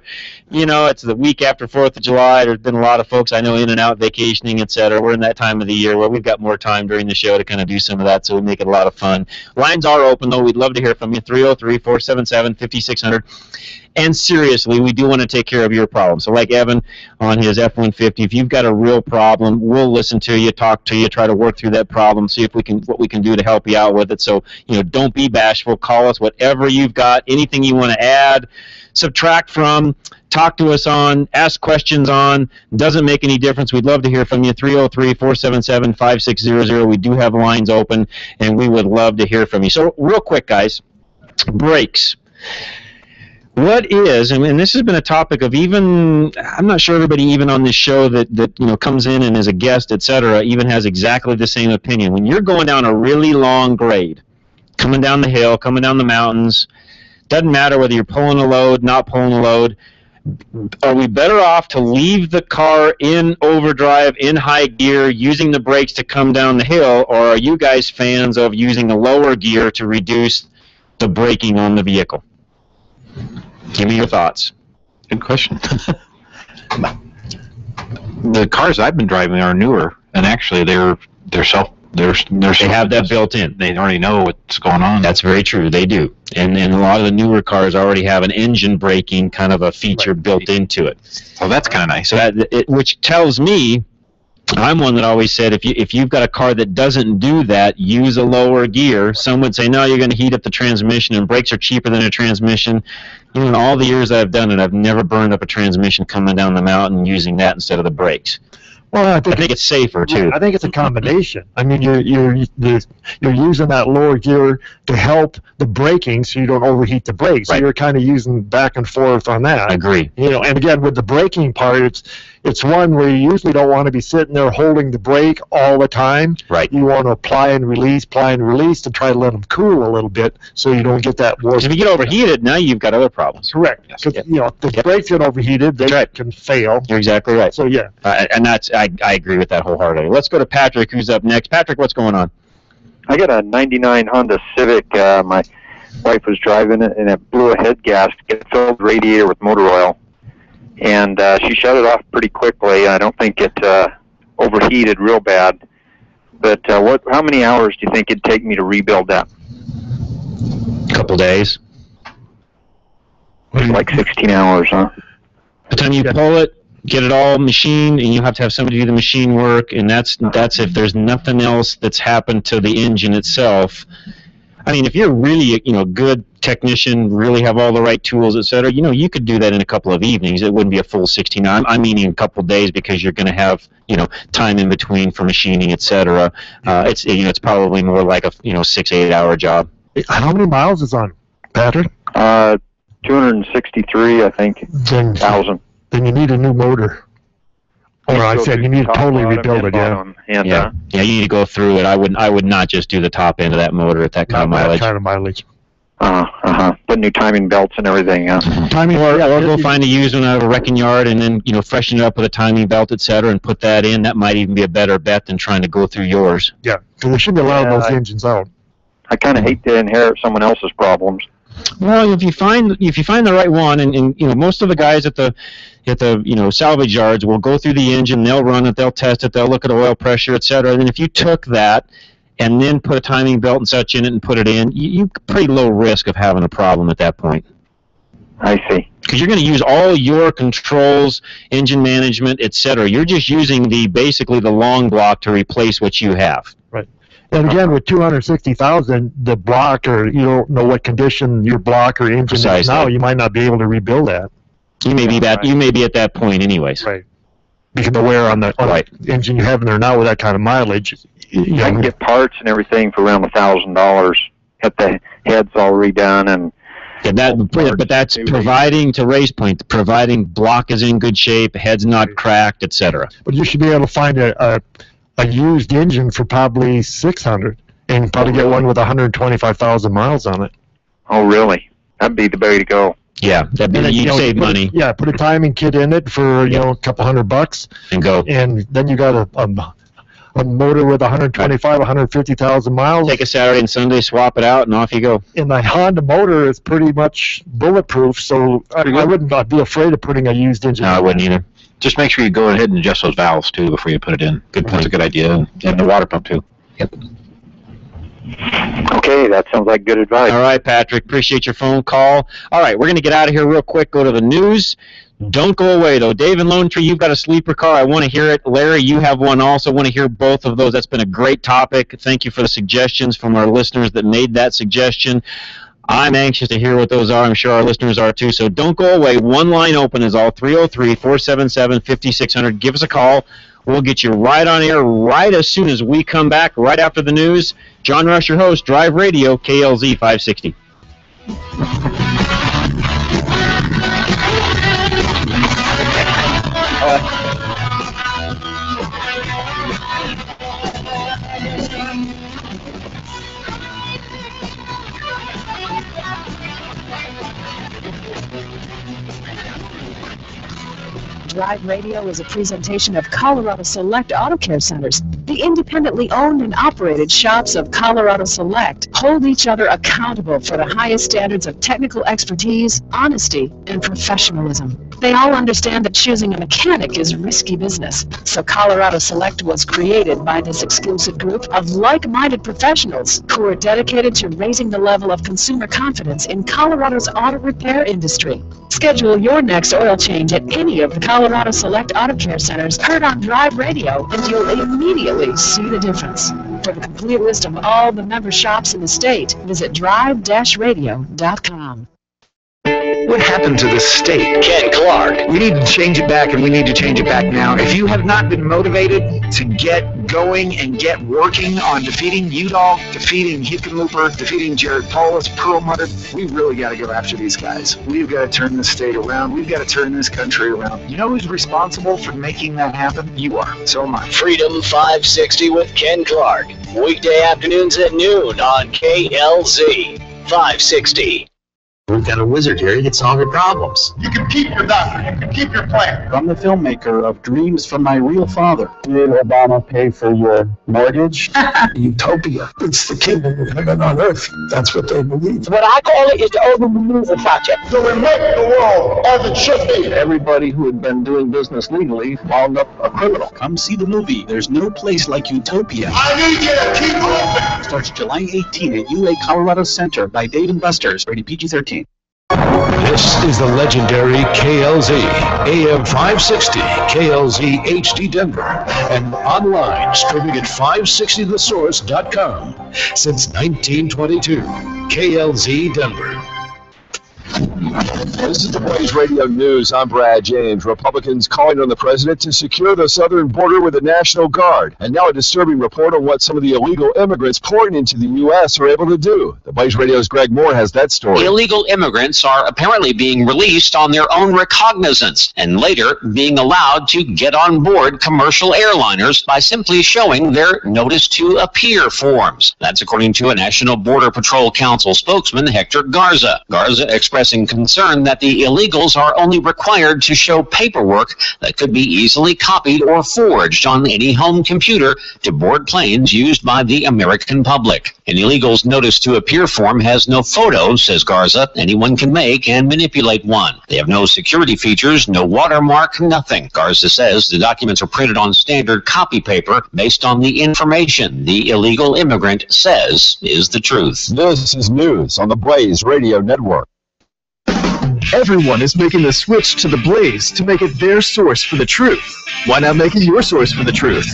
it's the week after 4th of July. There's been a lot of folks I know in and out vacationing, et cetera. We're in that time of the year where we've got more time during the show to kind of do some of that, so we make it a lot of fun. Lines are open, though. We'd love to hear from you. 303-477-5600. And seriously, we do want to take care of your problem. So like Evan on his F-150, if you've got a real problem, we'll listen to you, talk to you, try to work through that problem, see if what we can do to help you out with it. So, don't be bashful. Call us, whatever you've got, anything you want to add, subtract from, talk to us on, ask questions on. Doesn't make any difference. We'd love to hear from you. 303-477-5600. We do have lines open, and we would love to hear from you. So real quick, guys, brakes. What is, and this has been a topic of even, I'm not sure everybody even on this show that comes in and is a guest, etc., even has exactly the same opinion. When you're going down a really long grade, coming down the hill, coming down the mountains, doesn't matter whether you're pulling a load, not pulling a load, Are we better off to leave the car in overdrive, in high gear, using the brakes to come down the hill, or are you guys fans of using a lower gear to reduce the braking on the vehicle? Give me your thoughts. Good question. The cars I've been driving are newer, and actually they have that built in. They already know what's going on. That's very true. They do, and a lot of the newer cars already have an engine braking kind of a feature built into it. So that's kind of nice. So which tells me, I'm one that always said if you've got a car that doesn't do that, use a lower gear. Some would say no, you're going to heat up the transmission, and brakes are cheaper than a transmission. You know, in all the years I've done it, I've never burned up a transmission coming down the mountain using that instead of the brakes. Well, I think it's safer too. I think it's a combination. I mean, you're using that lower gear to help the braking, so you don't overheat the brakes. So you're kind of using back and forth on that. I agree. You know, and again with the braking part, it's one where you usually don't want to be sitting there holding the brake all the time. Right. You want to apply and release to try to let them cool a little bit, so you don't get that warp. If you get overheated, now you've got other problems. Correct. Because you know, if the brakes get overheated, they can fail. You're exactly right. So yeah. And I agree with that wholeheartedly. Let's go to Patrick, who's up next. Patrick, what's going on? I got a 99 Honda Civic. My wife was driving it, and it blew a head gasket. It filled the radiator with motor oil, and she shut it off pretty quickly. I don't think it overheated real bad. But how many hours do you think it'd take me to rebuild that? A couple days. Like 16 hours, huh? By the time you pull it, get it all machined, and you have to have somebody do the machine work, and that's if there's nothing else that's happened to the engine itself. I mean, if you're really a good technician, really have all the right tools, etc., you could do that in a couple of evenings. It wouldn't be a full 16 hours. I'm meaning a couple of days, because you're going to have time in between for machining, etc. It's probably more like a 6-8 hour job. How many miles is on, Patrick? 263, I think. 1,000. Then you need a new motor. Or I said you need to totally rebuild it, Yeah, you need to go through it. I would not just do the top end of that motor at that kind of mileage. That kind of mileage. Put new timing belts and everything. Or go find a used one out of a wrecking yard, and then freshen it up with a timing belt, etc., and put that in. That might even be a better bet than trying to go through yours. Yeah, because they should be allowing those engines out. I kind of hate to inherit someone else's problems. Well, if you find the right one, and most of the guys at the salvage yards will go through the engine, they'll run it, they'll test it, they'll look at oil pressure, etc. And then if you took that and then put a timing belt and such in it and put it in, you pretty low risk of having a problem at that point. I see. Because you're going to use all your controls, engine management, etc. You're just using basically the long block to replace what you have. Right. And again, with 260,000, the block, or you don't know what condition your block or engine is now, you might not be able to rebuild that. You may be you may be at that point, anyways. Right. Because the wear on the engine you have in there now with that kind of mileage, I can get parts and everything for around $1,000. Get the heads all redone and. Yeah, but that's providing, to Ray's point, providing block is in good shape, head's not cracked, etc. But you should be able to find a used engine for probably $600, and probably get one with 125,000 miles on it. Oh, really? That'd be the way to go. Yeah, you'd save money. Yeah, put a timing kit in it for a couple $100, and go. And then you got a motor with 150,000 miles. Take a Saturday and Sunday, swap it out, and off you go. And the Honda motor is pretty much bulletproof, so I wouldn't be afraid of putting a used engine. No, I wouldn't either. Just make sure you go ahead and adjust those valves too before you put it in. Good point. That's a good idea. And the water pump too. Yep. Okay, that sounds like good advice. All right, Patrick. Appreciate your phone call. All right, we're going to get out of here real quick, go to the news. Don't go away, though. Dave and Lone Tree, you've got a sleeper car. I want to hear it. Larry, you have one also. I want to hear both of those. That's been a great topic. Thank you for the suggestions from our listeners that made that suggestion. I'm anxious to hear what those are. I'm sure our listeners are too. So don't go away. One line open is all, 303-477-5600. Give us a call. We'll get you right on air right as soon as we come back, right after the news. John Rush, your host, Drive Radio, KLZ 560. Drive Radio is a presentation of Colorado Select Auto Care Centers. The independently owned and operated shops of Colorado Select hold each other accountable for the highest standards of technical expertise, honesty, and professionalism. They all understand that choosing a mechanic is risky business, so Colorado Select was created by this exclusive group of like-minded professionals who are dedicated to raising the level of consumer confidence in Colorado's auto repair industry. Schedule your next oil change at any of the Colorado Select Auto Care Centers heard on Drive Radio, and you'll immediately see the difference. For the complete list of all the member shops in the state, visit drive-radio.com. What happened to this state? Ken Clark. We need to change it back, and we need to change it back now. If you have not been motivated to get going and get working on defeating Udall, defeating Hickenlooper, defeating Jared Polis, Perlmutter, we really got to go after these guys. We've got to turn this state around. We've got to turn this country around. You know who's responsible for making that happen? You are. So am I. Freedom 560 with Ken Clark. Weekday afternoons at noon on KLZ 560. We've got a wizard here. He can solve your problems. You can keep your doctor. You can keep your plan. I'm the filmmaker of Dreams from My Real Father. Did Obama pay for your mortgage? Utopia. It's the kingdom of heaven on earth. That's what they believe. What I call it is the urban renewal project. So we make the world as it should be. Everybody who had been doing business legally wound up a criminal. Come see the movie. There's no place like Utopia. I need you to keep open. Starts July 18 at UA Colorado Center by Dave & Buster's, rated PG-13. This is the legendary KLZ, AM 560, KLZ HD Denver, and online streaming at 560thesource.com. Since 1922, KLZ Denver. This is the Blaze Radio News. I'm Brad James. Republicans calling on the president to secure the southern border with a National Guard. And now a disturbing report on what some of the illegal immigrants pouring into the U.S. are able to do. The Blaze Radio's Greg Moore has that story. Illegal immigrants are apparently being released on their own recognizance and later being allowed to get on board commercial airliners by simply showing their Notice to Appear forms. That's according to a National Border Patrol Council spokesman, Hector Garza. Garza expressing concern that the illegals are only required to show paperwork that could be easily copied or forged on any home computer to board planes used by the American public. An illegal's Notice to Appear form has no photos, says Garza. Anyone can make and manipulate one. They have no security features, no watermark, nothing. Garza says the documents are printed on standard copy paper based on the information the illegal immigrant says is the truth. This is news on the Blaze Radio Network. Everyone is making the switch to the Blaze to make it their source for the truth. Why not make it your source for the truth?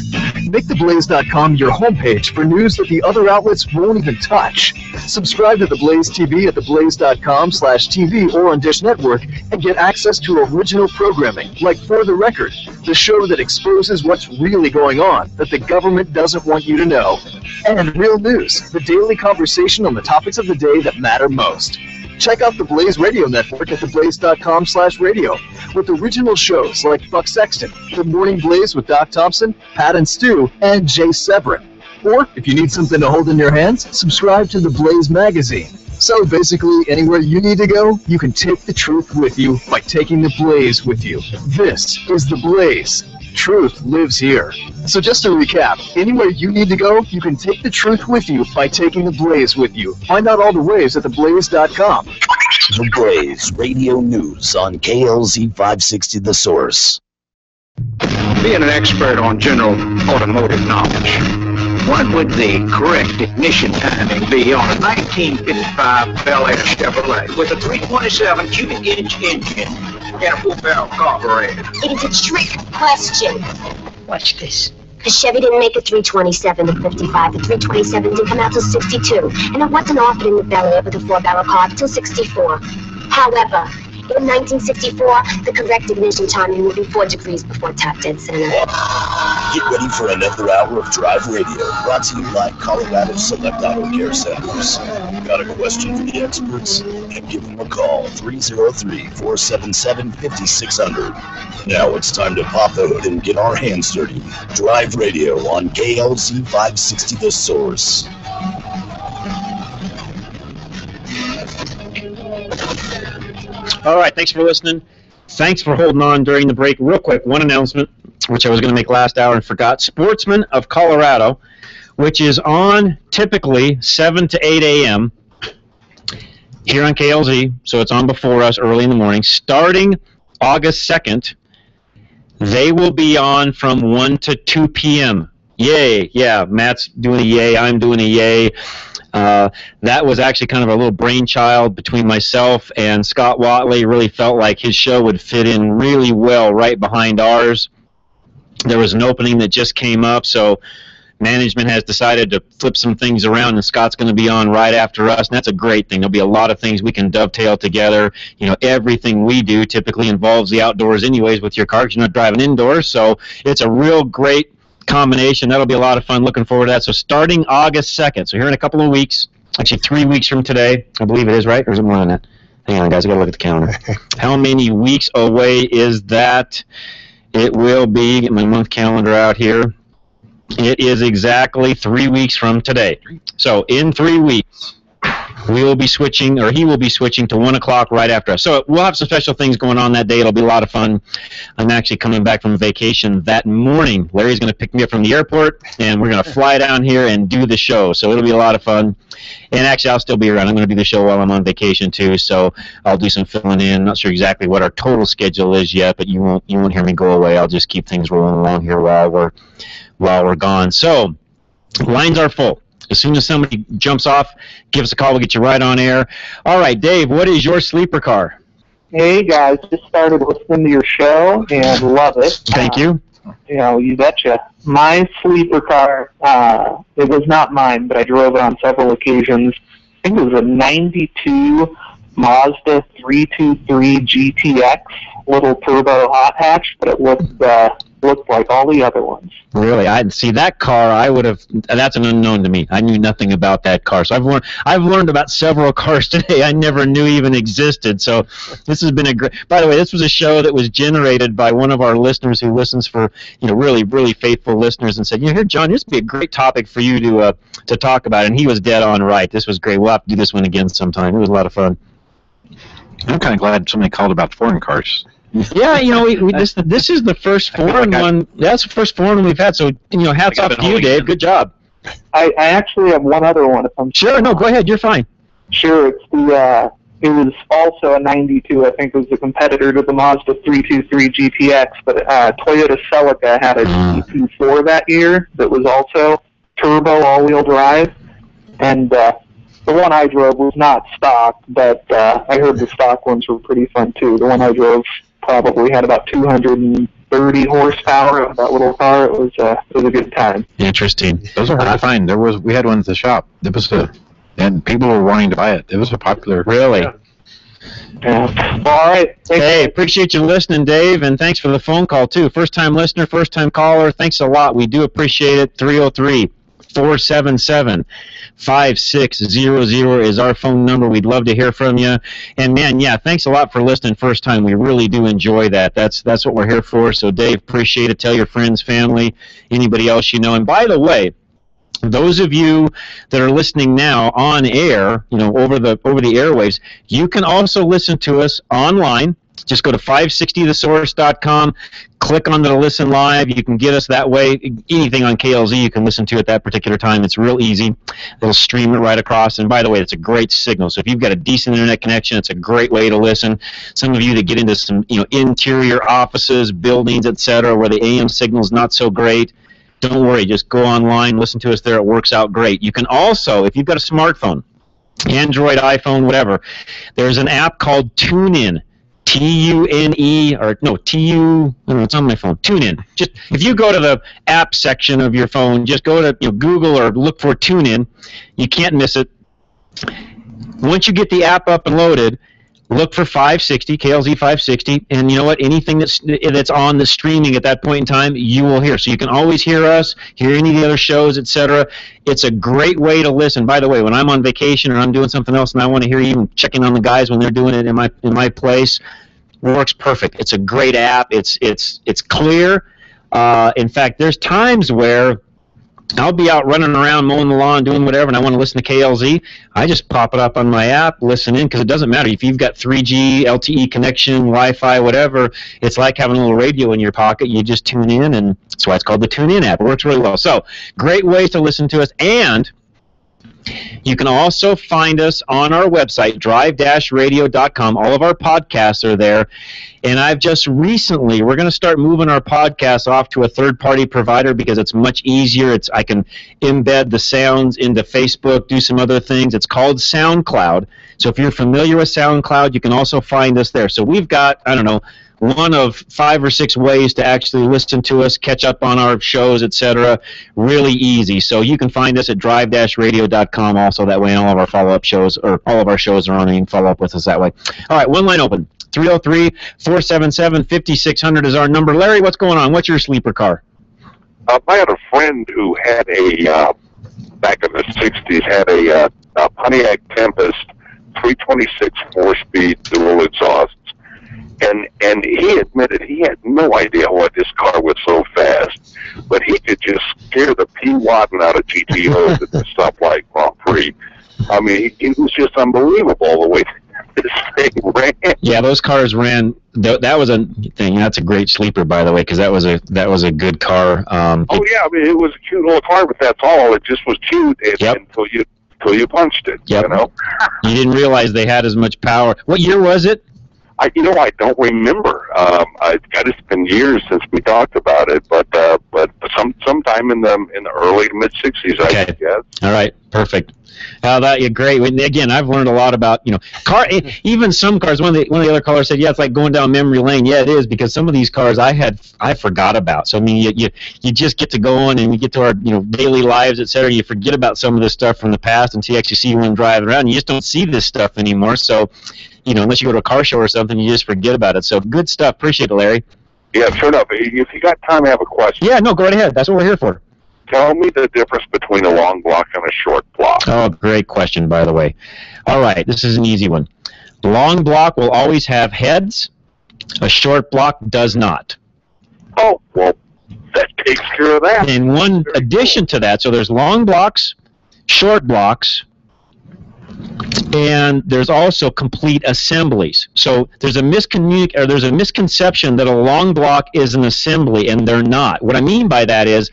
Make theblaze.com your homepage for news that the other outlets won't even touch. Subscribe to The Blaze TV at theblaze.com/TV or on Dish Network and get access to original programming like For the Record, the show that exposes what's really going on that the government doesn't want you to know. And Real News, the daily conversation on the topics of the day that matter most. Check out the Blaze Radio Network at theblaze.com/radio with original shows like Buck Sexton, The Morning Blaze with Doc Thompson, Pat and Stu, and Jay Severin. Or, if you need something to hold in your hands, subscribe to the Blaze magazine. So basically, anywhere you need to go, you can take the truth with you by taking the Blaze with you. This is the Blaze. Truth lives here. So just to recap, anywhere you need to go, you can take the truth with you by taking the Blaze with you. Find out all the ways at theblaze.com. The Blaze Radio News on KLZ 560 The Source. Being an expert on general automotive knowledge, what would the correct ignition timing be on a 1955 Bel Air Chevrolet with a 327 cubic inch engine and a 4-barrel carburetor? It is a trick question. Watch this. The Chevy didn't make a 327 to 55. The 327 didn't come out till 62. And it wasn't offered in the Bel Air with a 4-barrel carb till 64. However, in 1964, the correct ignition timing would be 4 degrees before top dead center. Get ready for another hour of Drive Radio, brought to you by Colorado Select Auto Care Centers. Got a question for the experts? And give them a call, 303-477-5600. Now it's time to pop the hood and get our hands dirty. Drive Radio on KLZ 560 The Source. All right, thanks for listening. Thanks for holding on during the break. Real quick, one announcement, which I was going to make last hour and forgot. Sportsman of Colorado, which is on typically 7 to 8 a.m. here on KLZ, so it's on before us early in the morning. Starting August 2nd, they will be on from 1 to 2 p.m. Yay, yeah, Matt's doing a yay, I'm doing a yay. That was actually kind of a little brainchild between myself and Scott Watley. Really felt like his show would fit in really well right behind ours. There was an opening that just came up, so management has decided to flip some things around, and Scott's going to be on right after us, and that's a great thing. There'll be a lot of things we can dovetail together. You know, everything we do typically involves the outdoors anyways with your car, because you're not driving indoors, so it's a real great combination. That'll be a lot of fun. Looking forward to that. So starting August 2nd, so here in a couple of weeks, actually 3 weeks from today, I believe it is, right? Or is it more than that? Hang on, guys, I got to look at the calendar. How many weeks away is that? It will be, get my month calendar out here. It is exactly 3 weeks from today. So in 3 weeks, we will be switching, or he will be switching to 1 o'clock right after us. So we'll have some special things going on that day. It'll be a lot of fun. I'm actually coming back from vacation that morning. Larry's going to pick me up from the airport, and we're going to fly down here and do the show. So it'll be a lot of fun. And actually, I'll still be around. I'm going to do the show while I'm on vacation too. So I'll do some filling in. Not sure exactly what our total schedule is yet, but you won't hear me go away. I'll just keep things rolling along here while we're gone. So lines are full. As soon as somebody jumps off, give us a call. We'll get you right on air. All right, Dave, what is your sleeper car? Hey, guys, just started listening to your show and love it. Thank you. You know, you betcha. My sleeper car, it was not mine, but I drove it on several occasions. I think it was a 92 Mazda 323 GTX, little turbo hot hatch, but it looked like all the other ones. Really? I'd see that car. I would have. That's an unknown to me. I knew nothing about that car. So I've learned about several cars today I never knew even existed. So this has been a great. By the way, this was a show that was generated by one of our listeners who listens for, you know, really, really faithful listeners, and said, you know, here, John, this would be a great topic for you to talk about. And he was dead on right. This was great. We'll have to do this one again sometime. It was a lot of fun. I'm kind of glad somebody called about foreign cars. Yeah, you know, this is the first foreign one. That's the first foreign one we've had. So, you know, hats off to you, Dave. Good job. I actually have one other one. If I'm sure. No, go ahead. You're fine. Sure. It's the. It was also a 92. I think it was a competitor to the Mazda 323 GTX. But Toyota Celica had a GT4 that year that was also turbo all-wheel drive, and the one I drove was not stock, but I heard the stock ones were pretty fun too. The one I drove probably had about 230 horsepower of that little car. It was a good time. Interesting. Those are hard to find. We had one at the shop. And people were wanting to buy it. It was a popular. Really? Yeah. All right. Hey, appreciate you listening, Dave, and thanks for the phone call too. First time listener, first time caller. Thanks a lot. We do appreciate it. 303-477-5600 is our phone number. We'd love to hear from you. And man, yeah, thanks a lot for listening first time. We really do enjoy that. That's what we're here for. So Dave, appreciate it. Tell your friends, family, anybody else you know. And by the way, those of you that are listening now on air, you know, over the airwaves, you can also listen to us online. Just go to 560thesource.com, click on the listen live. You can get us that way. Anything on KLZ you can listen to at that particular time. It's real easy. It'll stream it right across. And by the way, it's a great signal. So if you've got a decent internet connection, it's a great way to listen. Some of you that get into some, you know, interior offices, buildings, etc., where the AM signal's not so great, don't worry. Just go online, listen to us there. It works out great. You can also, if you've got a smartphone, Android, iPhone, whatever, there's an app called TuneIn. T-U-N-E, or no, T-U, I don't know, it's on my phone, TuneIn. Just, if you go to the app section of your phone, just go to, you know, Google or look for TuneIn. You can't miss it. Once you get the app up and loaded, look for 560, KLZ 560, and you know what? Anything that's on the streaming at that point in time, you will hear. So you can always hear us, hear any of the other shows, etc. It's a great way to listen. By the way, when I'm on vacation or I'm doing something else and I want to hear you, even checking on the guys when they're doing it in my place, works perfect. It's a great app. It's clear. In fact, there's times where I'll be out running around mowing the lawn, doing whatever, and I want to listen to KLZ. I just pop it up on my app, listen in, because it doesn't matter. If you've got 3G, LTE connection, Wi-Fi, whatever, it's like having a little radio in your pocket. You just tune in, and that's why it's called the TuneIn app. It works really well. So, great ways to listen to us, and you can also find us on our website, drive-radio.com. All of our podcasts are there. And I've just recently, we're going to start moving our podcasts off to a third-party provider because it's much easier. I can embed the sounds into Facebook, do some other things. It's called SoundCloud. So if you're familiar with SoundCloud, you can also find us there. So we've got, I don't know, one of 5 or 6 ways to actually listen to us, catch up on our shows, etc. Really easy. So you can find us at drive-radio.com also. That way, all of our follow-up shows, or all of our shows are on, and you can follow up with us that way. All right, one line open. 303-477-5600 is our number. Larry, what's going on? What's your sleeper car? I had a friend who had back in the 60s, had a Pontiac Tempest 326 4-speed dual exhausts. And he admitted he had no idea why this car was so fast, but he could just scare the pee-wadding out of GTOs at the stoplight Grand Prix. I mean, it was just unbelievable the way this thing ran. Yeah, those cars ran. That was a thing. That's a great sleeper, by the way, because that was a good car. Oh yeah, I mean, it was a cute little car, but that's all. It just was cute until you punched it. Yep. You know, you didn't realize they had as much power. What year was it? I don't remember. It's been years since we talked about it, but sometime in the early to mid '60s, I guess. All right, perfect. You're great. Again, I've learned a lot about even some cars. One of the other callers said, "Yeah, it's like going down memory lane." Yeah, it is, because some of these cars I forgot about. So I mean, you just get to go on and you get to our daily lives, etc. You forget about some of this stuff from the past until you actually see one driving around. You just don't see this stuff anymore. So, unless you go to a car show or something, you just forget about it. So good stuff. Appreciate it, Larry. Yeah, sure enough. If you got time, I have a question. Yeah, no, go right ahead. That's what we're here for. Tell me the difference between a long block and a short block. Oh, great question, by the way. All right, this is an easy one. Long block will always have heads. A short block does not. Oh, well, that takes care of that. And one addition to that, so there's long blocks, short blocks, and there's also complete assemblies. So there's a misconception that a long block is an assembly, and they're not. What I mean by that is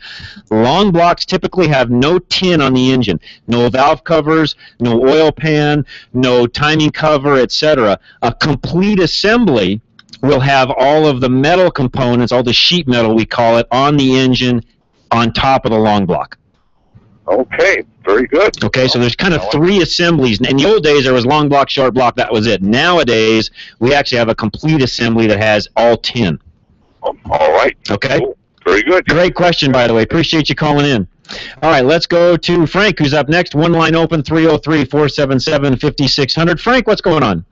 long blocks typically have no tin on the engine, no valve covers, no oil pan, no timing cover, etc. A complete assembly will have all of the metal components, all the sheet metal we call it, on the engine on top of the long block. Okay, very good. Okay, so there's kind of 3 assemblies. In the old days, there was long block, short block, that was it. Nowadays, we actually have a complete assembly that has all 10. All right. Okay. Cool. Very good. Great question, by the way. Appreciate you calling in. All right, let's go to Frank, who's up next. One line open, 303-477-5600. Frank, what's going on?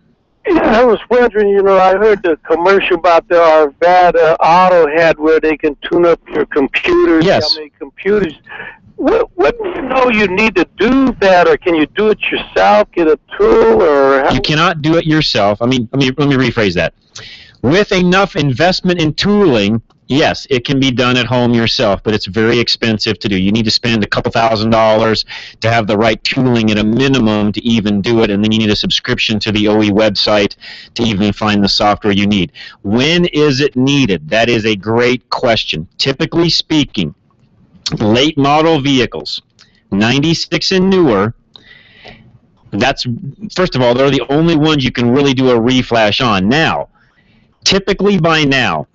Yeah, I was wondering, I heard the commercial about the Arvada Auto had where they can tune up your computers. Yes. How many computers? Wouldn't you know you need to do that, or can you do it yourself, get a tool, or... You cannot do it yourself. Let me rephrase that. With enough investment in tooling, yes, it can be done at home yourself, but it's very expensive to do. You need to spend a couple $1,000s to have the right tooling at a minimum to even do it, and then you need a subscription to the OE website to even find the software you need. When is it needed? That is a great question. Typically speaking, late model vehicles, 96 and newer, first of all, they're the only ones you can really do a reflash on. Now, typically by now,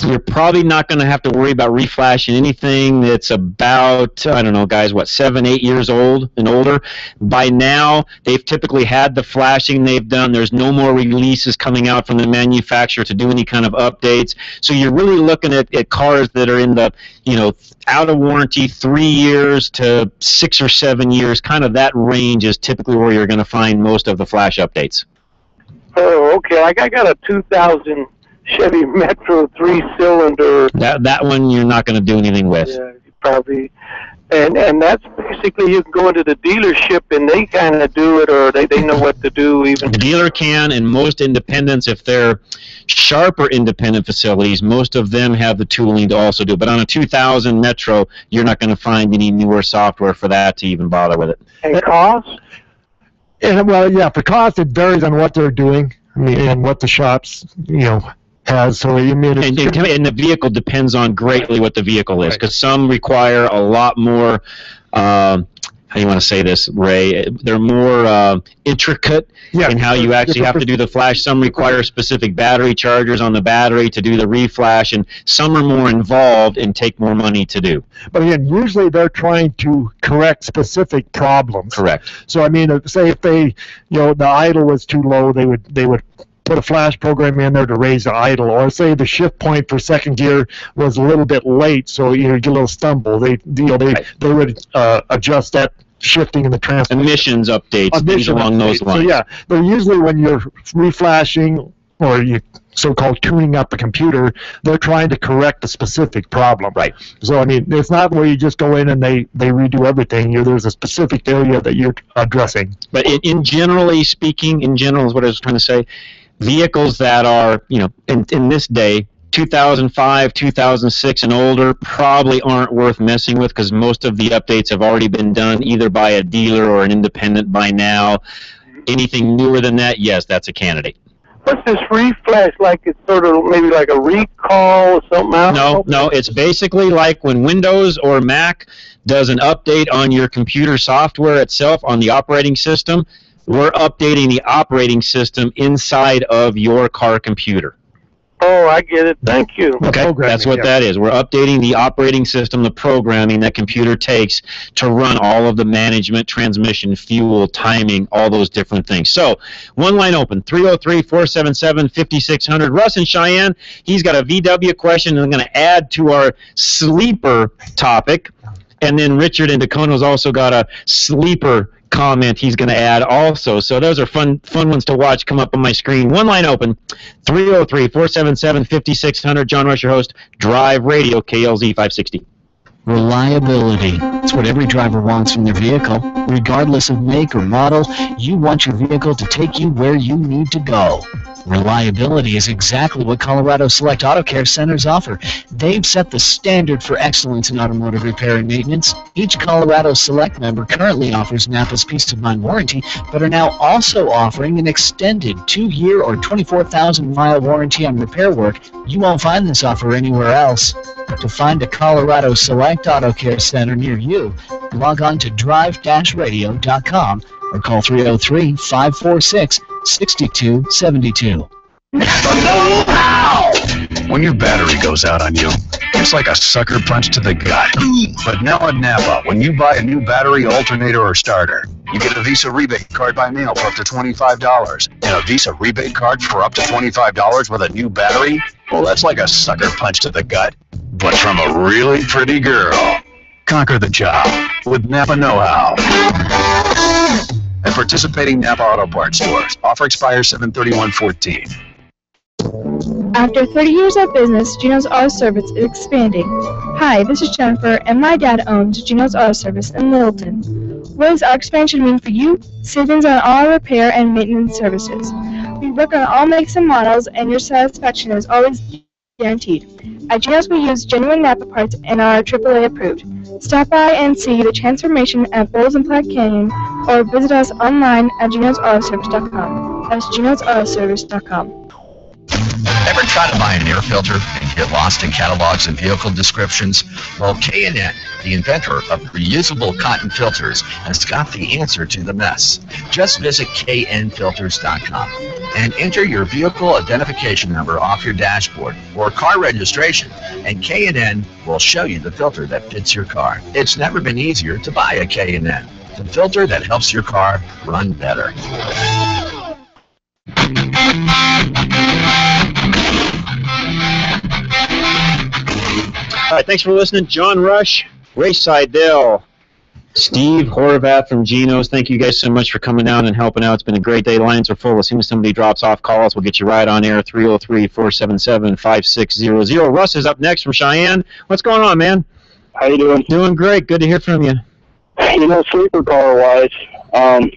you're probably not going to have to worry about reflashing anything that's about, I don't know, guys, 7, 8 years old and older. By now, they've typically had the flashing they've done. There's no more releases coming out from the manufacturer to do any kind of updates. So you're really looking at cars that are in the, out of warranty 3 years to 6 or 7 years. Kind of that range is typically where you're going to find most of the flash updates. Oh, okay. I got a 2000 Chevy Metro 3-cylinder. That one you're not going to do anything with. Yeah, probably. And that's basically, you can go into the dealership and they kind of do it, or they know what to do even. The dealer can, and most independents, if they're sharper independent facilities, most of them have the tooling to also do it. But on a 2000 Metro, you're not going to find any newer software for that to even bother with it. And cost? And, well, yeah, for cost, it varies on what they're doing, I mean, and what the shops, has. So you mean, and the vehicle depends on greatly what the vehicle is, because some require a lot more. How do you want to say this, Ray? They're more intricate in how you actually have to do the flash. Some require specific battery chargers on the battery to do the reflash, and some are more involved and take more money to do. But again, usually they're trying to correct specific problems. Correct. So I mean, say if they, the idle was too low, they would put a flash program in there to raise the idle, or say the shift point for second gear was a little bit late, so you get a little stumble. They would adjust that shifting in the transmission. Emissions updates, things along those lines. So yeah, but usually when you're reflashing or you so-called tuning up the computer, they're trying to correct a specific problem. Right. So I mean, it's not where you just go in and they redo everything. There's a specific area that you're addressing. But in generally speaking, in general is what I was trying to say. Vehicles that are, in this day, 2005, 2006 and older probably aren't worth messing with, because most of the updates have already been done either by a dealer or an independent by now. Anything newer than that, yes, that's a candidate. What's this reflash like? It's sort of maybe like a recall or something else? No, it's basically like when Windows or Mac does an update on your computer software itself on the operating system. We're updating the operating system inside of your car computer. Oh, I get it. Thank you. Okay, that's what that is. We're updating the operating system, the programming that computer takes to run all of the management, transmission, fuel, timing, all those different things. So, one line open, 303-477-5600. Russ in Cheyenne, he's got a VW question, and I'm going to add to our sleeper topic. And then Richard in Dacona's also got a sleeper comment he's going to add also. So those are fun ones to watch come up on my screen. One line open, 303-477-5600. John Rush, your host, Drive Radio, KLZ 560. Reliability. It's what every driver wants from their vehicle. Regardless of make or model, you want your vehicle to take you where you need to go. Reliability is exactly what Colorado Select Auto Care Centers offer. They've set the standard for excellence in automotive repair and maintenance. Each Colorado Select member currently offers Napa's Peace of Mind warranty, but are now also offering an extended 2-year or 24,000-mile warranty on repair work. You won't find this offer anywhere else. To find a Colorado Select Auto Care Center near you, log on to drive-radio.com or call 303-546-6272. When your battery goes out on you, it's like a sucker punch to the gut. But now at Napa, when you buy a new battery, alternator, or starter, you get a Visa rebate card by mail for up to $25. And a Visa rebate card for up to $25 with a new battery? Well, that's like a sucker punch to the gut, but from a really pretty girl. Conquer the job with Napa Know-How. At participating Napa Auto Parts stores. Offer expires 7/31/14. After 30 years of business, Gino's Auto Service is expanding. Hi, this is Jennifer, and my dad owns Gino's Auto Service in Littleton. What does our expansion mean for you? Savings on all repair and maintenance services. We work on all makes and models, and your satisfaction is always guaranteed. At Gino's, we use genuine Napa parts and are AAA approved. Stop by and see the transformation at Bowles and Platte Canyon, or visit us online at ginosautoservice.com. That's ginosautoservice.com. Ever try to buy an air filter and get lost in catalogs and vehicle descriptions? Well, K&N, the inventor of reusable cotton filters, has got the answer to the mess. Just visit knfilters.com and enter your vehicle identification number off your dashboard or car registration, and K&N will show you the filter that fits your car. It's never been easier to buy a K&N, the filter that helps your car run better. All right, thanks for listening. John Rush, Ray Seidel, Steve Horvath from Geno's. Thank you guys so much for coming down and helping out. It's been a great day. Lines are full. As soon as somebody drops off, call us. We'll get you right on air, 303-477-5600. Russ is up next from Cheyenne. What's going on, man? How you doing? Doing great. Good to hear from you. You know, sleeper car-wise, I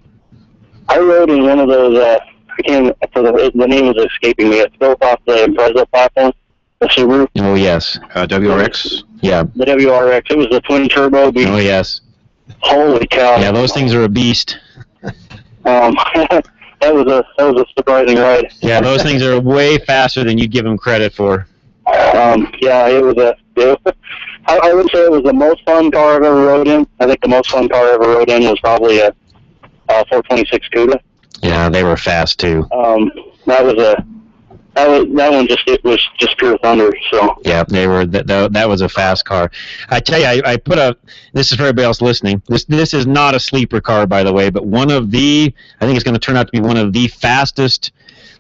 rode in one of those, I can't, the name is escaping me. It's built off the Impreza platform, the Subaru. Oh, yes. WRX? Yeah. The WRX. It was the twin-turbo beast. Oh, yes. Holy cow. Yeah, those things are a beast. That was a surprising ride. Yeah, those things are way faster than you give them credit for. Yeah, it was I would say it was the most fun car I've ever rode in. I think the most fun car I ever rode in was probably a 426 Cuda. Yeah, they were fast too. That one it was just pure thunder. So yeah, they were. That was a fast car. I tell you, I put a. This is for everybody else listening. This is not a sleeper car, by the way, but one of the. I think it's going to turn out to be one of the fastest,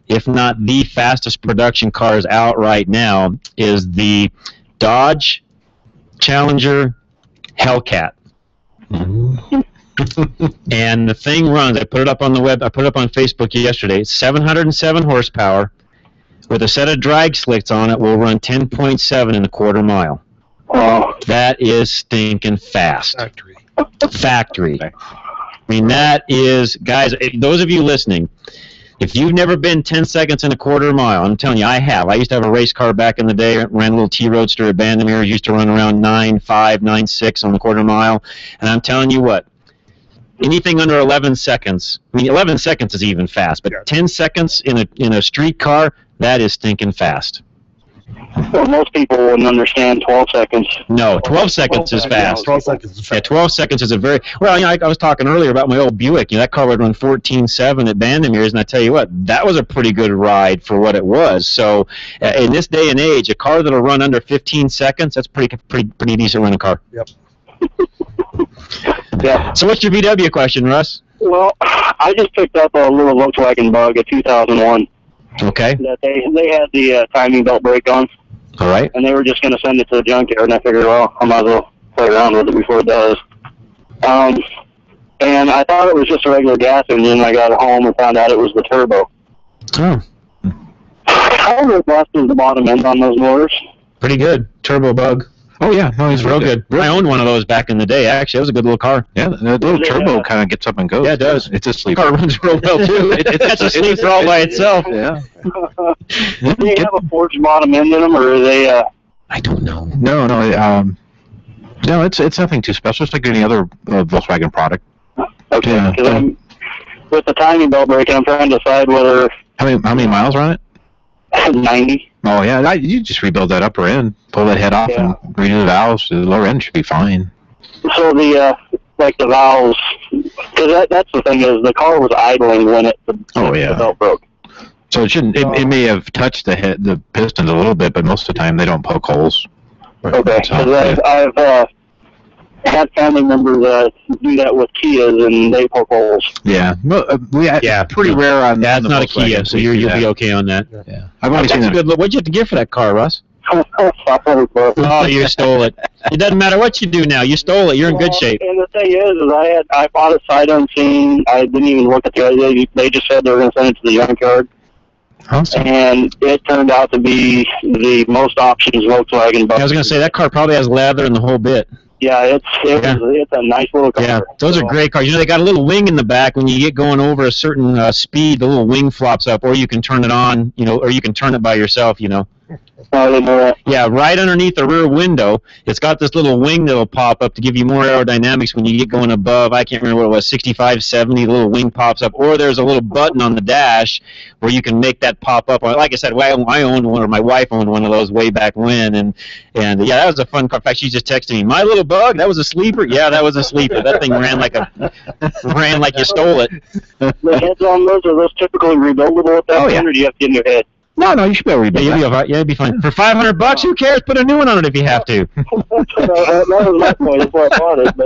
if not the fastest production cars out right now. Is the Dodge Challenger Hellcat. And the thing runs. I put it up on the web. I put it up on Facebook yesterday. It's 707 horsepower. With a set of drag slicks on it, will run 10.7 in a quarter mile. Oh. That is stinking fast. Factory. I mean, that is, guys, those of you listening, if you've never been 10 seconds in a quarter mile, I'm telling you, I have. I used to have a race car back in the day, ran a little T-Roadster at Bandimere, used to run around 9.5, 9.6 on the quarter mile, and I'm telling you what, anything under 11 seconds, I mean, 11 seconds is even fast, but 10 seconds in a street car, that is stinking fast. Well, most people wouldn't understand 12 seconds. No, 12 seconds is fast. 12 seconds is fast. Yeah, 12 seconds is a very... Well, you know, I was talking earlier about my old Buick. You know, that car would run 14.7 at Bandimere's, and I tell you what, that was a pretty good ride for what it was. So, in this day and age, a car that'll run under 15 seconds, that's pretty decent running car. Yep. Yeah. So what's your VW question, Russ? Well, I just picked up a little Volkswagen Bug, a 2001. Okay. That they had the timing belt brake on. All right. And they were just going to send it to the junkyard, and I figured, well, I might as well play around with it before it does. And I thought it was just a regular gas engine. I got home and found out it was the turbo. Oh. How robust is the bottom end on those motors? Pretty good. Turbo Bug. Oh, yeah. No, he's real good. I owned one of those back in the day, actually. It was a good little car. Yeah, the little turbo kind of gets up and goes. Yeah, it does. It's a sleeper. The car runs real well, too. That's a sleeper all by itself. Yeah. Do they have a forged bottom end in them, or are they... I don't know. No, it's nothing too special. It's like any other Volkswagen product. Okay, because I'm with the timing belt braking, I'm trying to decide whether... How many miles are on it? 90. Oh, yeah. You just rebuild that upper end, pull that head off, and redo the valves. The lower end should be fine. So the valves, because that's the thing is the car was idling when the belt broke. So it shouldn't. It may have touched the pistons a little bit, but most of the time they don't poke holes. Okay, because I've had family members do that with Kias, and they poke holes. Yeah, well, pretty rare on. That's not a Kia, so you'll be okay on that. Yeah, I've only seen a good look. What'd you have to give for that car, Russ? Oh, you stole it. It doesn't matter what you do now. You stole it. You're in good shape. And the thing is I bought it sight unseen. I didn't even look at they just said they were going to send it to the junkyard. Awesome. And it turned out to be the most options Volkswagen Bug. I was going to say, that car probably has leather and the whole bit. Yeah, it's a nice little car. Yeah, those are great cars. You know, they got a little wing in the back. When you get going over a certain speed, the little wing flops up, or you can turn it on, you know, or you can turn it by yourself, you know. Yeah, right underneath the rear window, it's got this little wing that'll pop up to give you more aerodynamics when you get going above, I can't remember what it was, 65, 70, the little wing pops up. Or there's a little button on the dash where you can make that pop up. Like I said, I owned one, or my wife owned one of those way back when, and yeah, that was a fun car. In fact, she just texted me, my little Bug, that was a sleeper? Yeah, that was a sleeper. That thing ran like you stole it. The heads on those, are those typically rebuildable at that point, or do you have to get new heads? No, you should be able to rebuild that. Yeah, you'll be fine. For $500, who cares? Put a new one on it if you have to. That was my point. That's why I bought it.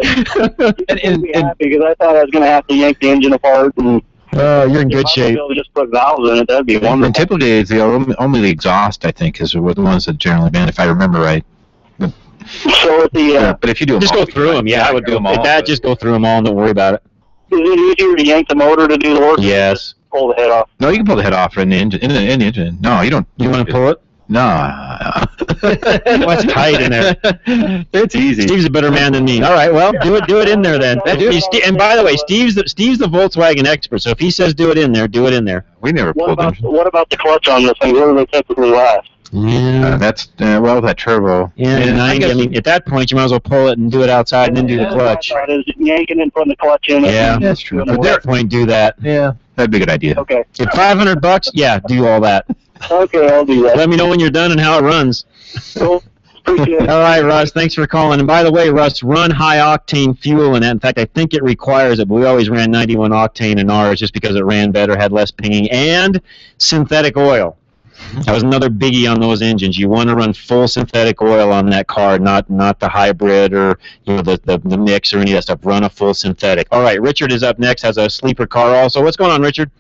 But it made me happy because I thought I was going to have to yank the engine apart. And you're in good shape. Just put valves in it. That'd be wonderful. And typically, it's only the exhaust, I think, is the ones that generally ban, if I remember right. So but if you do them just all, go through them. Yeah, I would do them all. Just go through them all and don't worry about it. Is it easier to yank the motor to do the work? Yes. Pull the head off. No, you can pull the head off in the engine. In the engine. No, you don't. You want to pull it? No. What's tight in there? It's easy. Steve's a better man than me. All right, well, do it in there then. And by the way, Steve's the Volkswagen expert, so if he says do it in there, do it in there. We never pulled them. What about the clutch on this thing? What do they typically last? Yeah. That's that turbo. Yeah, and I mean, at that point, you might as well pull it and do it outside and then do the clutch. Yanking and putting the clutch in. Yeah, that's true. At that point, do that. Yeah, that'd be a good idea. Okay. At $500, yeah, do all that. Okay, I'll do that. Let me know when you're done and how it runs. Cool. Appreciate it. All right, Russ, thanks for calling. And by the way, Russ, run high-octane fuel in that. In fact, I think it requires it, but we always ran 91 octane in ours just because it ran better, had less pinging, and synthetic oil. That was another biggie on those engines. You want to run full synthetic oil on that car, not the hybrid or the mix or any of that stuff. Run a full synthetic. All right, Richard is up next, has a sleeper car also. What's going on, Richard?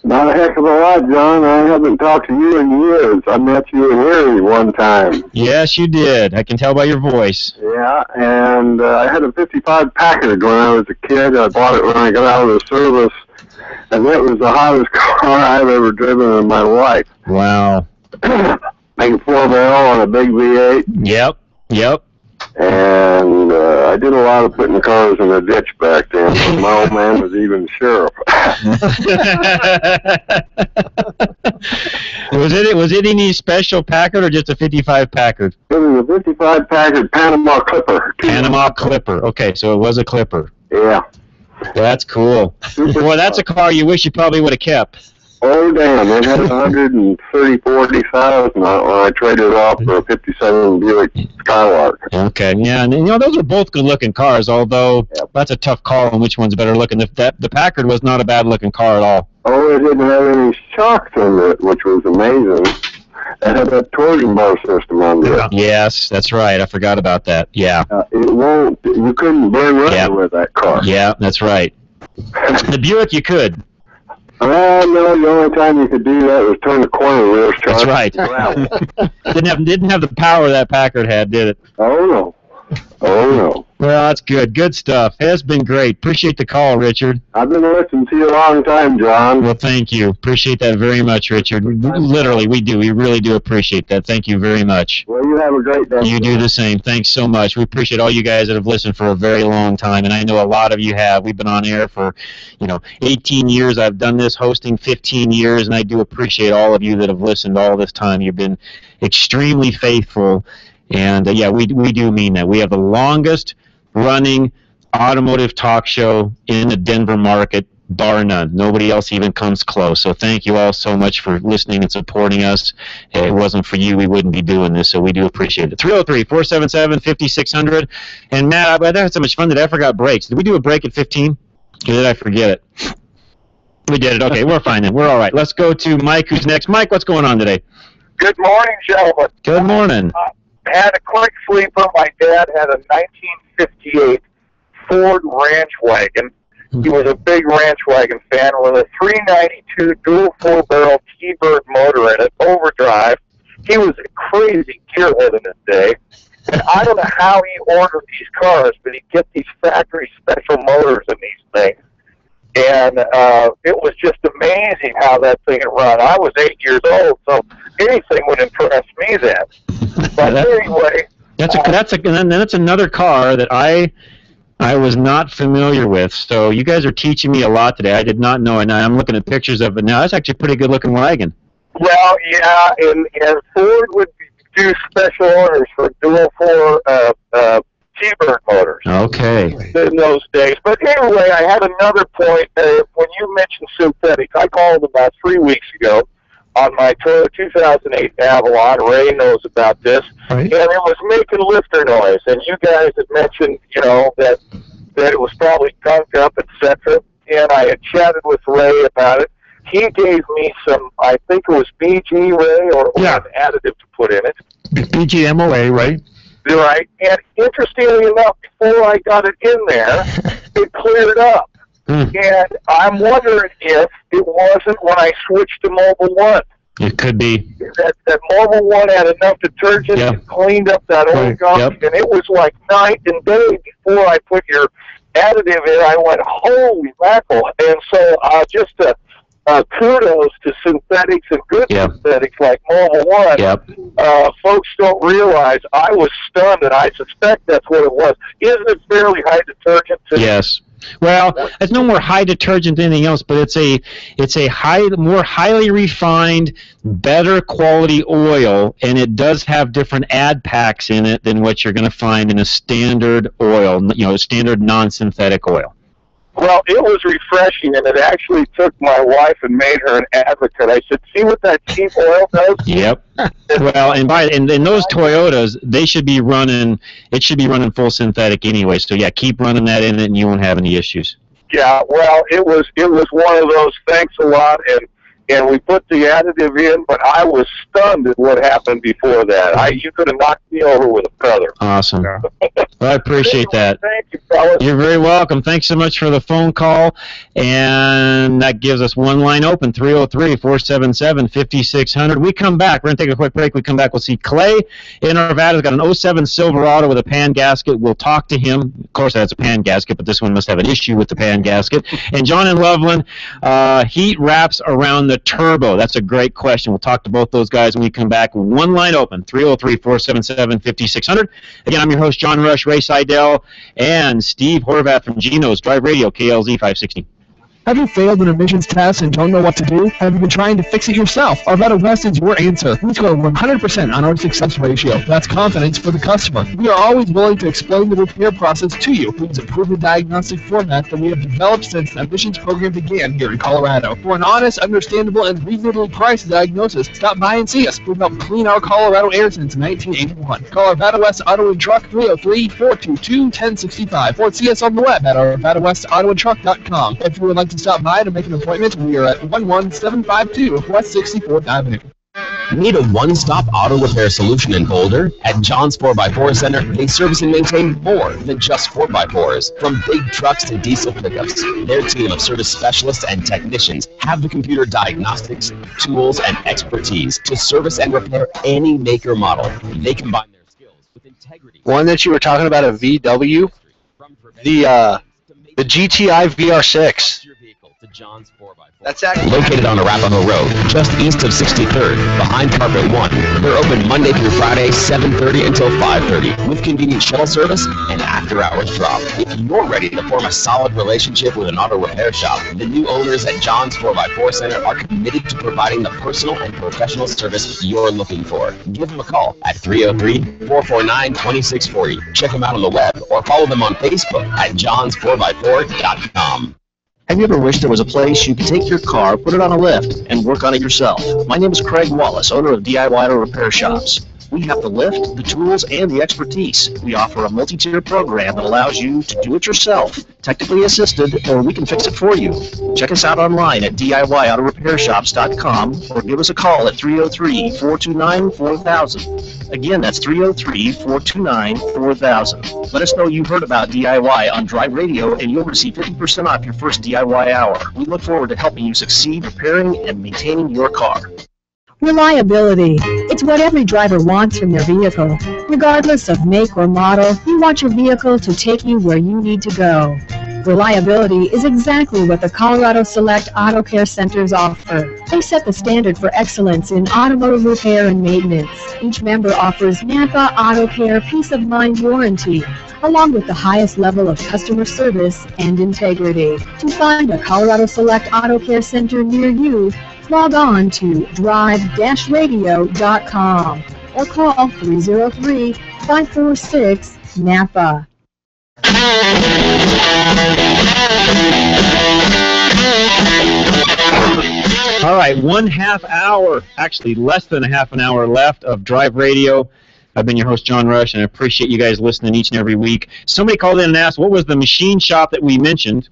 Not a heck of a lot, John. I haven't talked to you in years. I met you in Erie one time. Yes, you did. I can tell by your voice. Yeah, and I had a 55 Packard when I was a kid. I bought it when I got out of the service, and it was the hottest car I've ever driven in my life. Wow. Big 4-barrel on a big V8. Yep. And I did a lot of putting cars in the ditch back then. My old man was even sheriff. Was it any special Packard or just a 55 Packard? It was a 55 Packard Panama Clipper. Panama Clipper. Okay, so it was a Clipper. Yeah. That's cool. Boy, that's a car you wish you probably would have kept. Oh, damn. It had 140,000 when I traded it off for a 57 Buick Skylark. Okay, yeah, and those are both good-looking cars, although that's a tough call on which one's better looking. The Packard was not a bad-looking car at all. Oh, it didn't have any shocks in it, which was amazing. It had that torsion bar system on it. Yes, that's right. I forgot about that. Yeah. You couldn't burn rubber with that car. Yeah, that's right. The Buick you could. No, the only time you could do that was turn the corner real sharp. That's right. Didn't have the power that Packard had, did it? Oh, no. Well, that's good. Good stuff. It's been great. Appreciate the call, Richard. I've been listening to you a long time, John. Well, thank you. Appreciate that very much, Richard. Literally, we do. We really do appreciate that. Thank you very much. Well, you have a great day. You do the same. Thanks so much. We appreciate all you guys that have listened for a very long time, and I know a lot of you have. We've been on air for, 18 years. I've done this hosting 15 years, and I do appreciate all of you that have listened all this time. You've been extremely faithful. And, we do mean that. We have the longest running automotive talk show in the Denver market, bar none. Nobody else even comes close. So thank you all so much for listening and supporting us. If it wasn't for you, we wouldn't be doing this, so we do appreciate it. 303-477-5600. And, Matt, I had so much fun that I forgot breaks. Did we do a break at 15? Or did I forget it? We did it. Okay, we're fine then. We're all right. Let's go to Mike, who's next. Mike, what's going on today? Good morning, gentlemen. Good morning. Had a quick sleeper. My dad had a 1958 Ford ranch wagon. He was a big ranch wagon fan with a 392 dual 4-barrel T-Bird motor in it, overdrive. He was a crazy gearhead in his day. And I don't know how he ordered these cars, but he'd get these factory special motors in these things. And it was just amazing how that thing had run. I was 8 years old, so anything would impress me then. But anyway, that's another car that I was not familiar with. So you guys are teaching me a lot today. I did not know, and I'm looking at pictures of it now. That's actually a pretty good looking wagon. Well, yeah, and Ford would do special orders for dual 4 T-Bird motors. Okay. In those days. But anyway, I had another point. When you mentioned synthetics, I called about 3 weeks ago on my Toyota 2008 Avalon. Ray knows about this. Right. And it was making lifter noise. And you guys had mentioned, that it was probably gunked up, etc. And I had chatted with Ray about it. He gave me some, I think it was BG, Ray, or an additive to put in it. BGMOA, right? Right, and interestingly enough, before I got it in there, it cleared up. And I'm wondering if it wasn't when I switched to Mobile One. It could be. That Mobile One had enough detergent and cleaned up that old gunk, and it was like night and day before I put your additive in. I went, holy mackerel. And so just to kudos to synthetics and good synthetics like Mobil One. Folks don't realize I was stunned, and I suspect that's what it was. Isn't it fairly high detergent? Yes. Well, it's no more high detergent than anything else, but it's a more highly refined, better quality oil, and it does have different add packs in it than what you're going to find in a standard oil, standard non-synthetic oil. Well, it was refreshing, and it actually took my wife and made her an advocate. I said, "See what that cheap oil does?" Yep. Well, and those Toyotas, they should be running. It should be running full synthetic anyway. So yeah, keep running that in it, and you won't have any issues. Yeah. Well, it was one of those. Thanks a lot, and we put the additive in, but I was stunned at what happened before that. You could have knocked me over with a feather. Awesome. Well, I appreciate that. Thank you, fellas. You're very welcome. Thanks so much for the phone call. And that gives us one line open, 303-477-5600. We come back. We're going to take a quick break. We come back. We'll see Clay in Arvada. He's got an 07 Silverado with a pan gasket. We'll talk to him. Of course, that's a pan gasket, but this one must have an issue with the pan gasket. And John in Loveland, heat wraps around the turbo. That's a great question. We'll talk to both those guys when we come back. One line open, 303-477-5600. Again, I'm your host, John Rush, Ray Seidel, and Steve Horvath from Geno's Drive Radio, KLZ 560. Have you failed an emissions test and don't know what to do? Have you been trying to fix it yourself? Arvada West is your answer. We score 100% on our success ratio. That's confidence for the customer. We are always willing to explain the repair process to you. We use a proven diagnostic format that we have developed since the emissions program began here in Colorado. For an honest, understandable, and reasonably priced diagnosis, stop by and see us. We've helped clean our Colorado air since 1981. Call Arvada West Auto and Truck 303-422-1065 or see us on the web at arvadawestautoandtruck.com. If you would like to stop by to make an appointment, we are at 11752 West 64th Avenue. Need a one-stop auto repair solution in Boulder? At John's 4x4 Center, they service and maintain more than just 4x4s. From big trucks to diesel pickups, their team of service specialists and technicians have the computer diagnostics, tools, and expertise to service and repair any make or model. They combine their skills with integrity. One that you were talking about, a VW, the GTI VR6. That's actually located on Arapahoe Road, just east of 63rd, behind Carpet 1. They're open Monday through Friday, 7:30 until 5:30, with convenient shuttle service and after-hours drop. If you're ready to form a solid relationship with an auto repair shop, the new owners at John's 4x4 Center are committed to providing the personal and professional service you're looking for. Give them a call at 303-449-2640. Check them out on the web or follow them on Facebook at johns4x4.com. Have you ever wished there was a place you could take your car, put it on a lift, and work on it yourself? My name is Craig Wallace, owner of DIY Auto Repair Shops. We have the lift, the tools, and the expertise. We offer a multi-tier program that allows you to do it yourself, technically assisted, or we can fix it for you. Check us out online at DIYAutoRepairShops.com or give us a call at 303-429-4000. Again, that's 303-429-4000. Let us know you heard about DIY on Drive Radio and you'll receive 50% off your first DIY hour. We look forward to helping you succeed repairing and maintaining your car. Reliability. It's what every driver wants from their vehicle. Regardless of make or model, you want your vehicle to take you where you need to go. Reliability is exactly what the Colorado Select Auto Care Centers offer. They set the standard for excellence in automotive repair and maintenance. Each member offers Napa Auto Care Peace of Mind Warranty, along with the highest level of customer service and integrity. To find a Colorado Select Auto Care Center near you, log on to drive-radio.com or call 303-546-NAPA. All right, 1/2 hour, actually less than a half an hour left of Drive Radio. I've been your host, John Rush, and I appreciate you guys listening each and every week. Somebody called in and asked, what was the machine shop that we mentioned?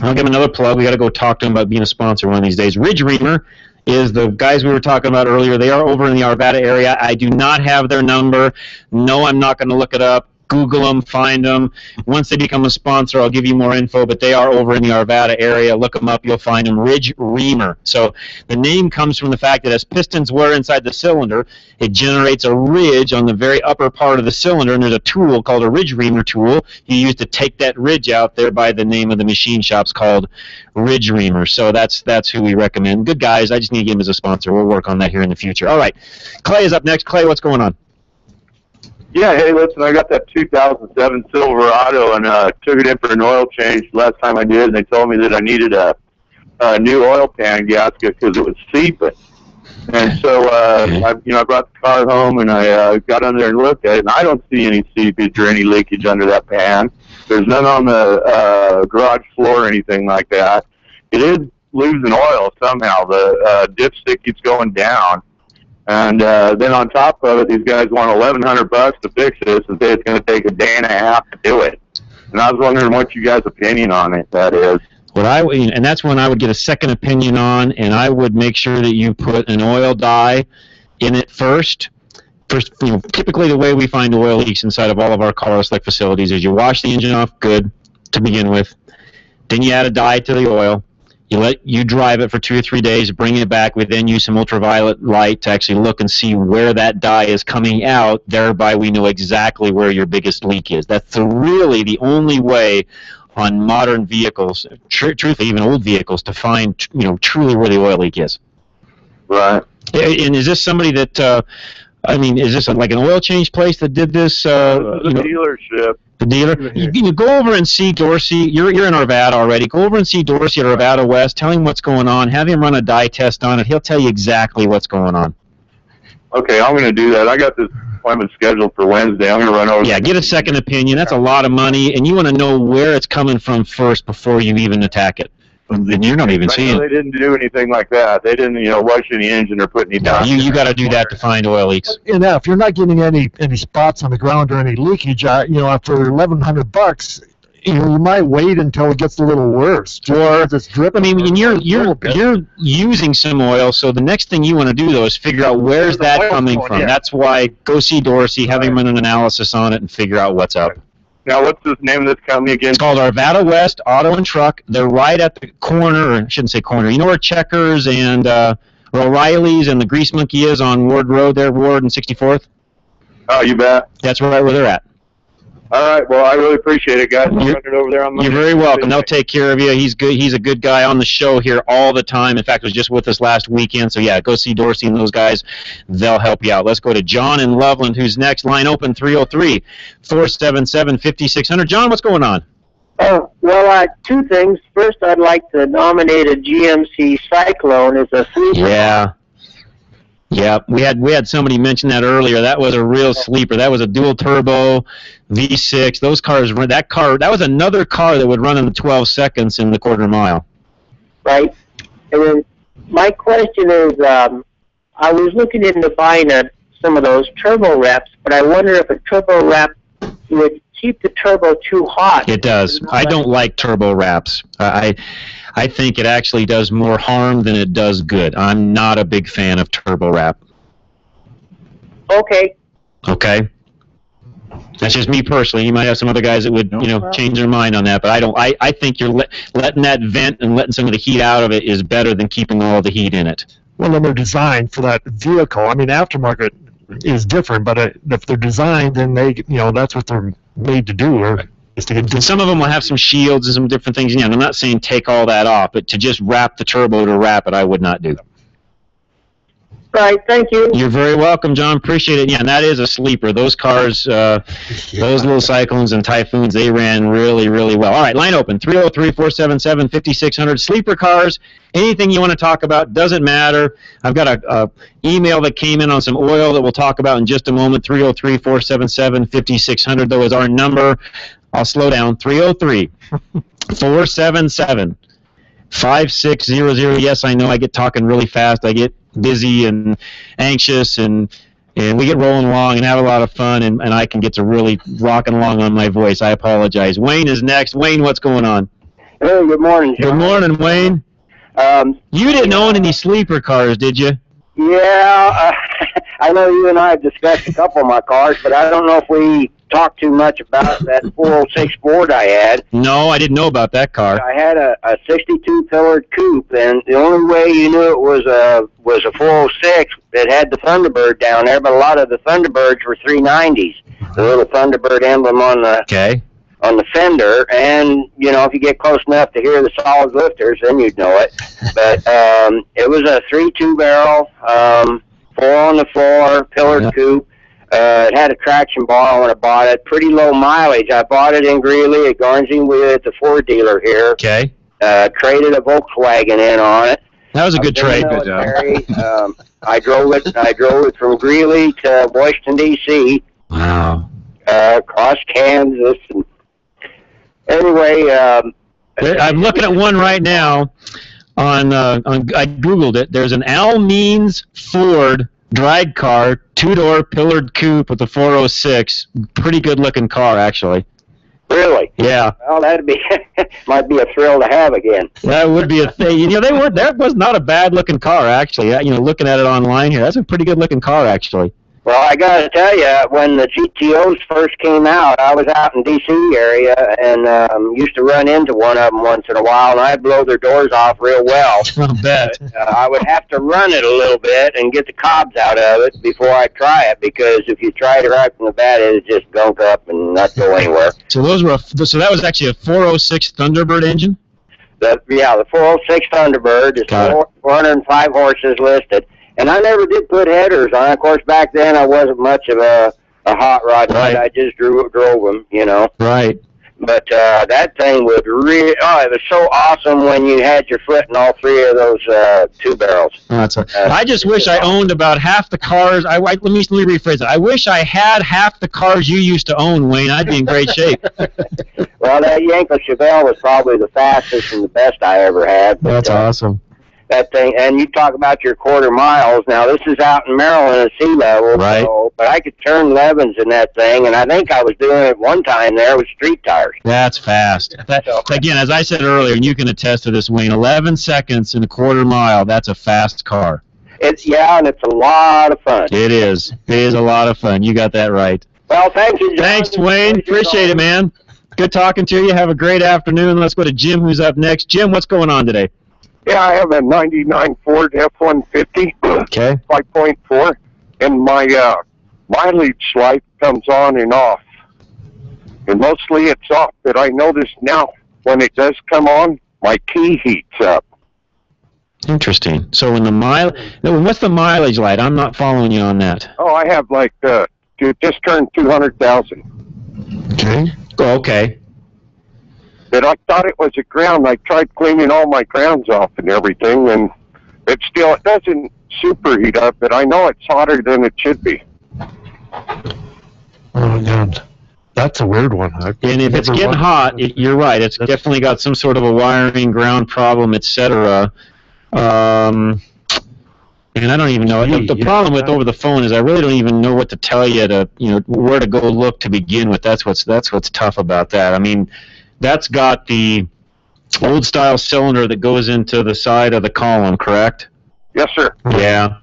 I'll give them another plug. We got to go talk to them about being a sponsor one of these days. Ridge Reamer is the guys we were talking about earlier. They are over in the Arvada area. I do not have their number. No, I'm not going to look it up. Google them, find them. Once they become a sponsor, I'll give you more info, but they are over in the Arvada area. Look them up. You'll find them. Ridge Reamer. So the name comes from the fact that as pistons wear inside the cylinder, it generates a ridge on the very upper part of the cylinder, and there's a tool called a Ridge Reamer tool you use to take that ridge out, thereby the name of the machine shop's called Ridge Reamer. So that's who we recommend. Good guys. I just need to give them as a sponsor. We'll work on that here in the future. All right. Clay is up next. Clay, what's going on? Yeah, hey, listen, I got that 2007 Silverado and took it in for an oil change last time I did, and they told me that I needed a new oil pan gasket because it was seeping. And so I brought the car home, and I got under there and looked at it, and I don't see any seepage or any leakage under that pan. There's none on the garage floor or anything like that. It is losing oil somehow. The dipstick keeps going down. And then on top of it, these guys want $1,100 to fix this, and say it's going to take a day and a half to do it. And I was wondering what you guys' opinion on it that is. And that's when I would get a second opinion on, and I would make sure that you put an oil dye in it first. Typically the way we find oil leaks inside of all of our Carlos Select facilities is you wash the engine off good to begin with, then you add a dye to the oil. You drive it for 2 or 3 days, bring it back. We then use some ultraviolet light to actually look and see where that dye is coming out. Thereby, we know exactly where your biggest leak is. That's really the only way on modern vehicles, truthfully, even old vehicles, to find truly where the oil leak is. Right. And is this somebody that? Is this like an oil change place that did this? The dealership. The dealer. You go over and see Dorsey. You're in Arvada already. Go over and see Dorsey at Arvada West. Tell him what's going on. Have him run a dye test on it. He'll tell you exactly what's going on. Okay, I'm going to do that. I got this appointment scheduled for Wednesday. I'm going to run over. Yeah, get a second opinion. That's a lot of money, and you want to know where it's coming from first before you even attack it. And you're not even seeing it. They didn't do anything like that. They didn't, wash any engine or put any down. You got to do that to find oil leaks. Yeah, if you're not getting any spots on the ground or any leakage, for $1,100, you might wait until it gets a little worse. Or it's dripping. You're using some oil, so the next thing you want to do though is figure out where's that coming from. Yeah. That's why go see Dorsey, have him run an analysis on it, and figure out what's up. Now, what's the name of this company again? It's called Arvada West Auto and Truck. They're right at the corner, or I shouldn't say corner. You know where Checkers and O'Reilly's and the Grease Monkey is on Ward Road there, Ward and 64th? Oh, you bet. That's right where they're at. All right. Well, I really appreciate it, guys. You're over there on Monday. You're very welcome. They'll take care of you. He's good. He's a good guy on the show here all the time. In fact, was just with us last weekend. So, yeah, go see Dorsey and those guys. They'll help you out. Let's go to John in Loveland, who's next. Line open 303-477-5600. John, what's going on? Well, two things. First, I'd like to nominate a GMC Cyclone as a sleeper. Yeah, we had somebody mention that earlier. That was a real sleeper. That was a dual turbo V6. Those cars run. That was another car that would run in the 12 seconds in the quarter mile. Right. And then my question is, I was looking into buying some of those turbo wraps, but I wonder if a turbo wrap would keep the turbo too hot. It does. I don't like turbo wraps. I think it actually does more harm than it does good. I'm not a big fan of turbo wrap. Okay. That's just me personally. You might have some other guys that would, change their mind on that, but I don't. I think you're letting that vent and letting some of the heat out of it is better than keeping all the heat in it. Well, then they're designed for that vehicle. Aftermarket is different, but if they're designed, then that's what they're made to do. And some of them will have some shields and some different things. I'm not saying take all that off, but to just wrap the turbo to wrap it, I would not do. Right, thank you. You're very welcome, John. Appreciate it. Yeah, and that is a sleeper. Those cars, those little Cyclones and Typhoons, they ran really, really well. All right, line open, 303-477-5600. Sleeper cars, anything you want to talk about, doesn't matter. I've got a email that came in on some oil that we'll talk about in just a moment. 303-477-5600, though, is our number. I'll slow down. 303-477-5600. Yes, I know I get talking really fast. I get busy and anxious, and we get rolling along and have a lot of fun, and I can get to really rocking along on my voice. I apologize. Wayne is next. Wayne, what's going on? Hey, good morning, John. Good morning, Wayne. You didn't own any sleeper cars, did you? Yeah, I know you and I have discussed a couple of my cars, but I don't know if we talk too much about that 406 Ford I had. No, I didn't know about that car. I had a 62 pillared coupe, and the only way you knew it was a 406 that had the Thunderbird down there, but a lot of the Thunderbirds were 390s. The little Thunderbird emblem on the fender, and if you get close enough to hear the solid lifters, then you'd know it. But it was a 3.2 barrel, 4 on the floor, pillared coupe. It had a traction bar when I bought it. Pretty low mileage. I bought it in Greeley at Garnsey with the Ford dealer here. Okay. Traded a Volkswagen in on it. That was a good trade. Good job. I drove it from Greeley to Washington D.C. Wow. Across Kansas. And anyway, I'm looking at one right now. I googled it. There's an Al Means Ford drag car, 2-door pillared coupe with a 406. Pretty good looking car, actually. Really? Yeah. Well, might be a thrill to have again. That would be a thing. That was not a bad looking car, actually. Looking at it online here, that's a pretty good looking car, actually. Well, I got to tell you, when the GTOs first came out, I was out in D.C. area and used to run into one of them once in a while, and I'd blow their doors off real well. I bet. I would have to run it a little bit and get the cobs out of it before I try it, because if you try it right from the bat, it'd just gunk up and not go anywhere. So that was actually a 406 Thunderbird engine? The 406 Thunderbird is 405 horses listed. And I never did put headers on. Of course, back then I wasn't much of a hot rod nut. I just drove them, Right. But that thing would it was so awesome when you had your foot in all three of those 2 barrels. I just wish I owned about half the cars. Let me rephrase it. I wish I had half the cars you used to own, Wayne. I'd be in great shape. Well, that Yanko Chevelle was probably the fastest and the best I ever had. But, that's awesome. That thing, and you talk about your quarter miles. Now, this is out in Maryland at sea level, right? But I could turn 11s in that thing, and I think I was doing it one time there with street tires. That's fast. Again, as I said earlier, and you can attest to this, Wayne, 11 seconds in a quarter mile, that's a fast car. And it's a lot of fun. It is. It is a lot of fun. You got that right. Well, thank you, John. Thanks, Wayne. Appreciate it, man. Good talking to you. Have a great afternoon. Let's go to Jim, who's up next. Jim, what's going on today? Yeah, I have a 99 Ford F-150, okay, 5.4, and my mileage light comes on and off. And mostly it's off, but I notice now when it does come on, my key heats up. Interesting. So when what's the mileage light? I'm not following you on that. Oh, I have just turned 200,000. Okay. Oh, okay. But I thought it was a ground. I tried cleaning all my grounds off and everything, and it doesn't superheat up, but I know it's hotter than it should be. Oh, yeah. That's a weird one. And if it's getting hot, you're right. It's definitely got some sort of a wiring, ground problem, etc. And I don't even know. The problem with over the phone is I really don't even know what to tell you where to go look to begin with. That's what's tough about that. I mean, that's got the old style cylinder that goes into the side of the column, correct? Yes, sir. Yeah.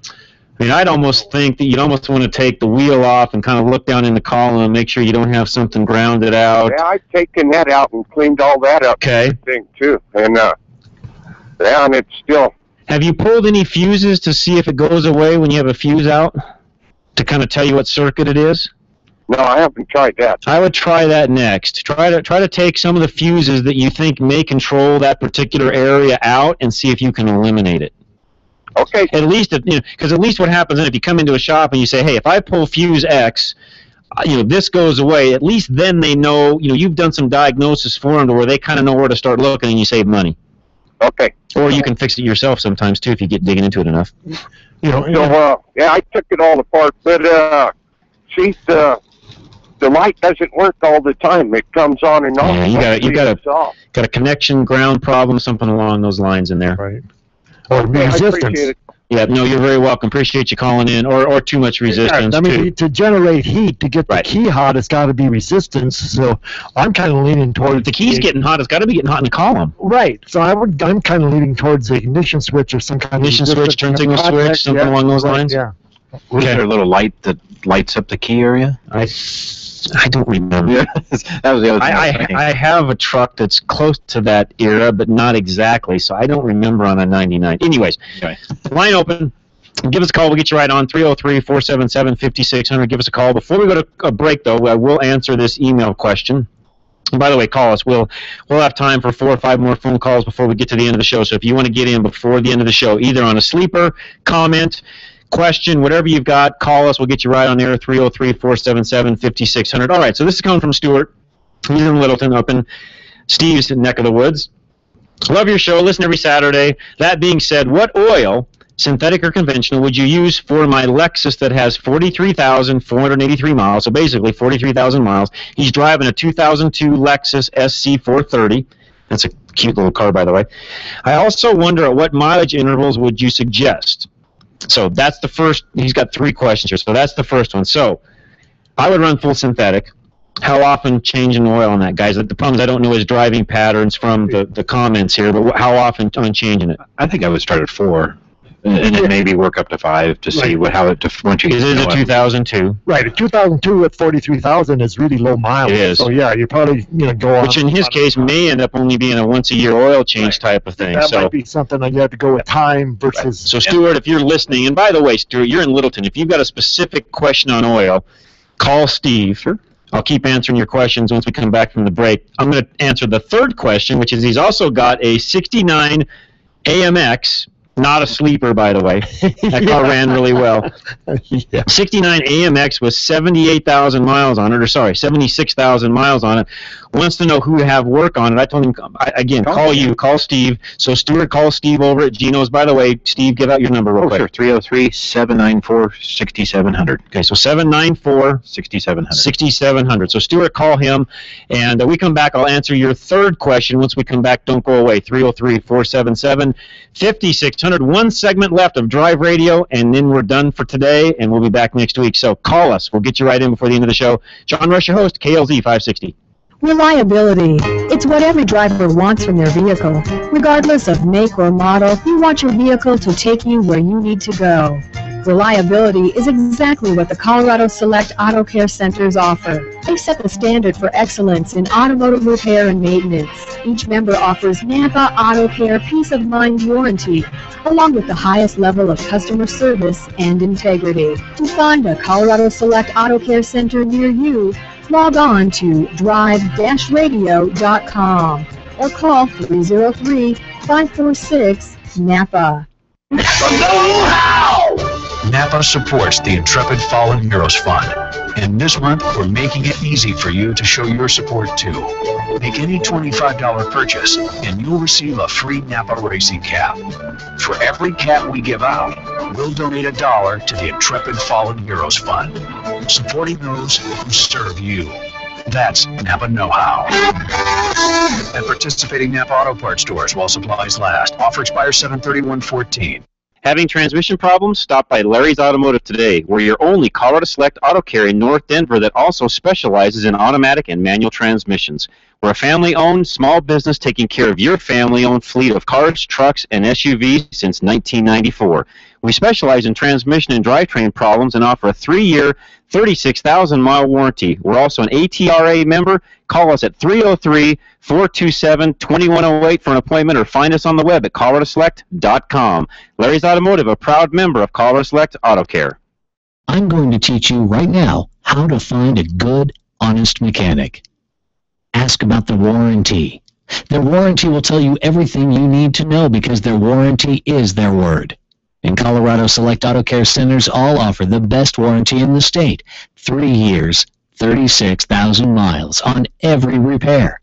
I mean, I'd almost think that you'd almost want to take the wheel off and kind of look down in the column and make sure you don't have something grounded out. Yeah, I've taken that out and cleaned all that up. Okay. Thing too, and and it's still. Have you pulled any fuses to see if it goes away when you have a fuse out, to kind of tell you what circuit it is? No, I haven't tried that. I would try that next. Try to take some of the fuses that you think may control that particular area out and see if you can eliminate it. Okay. At least, because at least what happens then if you come into a shop and you say, hey, if I pull fuse X, this goes away. At least then they know, you've done some diagnosis for them to where they kind of know where to start looking and you save money. Okay. Or you can fix it yourself sometimes too if you get digging into it enough. Yeah, I took it all apart, but see, the light doesn't work all the time. It comes on and off. Yeah, you got a connection ground problem, something along those lines in there. Right. Or resistance. Yeah, no, you're very welcome. Appreciate you calling in, or too much resistance. I mean, to generate heat, to get the key hot, it's got to be resistance. So I'm kind of leaning towards... If the key's getting hot, it's got to be getting hot in the column. Right. So I'm kind of leaning towards the ignition switch or some kind of... Ignition switch, turn signal switch, something along those lines? Yeah. Is there a little light that lights up the key area? I I don't remember. Yeah, that was the other thing. I have a truck that's close to that era, but not exactly, so I don't remember on a 99. Anyways, line open. Give us a call. We'll get you right on 303-477-5600. Give us a call. Before we go to a break, though, I will answer this email question. And by the way, call us. We'll have time for 4 or 5 more phone calls before we get to the end of the show. So if you want to get in before the end of the show, either on a sleeper, comment, question, whatever you've got, call us. We'll get you right on there, 303-477-5600. All right, so this is coming from Stuart. He's in Littleton, up in Steve's neck of the woods. Love your show. Listen every Saturday. That being said, what oil, synthetic or conventional, would you use for my Lexus that has 43,483 miles, so basically 43,000 miles? He's driving a 2002 Lexus SC430. That's a cute little car, by the way. I also wonder at what mileage intervals would you suggest? So that's the first. He's got 3 questions here, so that's the first one. So I would run full synthetic. How often changing oil on that, guys? The problem is I don't know his driving patterns from the comments here, but how often on changing it? I think I would start at 4. And then maybe work up to 5 to see how it once you get. It is a 2002. Right, a 2002 at 43,000 is really low mileage. It is. So yeah, you probably go on. Which in his case may end up only being a once-a-year oil change type of thing. That might be something that you have to go with time versus. So Stuart, if you're listening, and by the way, Stuart, you're in Littleton. If you've got a specific question on oil, call Steve. Sure. I'll keep answering your questions once we come back from the break. I'm going to answer the third question, which is he's also got a 69 AMX. Not a sleeper, by the way. That car ran really well. 69 AMX with 78,000 miles on it, or sorry, 76,000 miles on it. Wants to know who to have work on it. I told him, again, call Steve. So Stuart, call Steve over at Geno's. By the way, Steve, give out your number real quick. Sure, 303-794-6700. Okay, so 794-6700. 6700. So Stuart, call him, and we come back. I'll answer your third question. Once we come back, don't go away. 303-477-5600. 1 segment left of Drive Radio, and then we're done for today, and we'll be back next week. So call us. We'll get you right in before the end of the show. John Rush, your host, KLZ 560. Reliability. It's what every driver wants from their vehicle. Regardless of make or model, you want your vehicle to take you where you need to go. Reliability is exactly what the Colorado Select Auto Care Centers offer. They set the standard for excellence in automotive repair and maintenance. Each member offers Napa Auto Care Peace of Mind Warranty, along with the highest level of customer service and integrity. To find a Colorado Select Auto Care Center near you, log on to drive-radio.com or call 303-546-NAPA. Napa supports the Intrepid Fallen Heroes Fund, and this month we're making it easy for you to show your support too. Make any $25 purchase, and you'll receive a free Napa racing cap. For every cap we give out, we'll donate $1 to the Intrepid Fallen Heroes Fund, supporting those who serve you. That's Napa Know-How. At participating Napa Auto Parts stores while supplies last. Offer expires 7/31/14. Having transmission problems? Stop by Larry's Automotive today. We're your only Colorado Select Auto Care in North Denver that also specializes in automatic and manual transmissions. We're a family-owned small business taking care of your family-owned fleet of cars, trucks, and SUVs since 1994. We specialize in transmission and drivetrain problems and offer a 3-year, 36,000-mile warranty. We're also an ATRA member. Call us at 303-427-2108 for an appointment or find us on the web at coloradoselect.com. Larry's Automotive, a proud member of Colorado Select Auto Care. I'm going to teach you right now how to find a good, honest mechanic. Ask about the warranty. Their warranty will tell you everything you need to know because their warranty is their word. And Colorado Select Auto Care Centers all offer the best warranty in the state. 3 years, 36,000 miles on every repair.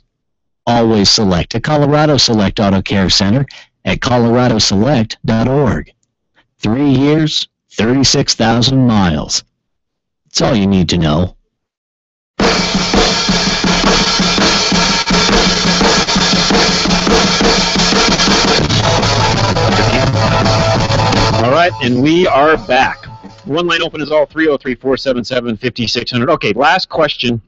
Always select a Colorado Select Auto Care Center at coloradoselect.org. 3 years, 36,000 miles. That's all you need to know. All right, and we are back. One line open is all 303-477-5600. Okay, last question.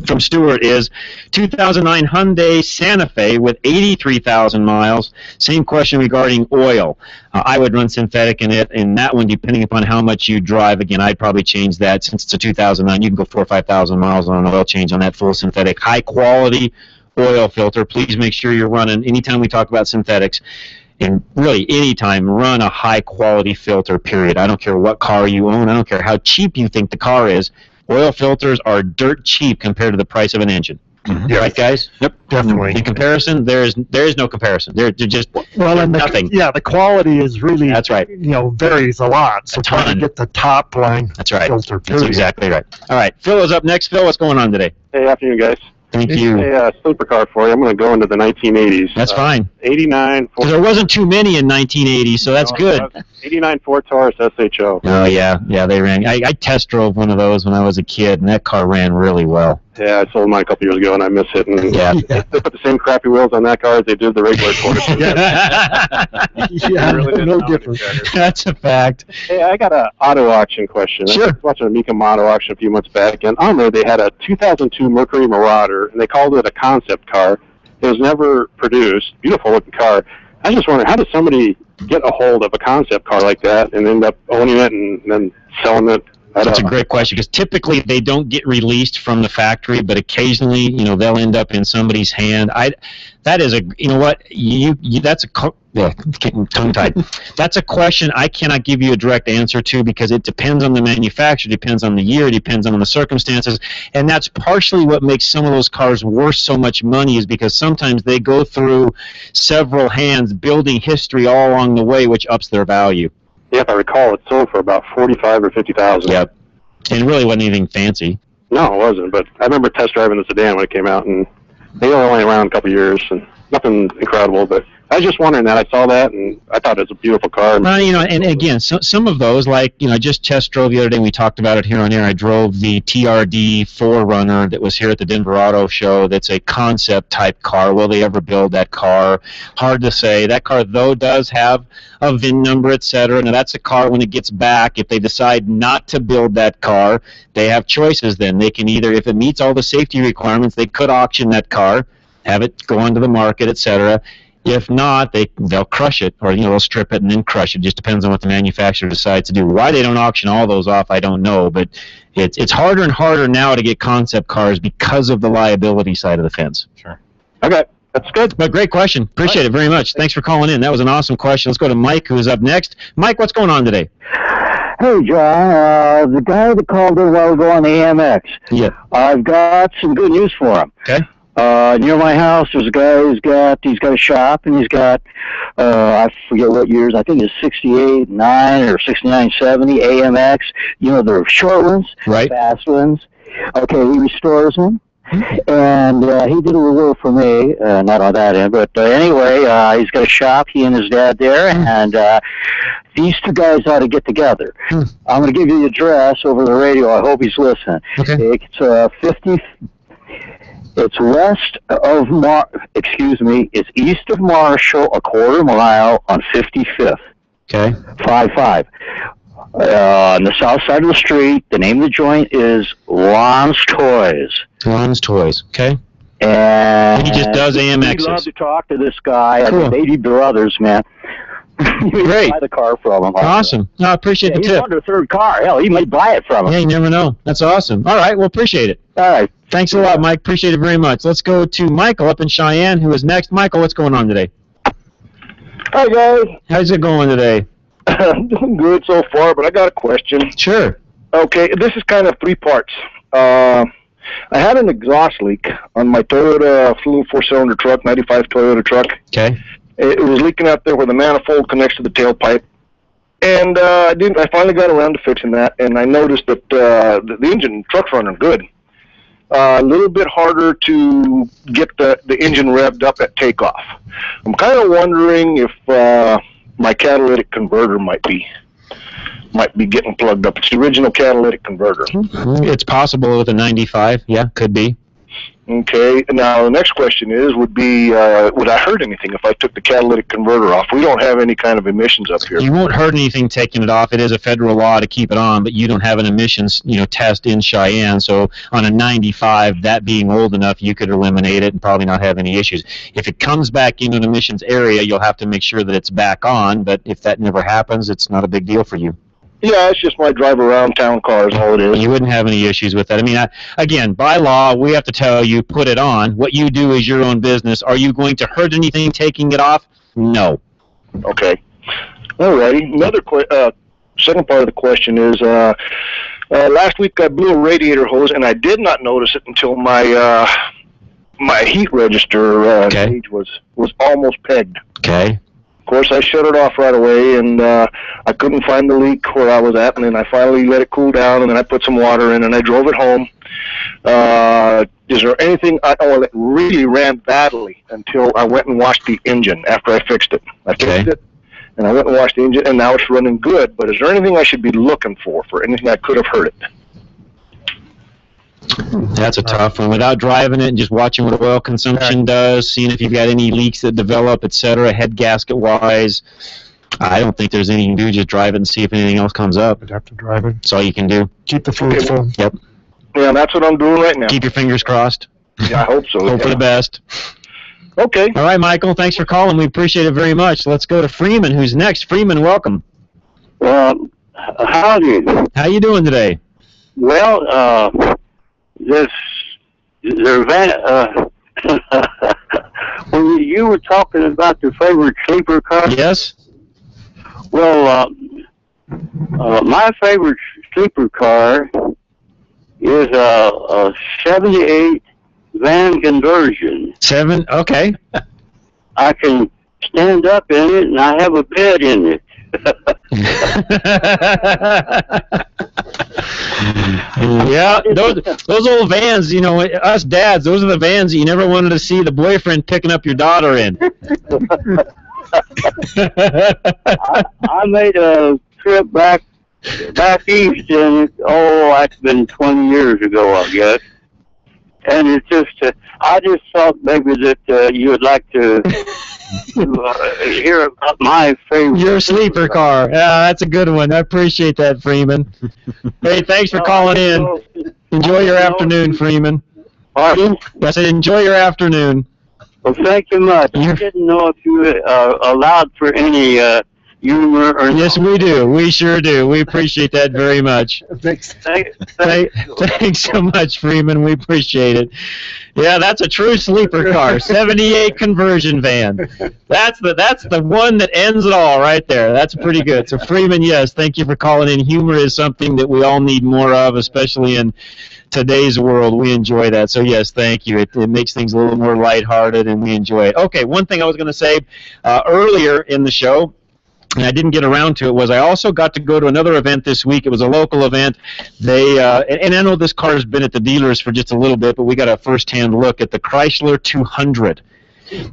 from Stuart is 2009 Hyundai Santa Fe with 83,000 miles. Same question regarding oil. I would run synthetic in it, and that one, depending upon how much you drive, again, I'd probably change that. Since it's a 2009, you can go 4,000 or 5,000 miles on an oil change on that full synthetic, high-quality oil filter. Please make sure you're running, anytime we talk about synthetics, and really anytime, run a high-quality filter, period. I don't care what car you own. I don't care how cheap you think the car is. Oil filters are dirt cheap compared to the price of an engine. Yeah. Right, guys? Yep, definitely. In comparison, there is no comparison. They're just and nothing. The quality is really, that's right. Varies a lot. So try to get the top line that's right. filter. That's exactly right. All right, Phil is up next. Phil, what's going on today? Hey, afternoon, guys. Thank you. Hey, sleeper car for you. I'm going to go into the 1980s. That's fine. 89. Because there wasn't too many in 1980, so that's good. 89 Ford Taurus SHO. Oh, yeah, they ran. I test drove one of those when I was a kid, and that car ran really well. Yeah, I sold mine a couple years ago, and I miss it. And yeah. They put the same crappy wheels on that car as they did the regular Taurus. No difference. That's a fact. Hey, I got an auto auction question. Sure. I was watching a Mecum auto auction a few months back, and on there they had a 2002 Mercury Marauder, and they called it a concept car. It was never produced. Beautiful looking car. I was just wondering, how does somebody get a hold of a concept car like that and end up owning it and then selling it? That's a great question, because typically they don't get released from the factory, but occasionally, they'll end up in somebody's hand. That's getting tongue-tied. That's a question I cannot give you a direct answer to, because it depends on the manufacturer, depends on the year, depends on the circumstances, and that's partially what makes some of those cars worth so much money, is because sometimes they go through several hands building history all along the way, which ups their value. Yeah, if I recall, it sold for about $45,000 or $50,000. Yep. And it really wasn't anything fancy. No, it wasn't. But I remember test driving the sedan when it came out, and they were only around a couple of years, and nothing incredible. But I was just wondering that. I saw that, and I thought it was a beautiful car. Well, and again, some of those, like, I just test drove the other day, and we talked about it here on air. I drove the TRD 4Runner that was here at the Denver Auto Show. That's a concept-type car. Will they ever build that car? Hard to say. That car, though, does have a VIN number, etc. Now, that's a car, when it gets back, if they decide not to build that car, they have choices then. They can either, if it meets all the safety requirements, they could auction that car, have it go onto the market, etc. If not, they'll crush it, or they'll strip it and then crush it. Just depends on what the manufacturer decides to do. Why they don't auction all those off, I don't know, but it's harder and harder now to get concept cars because of the liability side of the fence. Sure. Okay, that's good. But great question. Appreciate it very much. Thanks for calling in. That was an awesome question. Let's go to Mike, who is up next. Mike, what's going on today? Hey, John. The guy that called in a while ago on the AMX. Yeah. I've got some good news for him. Okay. Near my house, there's a guy he's got a shop, and he's got, I forget what years, I think it's 68, 9, or 69, 70 AMX. The short ones, right. Fast ones. Okay, he restores them. And he did a little for me, not on that end, but anyway, he's got a shop, he and his dad there, and these two guys ought to get together. I'm going to give you the address over the radio. I hope he's listening. Okay. It's west of it's east of Marshall, a quarter mile on 55th. Okay. 55. On the south side of the street, the name of the joint is Lon's Toys. Lon's Toys, okay. And he just does AMXs. We'd love to talk to this guy. Cool. They need brothers, man. Great. Buy the car from him. Awesome. No, I appreciate the he's tip. on their third car. Hell, he might buy it from him. Yeah, you never know. That's awesome. All right, well, appreciate it. All right. Thanks a lot, Mike. Appreciate it very much. Let's go to Michael up in Cheyenne, who is next. Michael, what's going on today? Hi, guys. How's it going today? I'm doing good so far, but I got a question. Sure. Okay, this is kind of three parts. I had an exhaust leak on my Toyota Fluid 4-cylinder truck, 95 Toyota truck. Okay. It was leaking out there where the manifold connects to the tailpipe. And I finally got around to fixing that, and I noticed that the engine, truck's running good. A little bit harder to get the engine revved up at takeoff. I'm kind of wondering if my catalytic converter might be getting plugged up. It's the original catalytic converter. It's possible with a 95. Yeah, could be. Okay. Now the next question would be, would I hurt anything if I took the catalytic converter off? We don't have any kind of emissions up here. You won't hurt anything taking it off. It is a federal law to keep it on, but you don't have an emissions, test in Cheyenne. So on a 95, that being old enough, you could eliminate it and probably not have any issues. If it comes back into an emissions area, you'll have to make sure that it's back on. But if that never happens, it's not a big deal for you. Yeah, it's just my drive around town car is all it is. You wouldn't have any issues with that. I mean, again, by law, we have to tell you, put it on. What you do is your own business. Are you going to hurt anything taking it off? No. Okay. All righty. Another second part of the question is, last week I blew a radiator hose, and I did not notice it until my my heat register gauge was almost pegged. Okay. Of course, I shut it off right away, and I couldn't find the leak where I was at, and then I finally let it cool down, and then I put some water in, and I drove it home. Is there anything? It really ran badly until I went and washed the engine after I fixed it. I fixed it, and I went and washed the engine, and now it's running good. But is there anything I should be looking for anything that could have hurt it? That's a tough one. Without driving it and just watching what oil consumption does, seeing if you've got any leaks that develop, etc., head gasket wise, I don't think there's anything you can do. Just drive it and see if anything else comes up. You'd have to drive it. That's all you can do. Keep the fluid full. Yep. Yeah, that's what I'm doing right now. Keep your fingers crossed. Yeah, I hope so. Hope for the best. Okay. All right, Michael, thanks for calling. We appreciate it very much. Let's go to Freeman, who's next. Freeman, welcome. Howdy. How you doing today? Well, when you were talking about your favorite sleeper car. Yes. Well, my favorite sleeper car is a 78 van conversion. Okay. I can stand up in it, and I have a bed in it. Yeah, those old vans, us dads, those are the vans that you never wanted to see the boyfriend picking up your daughter in. I made a trip back east, and that's been 20 years ago, I guess. And it's just, I just thought maybe that you would like to hear about my favorite. Your sleeper car. Yeah, that's a good one. I appreciate that, Freeman. Hey, thanks for calling in. Enjoy your afternoon, Freeman. Pardon? I said enjoy your afternoon. Well, thank you much. I didn't know if you allowed for any humor or Yes, we do. We sure do. We appreciate that very much. Thanks. Thanks so much, Freeman. We appreciate it. Yeah, that's a true sleeper car. 78 conversion van. That's the one that ends it all right there. That's pretty good. So Freeman, yes, thank you for calling in. Humor is something that we all need more of, especially in today's world. We enjoy that. So yes, thank you. It makes things a little more lighthearted, and we enjoy it. Okay, one thing I was going to say earlier in the show, and I didn't get around to it, was I also got to go to another event this week. It was a local event. They and I know this car has been at the dealers for just a little bit, but we got a first-hand look at the Chrysler 200,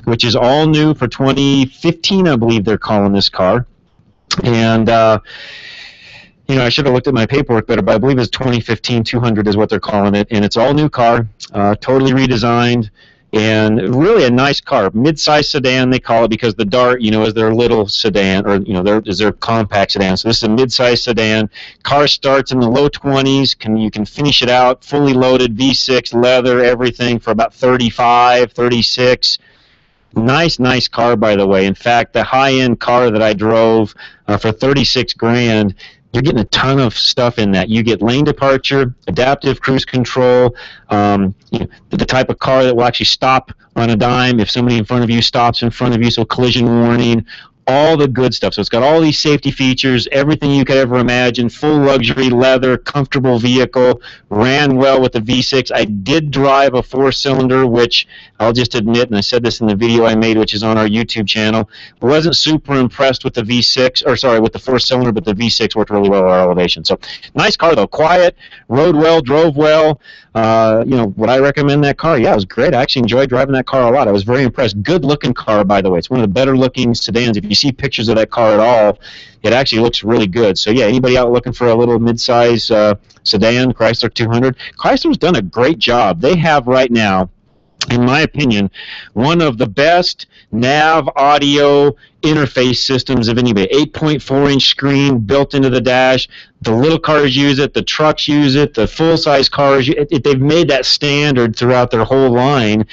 which is all new for 2015, I believe they're calling this car. And I should have looked at my paperwork better, but I believe it's 2015 200 is what they're calling it, and it's all new car, totally redesigned. And really a nice car, mid-size sedan they call it, because the Dart, is their little sedan, or is their compact sedan. So this is a mid-size sedan. Car starts in the low 20s. You can finish it out fully loaded, V6 leather, everything for about 35, 36. Nice car, by the way. In fact, the high-end car that I drove for 36 grand. You're getting a ton of stuff in that. You get lane departure, adaptive cruise control, the type of car that will actually stop on a dime if somebody in front of you stops in front of you, so collision warning, all the good stuff. So it's got all these safety features, everything you could ever imagine, full luxury, leather, comfortable vehicle, ran well with the V6. I did drive a 4-cylinder, which I'll just admit, and I said this in the video I made, which is on our YouTube channel, I wasn't super impressed with the V6, with the 4-cylinder, but the V6 worked really well at our elevation. So nice car though, quiet, rode well, drove well. Would I recommend that car? Yeah, it was great. I actually enjoyed driving that car a lot. I was very impressed. Good looking car, by the way. It's one of the better looking sedans. If you see pictures of that car at all, it actually looks really good. So yeah, anybody out looking for a little mid-size sedan, Chrysler 200, Chrysler's done a great job. They have right now in my opinion, one of the best nav audio interface systems of anybody. 8.4-inch screen built into the dash. The little cars use it. The trucks use it. The full-size cars. They've made that standard throughout their whole line,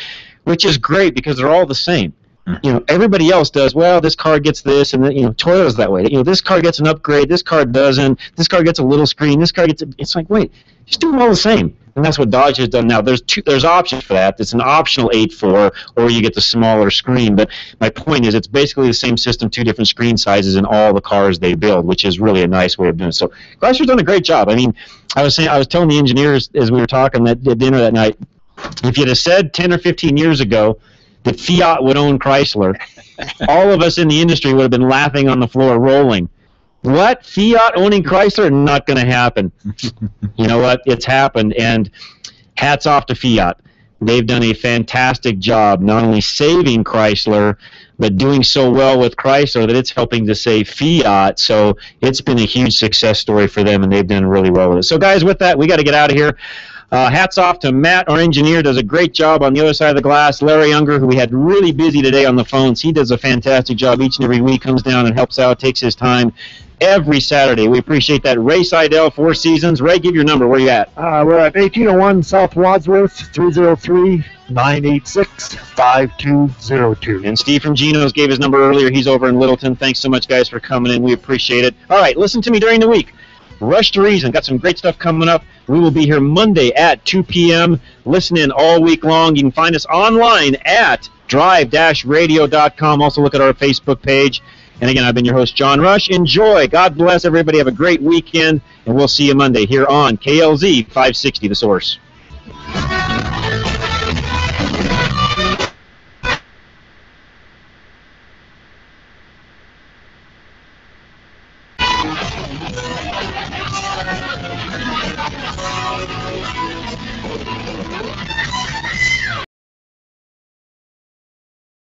which is great because they're all the same. You know, everybody else does, well, this car gets this, and then, you know, Toyota's that way. You know, this car gets an upgrade, this car doesn't, this car gets a little screen, this car gets it's like, wait, just do them all the same. And that's what Dodge has done now. There's options for that. It's an optional 8.4, or you get the smaller screen. But my point is, it's basically the same system, 2 different screen sizes in all the cars they build, which is really a nice way of doing it. So Chrysler's done a great job. I mean, I was telling the engineers as we were talking at dinner that night, if you'd have said 10 or 15 years ago that Fiat would own Chrysler, all of us in the industry would have been laughing on the floor, rolling. What? Fiat owning Chrysler? Not going to happen. You know what? It's happened, and hats off to Fiat. They've done a fantastic job not only saving Chrysler, but doing so well with Chrysler that it's helping to save Fiat. So it's been a huge success story for them, and they've done really well with it. So, guys, with that, we got to get out of here. Hats off to Matt, our engineer, does a great job on the other side of the glass. Larry Unger, who we had really busy today on the phones, he does a fantastic job each and every week, comes down and helps out, takes his time every Saturday. We appreciate that. Ray Seidel, Four Seasons. Ray, give your number. Where are you at? We're at 1801 South Wadsworth, 303-986-5202. And Steve from Geno's gave his number earlier. He's over in Littleton. Thanks so much, guys, for coming in. We appreciate it. All right, listen to me during the week. Rush to Reason. Got some great stuff coming up. We will be here Monday at 2 p.m. Listen in all week long. You can find us online at drive-radio.com. Also look at our Facebook page. And again, I've been your host, John Rush. Enjoy. God bless everybody. Have a great weekend. And we'll see you Monday here on KLZ 560, The Source.